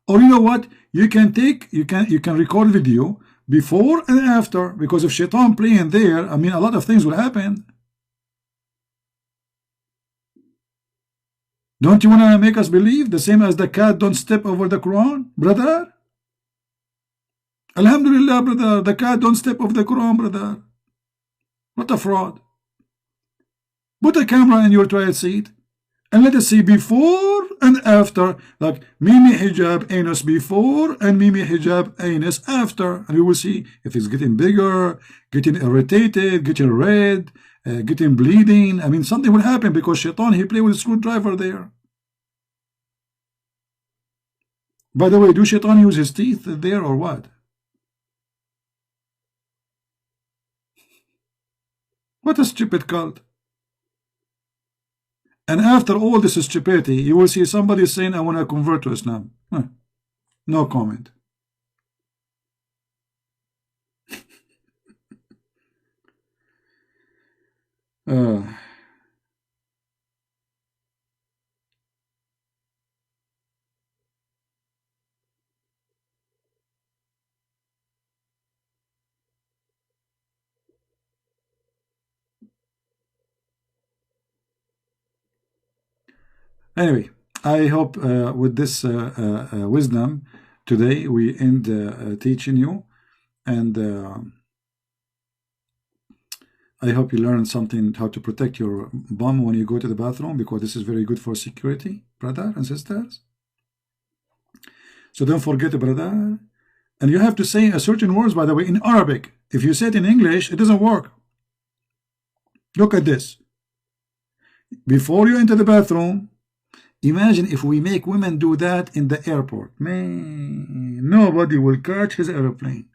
Or you know what? You can record video before and after, because if shaitan playing there, I mean, a lot of things will happen. Don't you want to make us believe the same as the cat don't step over the Quran, brother? Alhamdulillah, brother, the cat don't step over the Quran, brother. What a fraud. Put a camera in your toilet seat and let us see before and after, like Mimi hijab anus before and Mimi hijab anus after, and we will see if it's getting bigger, getting irritated, getting red, getting bleeding. I mean, something will happen because shaitan, he play with a screwdriver there. By the way, do shaitan use his teeth there or what? What a stupid cult. And after all this stupidity, you will see somebody saying, I want to convert to Islam. No comment. Anyway, I hope with this wisdom today we end teaching you, and I hope you learned something how to protect your bum when you go to the bathroom, because this is very good for security, brother and sisters. So don't forget, brother. And you have to say a certain words, by the way, in Arabic. If you say it in English, it doesn't work. Look at this. Before you enter the bathroom, imagine if we make women do that in the airport. Man, nobody will catch his airplane.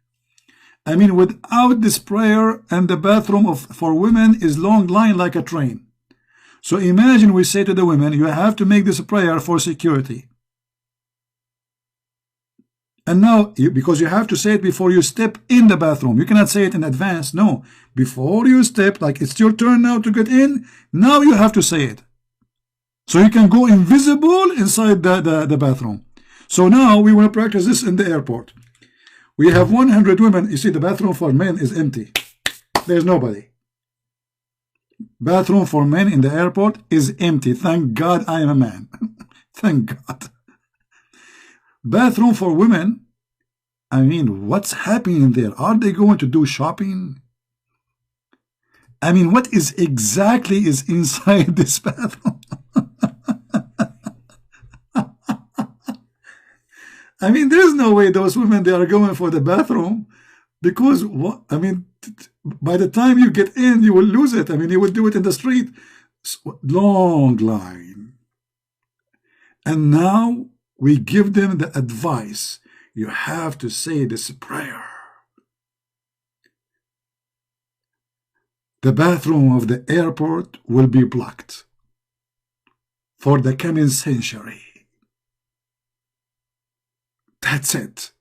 I mean, without this prayer, and the bathroom for women is long line like a train. So imagine we say to the women, you have to make this prayer for security. And now, because you have to say it before you step in the bathroom. You cannot say it in advance. No. Before you step, like it's your turn now to get in, now you have to say it. So you can go invisible inside the bathroom. So now we want to practice this in the airport. We have 100 women. You see, the bathroom for men is empty. There's nobody. Bathroom for men in the airport is empty. Thank God I am a man. Thank God. Bathroom for women, I mean, what's happening there? Are they going to do shopping? I mean, what is exactly is inside this bathroom? I mean, there's no way those women, they are going for the bathroom, because what? I mean, by the time you get in, you will lose it. I mean, you will do it in the street. Long line. And now we give them the advice. You have to say this prayer. The bathroom of the airport will be blocked for the coming century. That's it.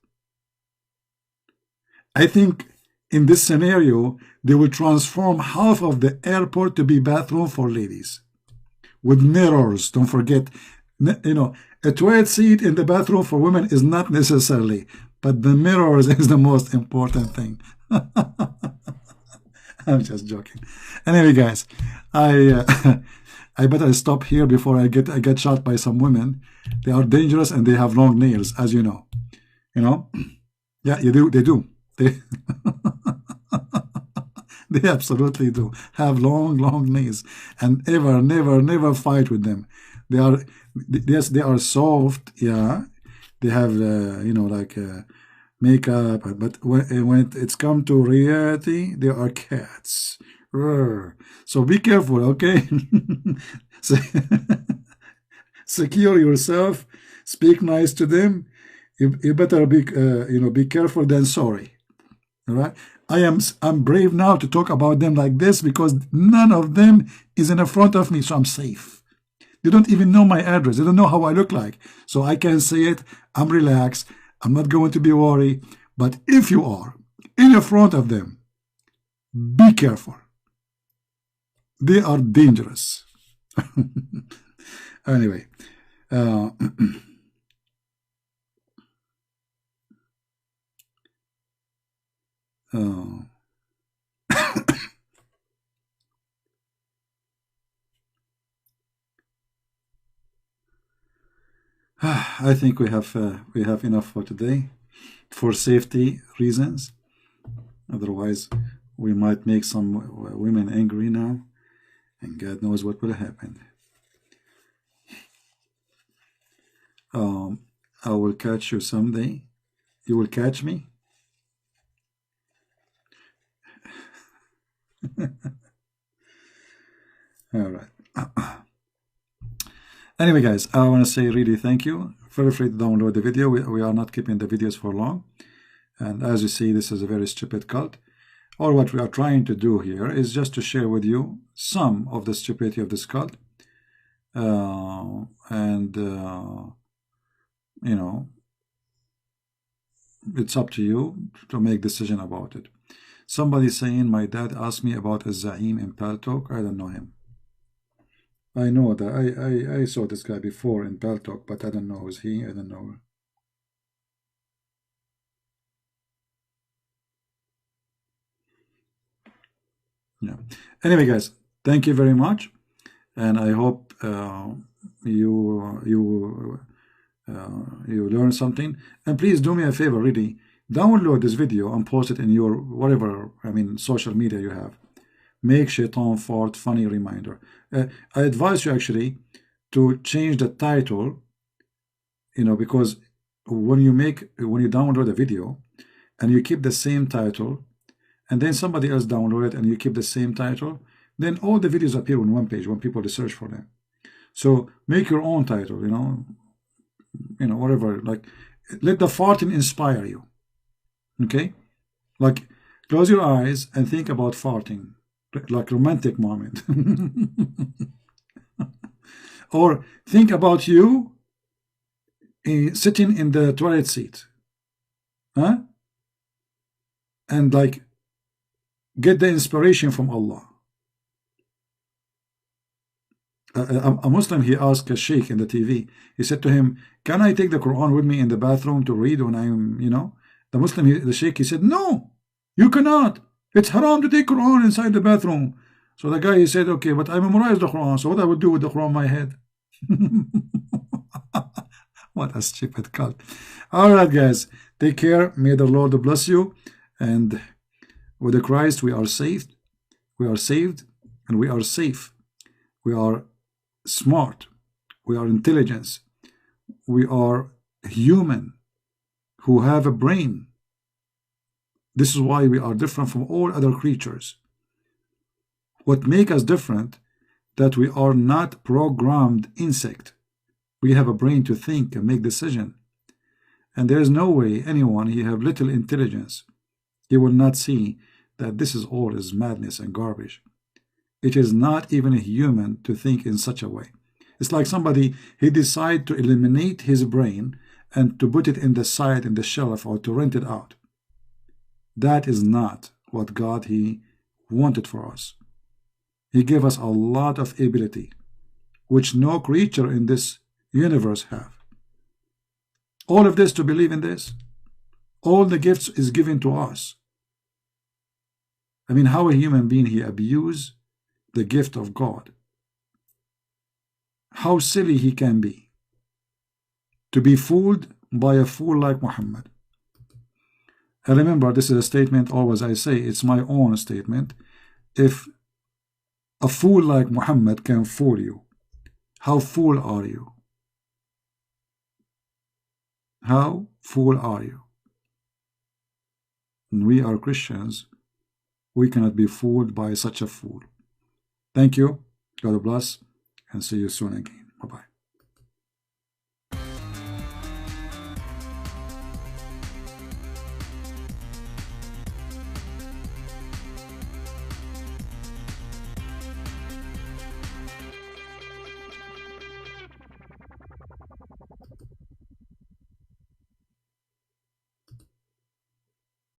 I think in this scenario, they will transform half of the airport to be bathroom for ladies. With mirrors, don't forget. You know, a toilet seat in the bathroom for women is not necessarily, but the mirrors is the most important thing. I'm just joking. Anyway, guys, I better stop here before I get shot by some women. They are dangerous and they have long nails, as you know. You know? Yeah, you do. They do. They they absolutely do have long nails, and never fight with them. They are, yes, they are soft. Yeah, they have you know, like makeup, but when it's come to reality, they are cats. So be careful, okay? Secure yourself. Speak nice to them. You better be you know, be careful than sorry. All right. I'm brave now to talk about them like this because none of them is in the front of me, so I'm safe. They don't even know my address. They don't know how I look like, so I can say it. I'm relaxed. I'm not going to be worried. But if you are in the front of them, be careful. They are dangerous. Anyway. I think we have enough for today, for safety reasons. Otherwise, we might make some women angry now, and God knows what will happen. I will catch you someday. You will catch me. All right. Anyway, guys, I want to say really thank you. Feel free to download the video. We are not keeping the videos for long. And as you see, this is a very stupid cult. All what we are trying to do here is just to share with you some of the stupidity of this cult. and you know, it's up to you to make decision about it. Somebody saying my dad asked me about a Zaim in Paltalk. I don't know him. I know that I saw this guy before in Paltalk, but I don't know who's he. I don't know. Yeah. Anyway, guys, thank you very much, and I hope you learn something. And please do me a favor, really, download this video and post it in your whatever, I mean, social media you have. Make Shaitan Fart funny reminder. I advise you actually to change the title, because when you download a video and you keep the same title, and then somebody else download it and you keep the same title, then all the videos appear on one page when people search for them. So make your own title, whatever, like, let the farting inspire you. Okay? Like, close your eyes and think about farting, like romantic moment. Or think about you sitting in the toilet seat. Huh? And like, get the inspiration from Allah. A Muslim, he asked a sheikh in the TV, he said to him, can I take the Quran with me in the bathroom to read when I'm, the Muslim, the sheikh, he said, no, you cannot. It's haram to take Quran inside the bathroom. So the guy, he said, okay, but I memorized the Quran, so what I would do with the Quran in my head? What a stupid cult. All right, guys, take care. May the Lord bless you. And with the Christ, we are saved. We are saved, and we are safe. We are smart. We are intelligent. We are human who have a brain. This is why we are different from all other creatures. What makes us different, that we are not programmed insect. We have a brain to think and make decision. And there is no way anyone, he have little intelligence, he will not see that this is all is madness and garbage. It is not even a human to think in such a way. It's like somebody, he decide to eliminate his brain and to put it in the side, in the shelf, or to rent it out. That is not what God, he wanted for us. He gave us a lot of ability, which no creature in this universe have. All of this, to believe in this, all the gifts is given to us. I mean, how a human being, he abuse the gift of God. How silly he can be to be fooled by a fool like Muhammad. And remember, this is a statement, always I say, it's my own statement. If a fool like Muhammad can fool you, how fool are you? How fool are you? And we are Christians. We cannot be fooled by such a fool. Thank you. God bless, and see you soon again.